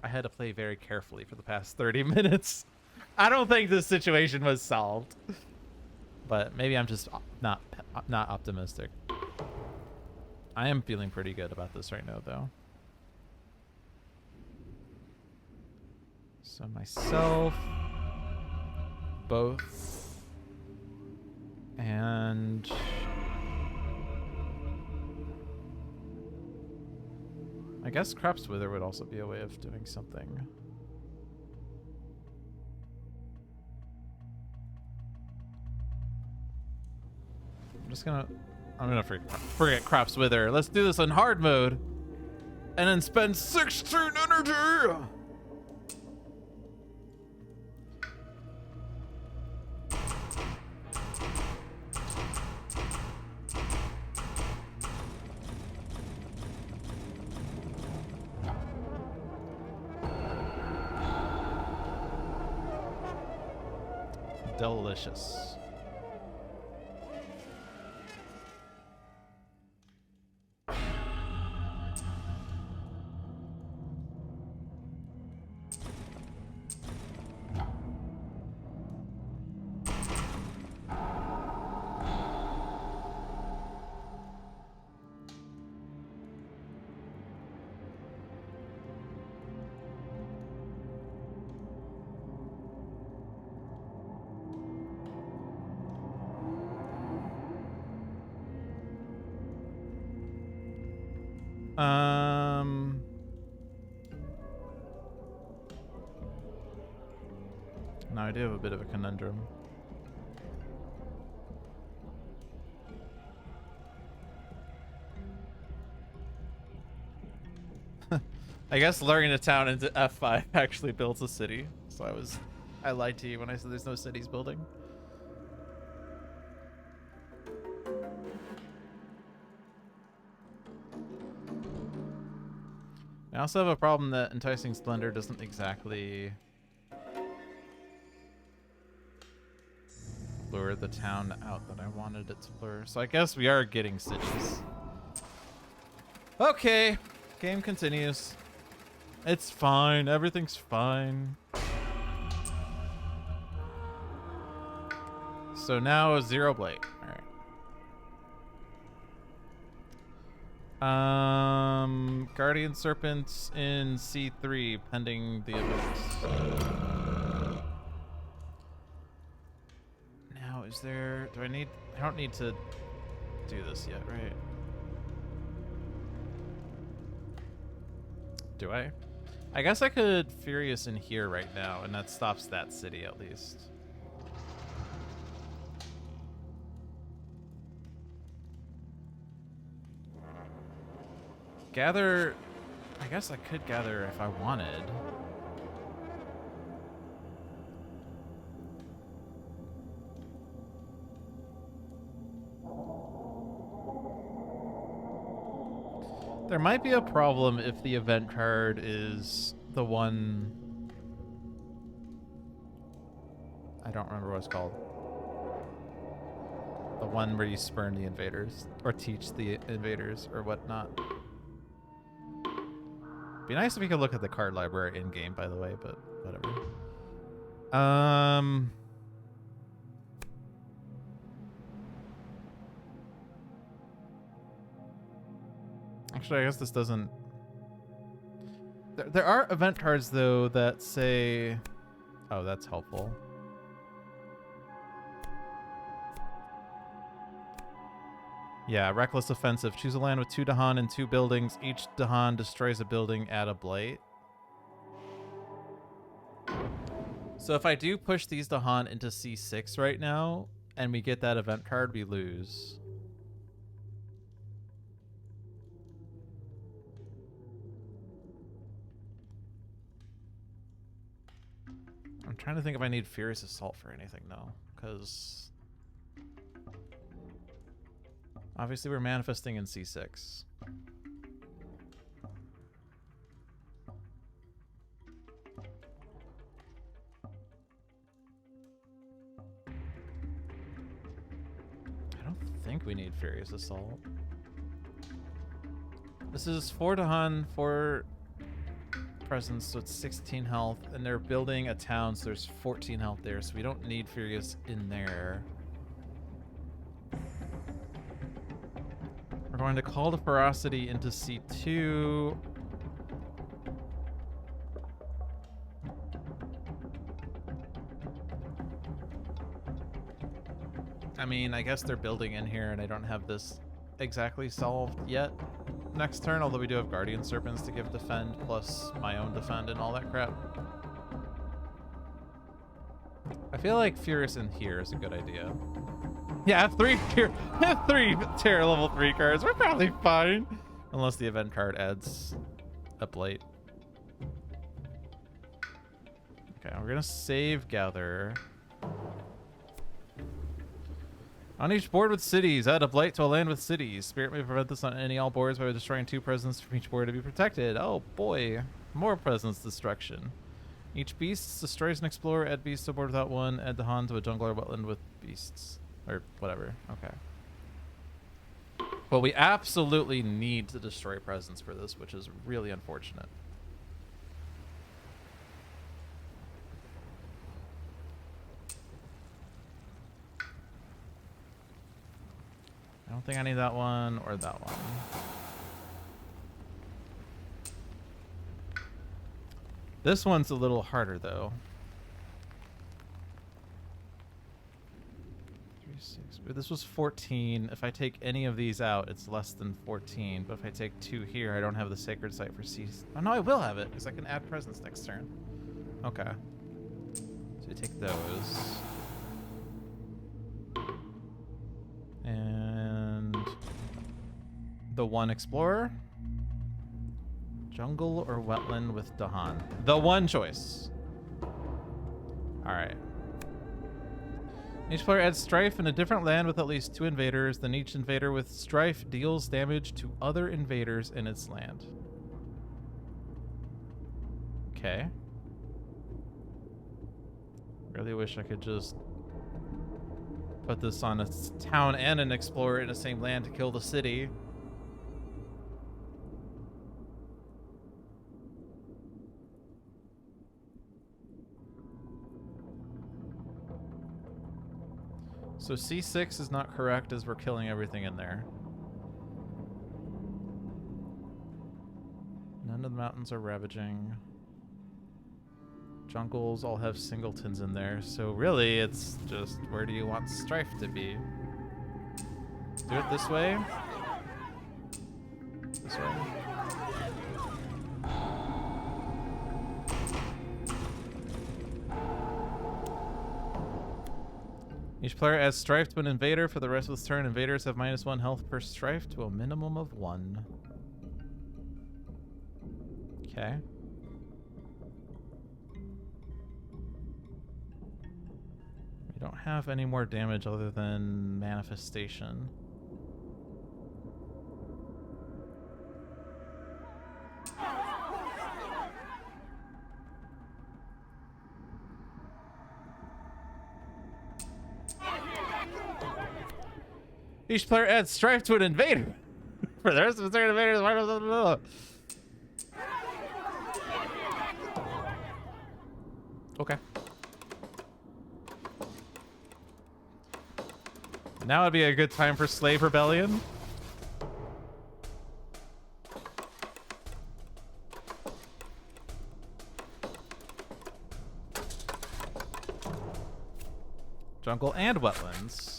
I had to play very carefully for the past 30 minutes. I don't think this situation was solved. But maybe I'm just not optimistic. I am feeling pretty good about this right now, though. So myself, both, and I guess Craps Wither would also be a way of doing something. I'm gonna forget Craps Wither. Let's do this in hard mode. And then spend 16 energy! Delicious. Now I do have a bit of a conundrum. I guess luring a town into F5 actually builds a city. So I lied to you when I said there's no cities building. I also have a problem that Enticing Splendor doesn't exactly lure the town out that I wanted it to lure. So I guess we are getting cities. Okay, game continues. It's fine, everything's fine. So now Zero Blade, all right. Guardian Serpents in C3 pending the events. Now, is there, I don't need to do this yet, right? Do I? I guess I could Furious in here right now, and that stops that city at least. Gather, I guess I could gather if I wanted. There might be a problem if the event card is the one... I don't remember what it's called. The one where you spurn the invaders, or teach the invaders, or whatnot. Be nice if we could look at the card library in-game, by the way, but whatever. Actually, I guess this doesn't... There are event cards, though, that say... Oh, that's helpful. Yeah, Reckless Offensive. Choose a land with 2 Dahan and 2 buildings. Each Dahan destroys a building, add a blight. So if I do push these Dahan into C6 right now, and we get that event card, we lose. I'm trying to think if I need Furious Assault for anything, though, because... Obviously, we're manifesting in C6. I don't think we need Furious Assault. This is 4 Dahan, 4 presence, so it's 16 health, and they're building a town, so there's 14 health there, so we don't need Furious in there. We're going to call the Ferocity into C2. I mean, I guess they're building in here, and I don't have this exactly solved yet next turn, although we do have Guardian Serpents to give defend, plus my own defend and all that crap. I feel like Furious in here is a good idea. Yeah, 3 tier level 3 cards. We're probably fine. Unless the event card adds a blight. Okay, we're gonna save Gather. On each board with cities, add a blight to a land with cities. Spirit may prevent this on any all boards by destroying 2 presence from each board to be protected. Oh boy, more presence destruction. Each beast destroys an explorer, add beasts to a board without 1, add Dahan to a jungle or wetland with beasts. Or whatever, okay. Well, we absolutely need to destroy presence for this, which is really unfortunate. I don't think I need that one or that one. This one's a little harder, though. 3, 6. This was 14. If I take any of these out, it's less than 14. But if I take 2 here, I don't have the Sacred Site for C. Oh, no, I will have it, because I can add presence next turn. Okay. So I take those. And the 1 Explorer. Jungle or wetland with Dahan. The one choice. Alright. Each player adds Strife in a different land with at least 2 invaders. Then each invader with Strife deals damage to other invaders in its land. Okay. Really wish I could just put this on a town and an explorer in the same land to kill the city. So C6 is not correct as we're killing everything in there. None of the mountains are ravaging. Jungles all have singletons in there. So really, it's just where do you want Strife to be? Do it this way. This way. Each player adds Strife to an invader. For the rest of this turn, invaders have -1 health per Strife to a minimum of 1. Okay. We don't have any more damage other than manifestation. Each player adds strife to an invader. For the rest of the invaders. Okay. Now would be a good time for slave rebellion. Jungle and wetlands.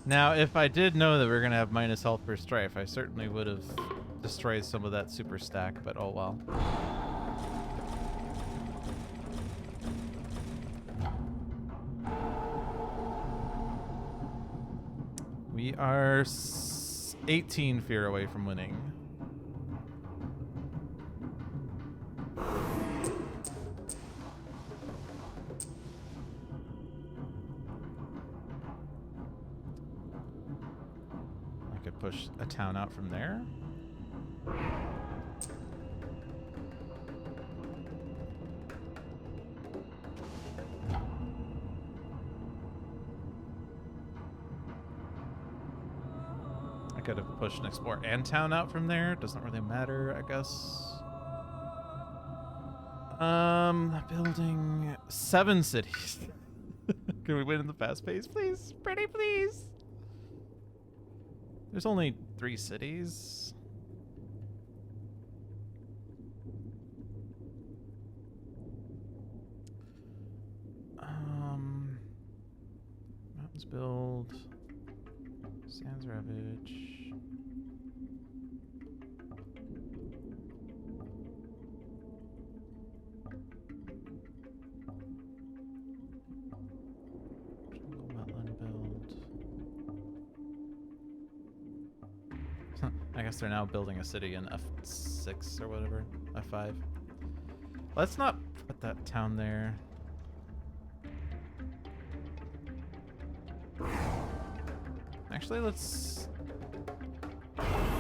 Now, if I did know that we were going to have minus health per strife, I certainly would have destroyed some of that super stack, but oh well. We are 18 fear away from winning. Push a town out from there. I could have pushed an explore and town out from there. Doesn't really matter, I guess. Building 7 cities. Can we win in the fast pace, please? Pretty please. There's only 3 cities. Mountains build. Sands Ravage. Jungle wetland build. I guess they're now building a city in F6 or whatever. F5. Let's not put that town there. Actually, let's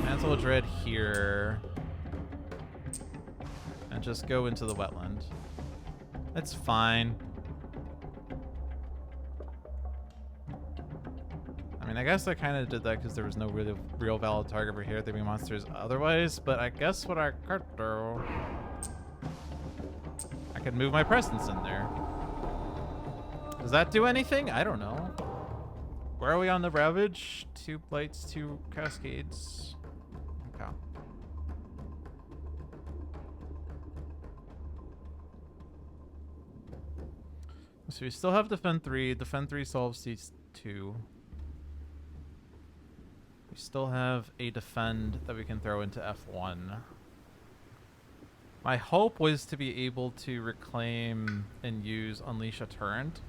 Mantle of Dread here. And just go into the wetland. That's fine. I mean, I guess I kind of did that because there was no real valid target for here thieving monsters otherwise, but I guess what I could do... I could move my presence in there. Does that do anything? I don't know. Where are we on the Ravage? 2 plates, 2 cascades. Okay. So we still have Defend 3. Defend 3 solves these 2. We still have a Defend that we can throw into F1. My hope was to be able to reclaim and use Unleash a Torrent.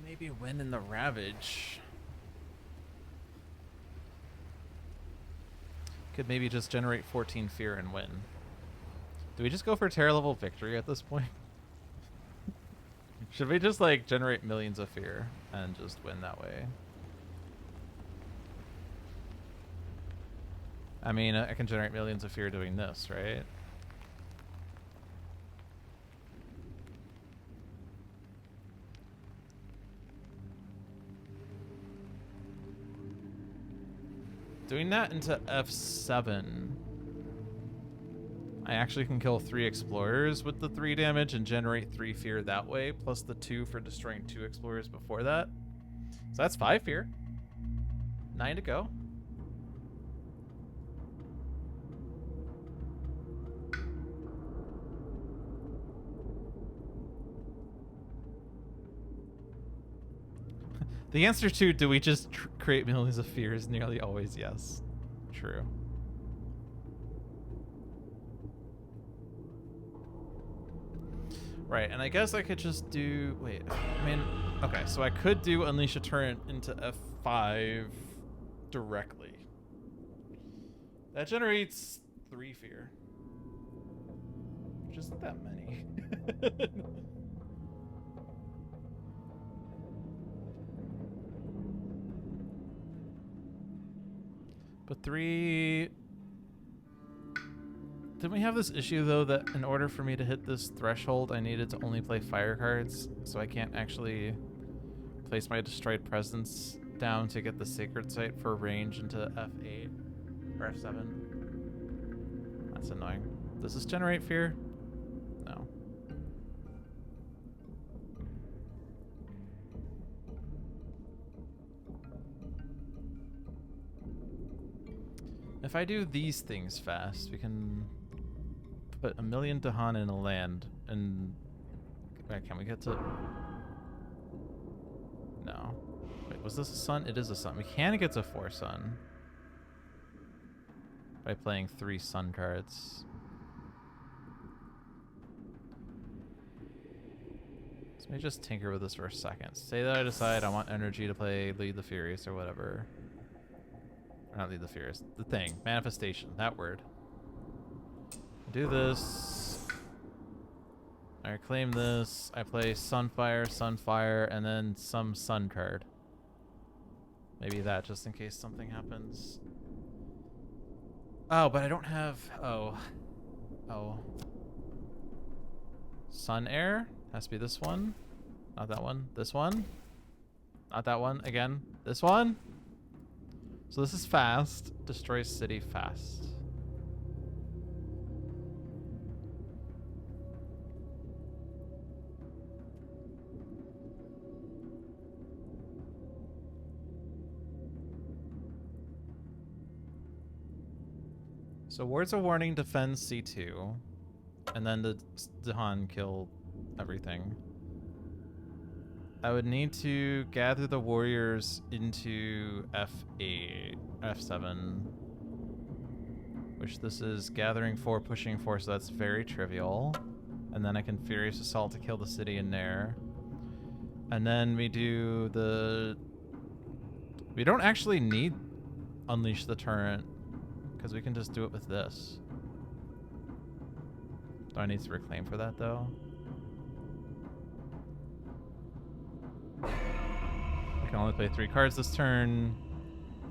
Maybe win in the Ravage. Could maybe just generate 14 fear and win. Do we just go for Terror level victory at this point? Should we just like generate millions of fear and just win that way? I mean, I can generate millions of fear doing this, right? Doing that into F7. I actually can kill 3 explorers with the 3 damage and generate 3 fear that way, plus the 2 for destroying 2 explorers before that. So that's 5 fear. 9 to go. The answer to do we just create millions of fear is nearly always yes. True. Right, and I guess I could just do... Wait, I mean... Okay, so I could do Unleash a Turret into F5 directly. That generates 3 fear. Which isn't that many. But 3... Didn't we have this issue, though, that in order for me to hit this threshold, I needed to only play fire cards, so I can't actually place my Destroyed Presence down to get the Sacred Site for range into F8 or F7? That's annoying. Does this generate fear? No. If I do these things fast, we can put 1 million Dahan in a land, and wait, can we get to... No. Wait, was this a sun? It is a sun. We can get to 4 sun by playing 3 sun cards. So let me just tinker with this for a second. Say that I decide I want energy to play Lead the Furious or whatever. Or not Lead the Furious. The thing. Manifestation. That word. Do this. I claim this. I play Sunfire, Sunfire, and then some Sun card. Maybe that, just in case something happens. Oh, but I don't have... Oh. Sun Air? Has to be this one. Not that one. This one. Not that one. Again. This one. So this is fast. Destroys city fast. So Words of Warning defends C2, and then the Dahan kill everything. I would need to gather the warriors into F8, F7, which this is gathering 4, pushing 4, so that's very trivial. And then I can Furious Assault to kill the city in there. And then we do the... We don't actually need Unleash the Turret, because we can just do it with this. Do I need to reclaim for that, though? I can only play 3 cards this turn.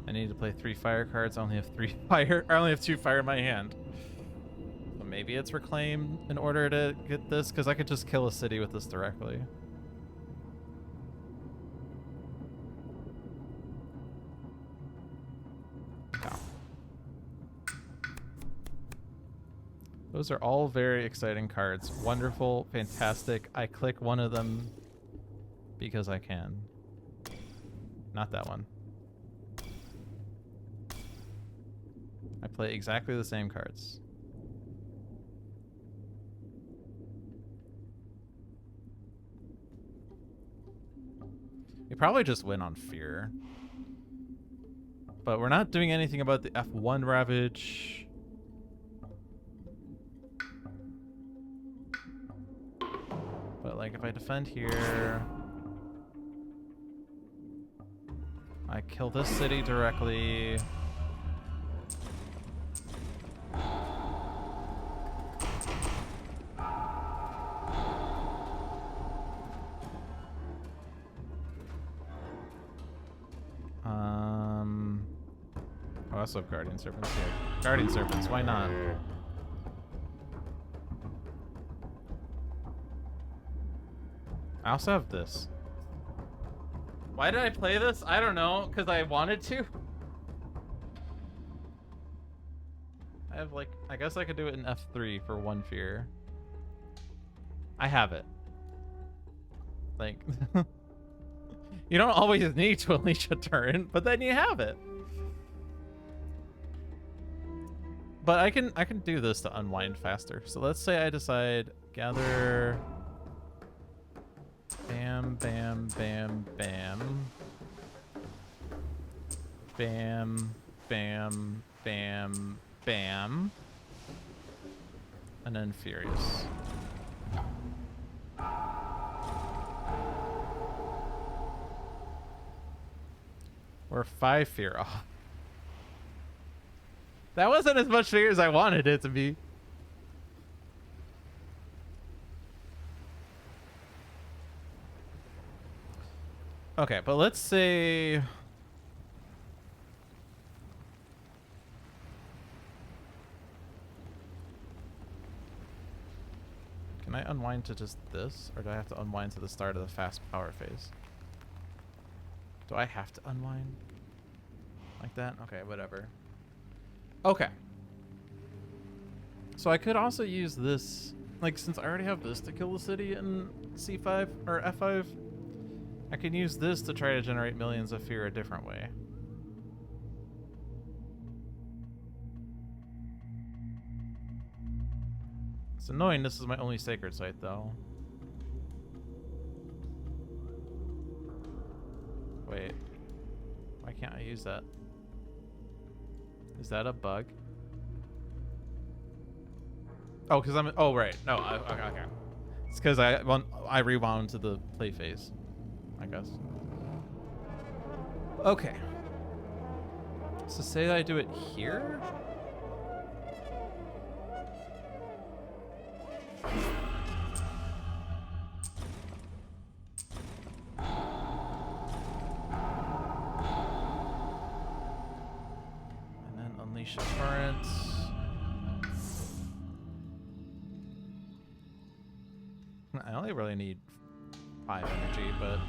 I need to play 3 fire cards. I only have 3 fire. I only have 2 fire in my hand. But maybe it's reclaim in order to get this, because I could just kill a city with this directly. Those are all very exciting cards. Wonderful, fantastic. I click one of them because I can. Not that one. I play exactly the same cards. We probably just win on fear. But we're not doing anything about the F1 Ravage. But like if I defend here, I kill this city directly. Oh, I also have Guardian Serpents here. Guardian Serpents, why not? I also have this. Why did I play this? I don't know, because I wanted to. I have like, I guess I could do it in F3 for 1 fear. I have it. Like, you don't always need to unleash a turn, but then you have it. But I can do this to unwind faster. So let's say I decide gather. Bam, bam, bam, bam. Bam, bam, bam, bam. And then Furious. Or 5 fear. Oh. That wasn't as much fear as I wanted it to be. Okay, but let's say... Can I unwind to just this? Or do I have to unwind to the start of the fast power phase? Do I have to unwind? Like that? Okay, whatever. Okay. So I could also use this, like, since I already have this to kill the city in C5 or F5, I can use this to try to generate millions of fear a different way. It's annoying this is my only sacred site though. Wait. Why can't I use that? Is that a bug? Oh, because I'm... Oh, right. No, okay. It's because I rewound to the play phase, I guess. Okay. So say that I do it here? And then unleash a current. I only really need 5 energy, but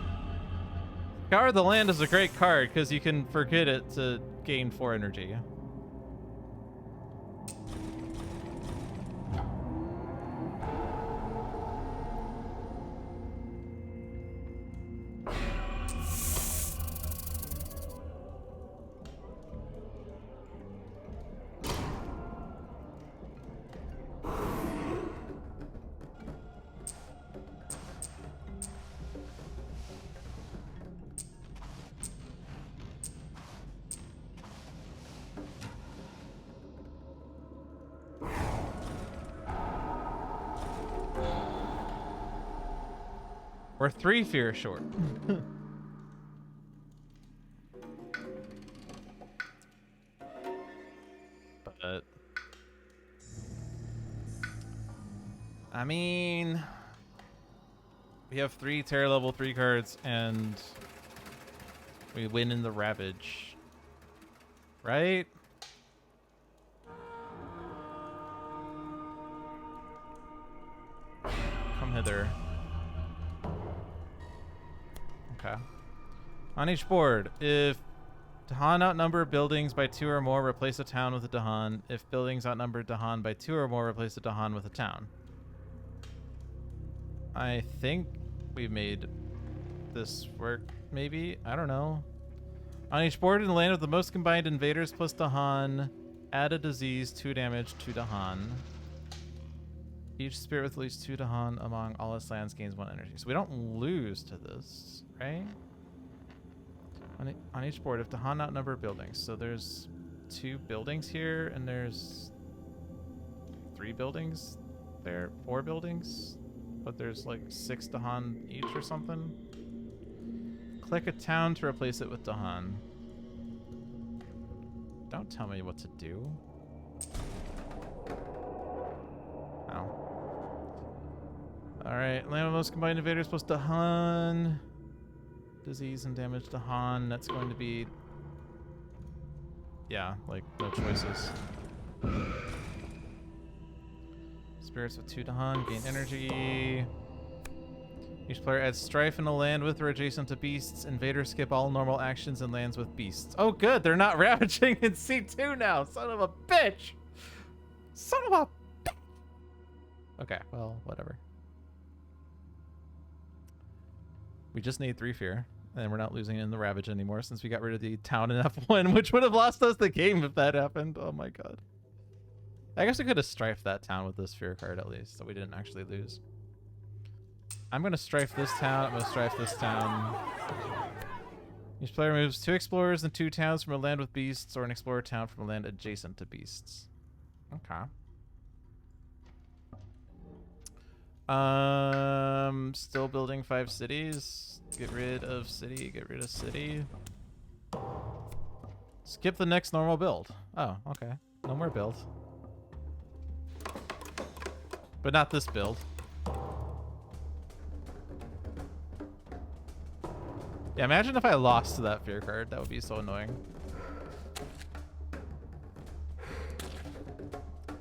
Scour the Land is a great card because you can forget it to gain 4 energy. We're 3 fear short. But I mean, we have 3 Terror level 3 cards and we win in the Ravage, right? Come hither. Okay. On each board, if Dahan outnumber buildings by 2 or more, replace a town with a Dahan. If buildings outnumber Dahan by 2 or more, replace a Dahan with a town. I think we made this work, maybe? I don't know. On each board in the land with the most combined invaders plus Dahan, add a disease, 2 damage, 2 Dahan. Each spirit with at least 2 Dahan among all its lands gains 1 energy. So we don't lose to this, right? On each board, if Dahan outnumber buildings. So there's 2 buildings here, and there's 3 buildings there, 4 buildings, but there's like 6 Dahan each or something. Click a town to replace it with Dahan. Don't tell me what to do. Oh. Alright, land with most combined invaders plus Dahan. Disease and damage Dahan. That's going to be... yeah, like, no choices. Spirits with 2 Dahan gain energy. Each player adds strife in a land with or adjacent to beasts. Invaders skip all normal actions and lands with beasts. Oh good, they're not ravaging in C2 now! Son of a bitch! Son of a bitch! Okay, well, whatever. We just need 3 fear, and we're not losing in the Ravage anymore since we got rid of the town in F1, which would have lost us the game if that happened. Oh my god. I guess we could have strifed that town with this fear card at least, so we didn't actually lose. I'm going to strife this town. I'm going to strife this town. Each player moves 2 explorers and 2 towns from a land with beasts, or an explorer town from a land adjacent to beasts. Okay. Still building 5 cities. Get rid of city, get rid of city. Skip the next normal build. Oh, okay. No more build. But not this build. Yeah, imagine if I lost to that fear card. That would be so annoying.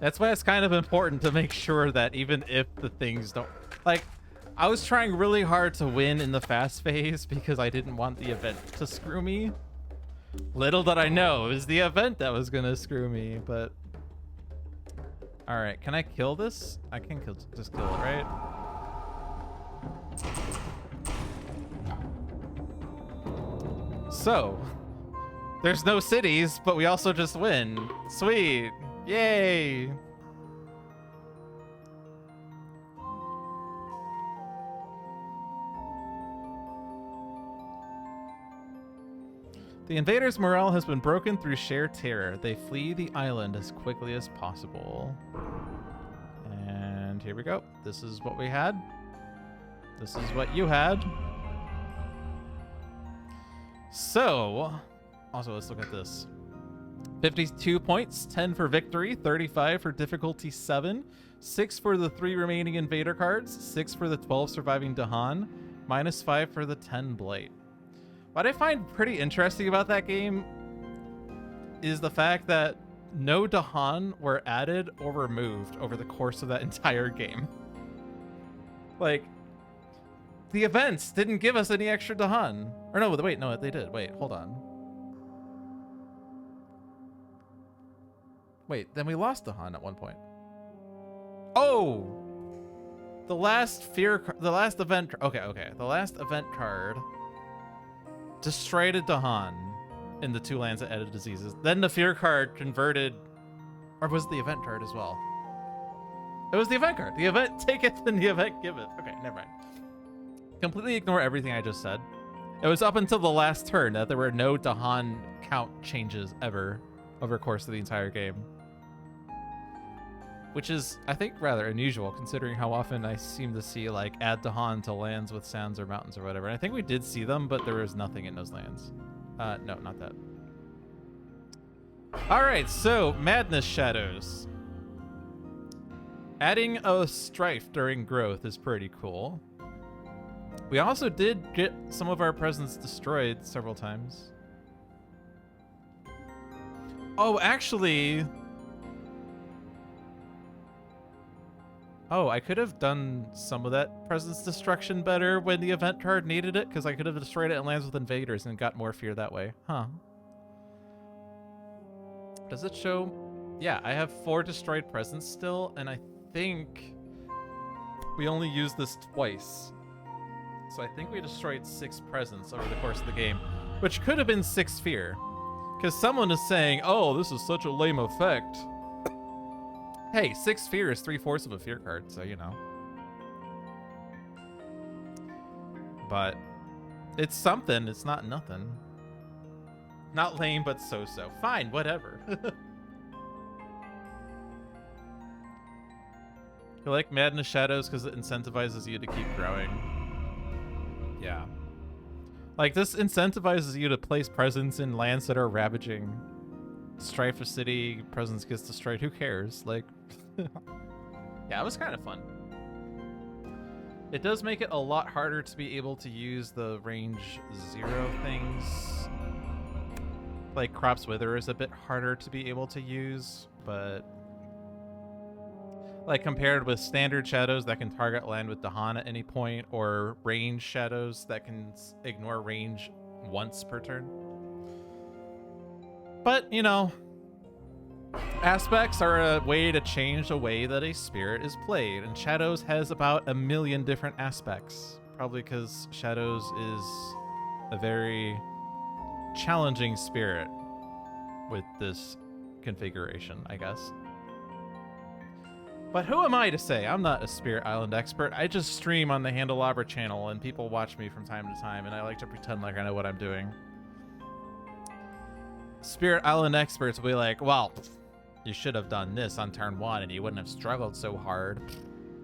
That's why it's kind of important to make sure that even if the things don't... Like, I was trying really hard to win in the fast phase because I didn't want the event to screw me. Little did I know, it was the event that was gonna screw me, but... Alright, can I kill this? I can just kill it, right? So, there's no cities, but we also just win. Sweet. Yay. The invaders' morale has been broken through sheer terror. They flee the island as quickly as possible. And here we go. This is what we had. This is what you had. So, also let's look at this. 52 points, 10 for victory, 35 for difficulty 7, 6 for the 3 remaining invader cards, 6 for the 12 surviving Dahan, -5 for the 10 blight. What I find pretty interesting about that game is the fact that no Dahan were added or removed over the course of that entire game. Like, the events didn't give us any extra Dahan. Or no, wait, no, they did. Wait, hold on. Wait, then we lost Dahan at one point. Oh! The last event, okay. The last event card destroyed a Dahan in the 2 lands that added diseases. Then the fear card converted, or was it the event card as well? It was the event card. The event taketh and the event giveth. Okay, never mind. Completely ignore everything I just said. It was up until the last turn that there were no Dahan count changes ever over the course of the entire game. Which is, I think, rather unusual considering how often I seem to see, like, add Dahan to lands with sands or mountains or whatever. And I think we did see them, but there was nothing in those lands. No, not that. All right, so Madness Shadows. Adding a strife during growth is pretty cool. We also did get some of our presents destroyed several times. Oh, actually... Oh, I could have done some of that presence destruction better when the event card needed it, because I could have destroyed it in lands with invaders and got more fear that way. Huh. Does it show? Yeah, I have 4 destroyed presents still, and I think we only used this twice. So I think we destroyed 6 presents over the course of the game, which could have been 6 fear. Because someone is saying, oh, this is such a lame effect. Hey, 6 fear is 3/4 of a fear card, so you know. But it's something, it's not nothing. Not lame, but so-so. Fine, whatever. I like Madness Shadows because it incentivizes you to keep growing. Yeah. Like, this incentivizes you to place presence in lands that are ravaging. Strife of City, presence gets destroyed. Who cares? Like, yeah, it was kind of fun. It does make it a lot harder to be able to use the range 0 things. Like, Crop's Wither is a bit harder to be able to use, but... Like, compared with standard shadows that can target land with Dahan at any point, or range shadows that can ignore range once per turn. But, you know, aspects are a way to change the way that a spirit is played, and Shadows has about 1 million different aspects. Probably because Shadows is a very challenging spirit with this configuration, I guess. But who am I to say? I'm not a Spirit Island expert. I just stream on the Handelabra channel, and people watch me from time to time, and I like to pretend like I know what I'm doing. Spirit Island experts will be like, well, you should have done this on turn 1 and you wouldn't have struggled so hard.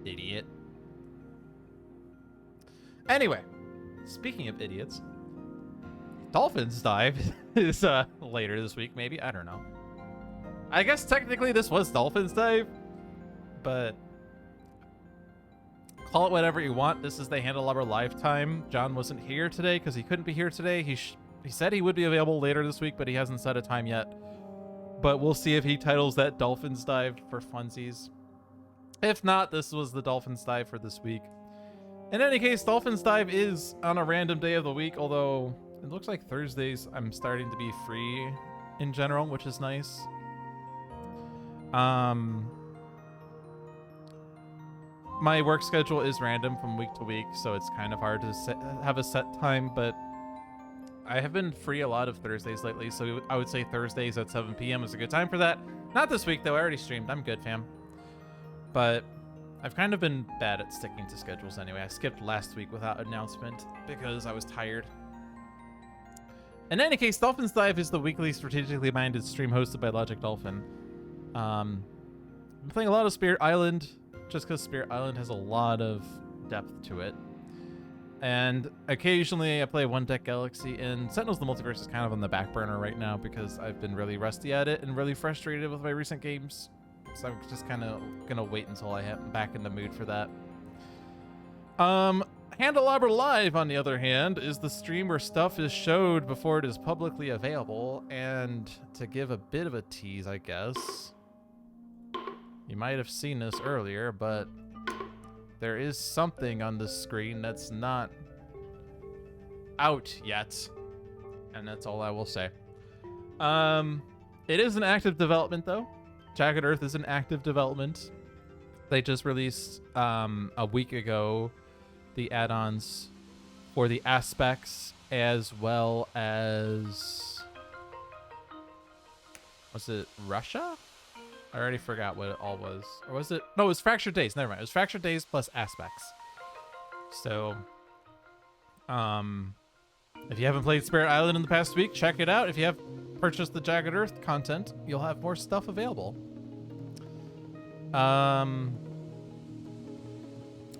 Idiot. Anyway, speaking of idiots, Dolphins Dive is later this week, maybe. I don't know. I guess technically this was Dolphins Dive, but call it whatever you want. This is the Handelabra live time. John wasn't here today because he couldn't be here today. He said he would be available later this week, but he hasn't set a time yet. But we'll see if he titles that Dolphins Dive for funsies. If not, this was the Dolphins Dive for this week. In any case, Dolphins Dive is on a random day of the week, although it looks like Thursdays I'm starting to be free in general, which is nice. My work schedule is random from week to week, so it's kind of hard to have a set time, but I have been free a lot of Thursdays lately, so I would say Thursdays at 7 p.m. is a good time for that. Not this week, though. I already streamed. I'm good, fam. But I've kind of been bad at sticking to schedules anyway. I skipped last week without announcement because I was tired. In any case, Dolphins Dive is the weekly strategically minded stream hosted by LogicDolphin. I'm playing a lot of Spirit Island, just because Spirit Island has a lot of depth to it. And occasionally I play One Deck Galaxy, and Sentinels of the Multiverse is kind of on the back burner right now because I've been really rusty at it and really frustrated with my recent games. So I'm just kind of gonna wait until I am back in the mood for that. Handelabra Live, on the other hand, is the stream where stuff is showed before it is publicly available. And to give a bit of a tease, I guess, you might have seen this earlier, but there is something on the screen that's not out yet. And that's all I will say. It is an active development, though. Jagged Earth is an active development. They just released a week ago the add-ons for the aspects, as well as, was it Russia? I already forgot what it all was. Or was it? No, it was Fractured Days. Never mind. It was Fractured Days plus aspects. So, if you haven't played Spirit Island in the past week, check it out. If you have purchased the Jagged Earth content, you'll have more stuff available.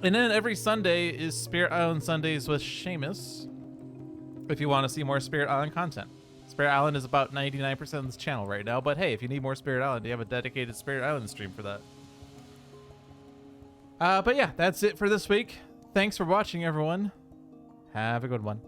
And then every Sunday is Spirit Island Sundays with Seamus, if you want to see more Spirit Island content. Spirit Island is about 99% of this channel right now, but hey, if you need more Spirit Island, you have a dedicated Spirit Island stream for that. But yeah, that's it for this week. Thanks for watching, everyone. Have a good one.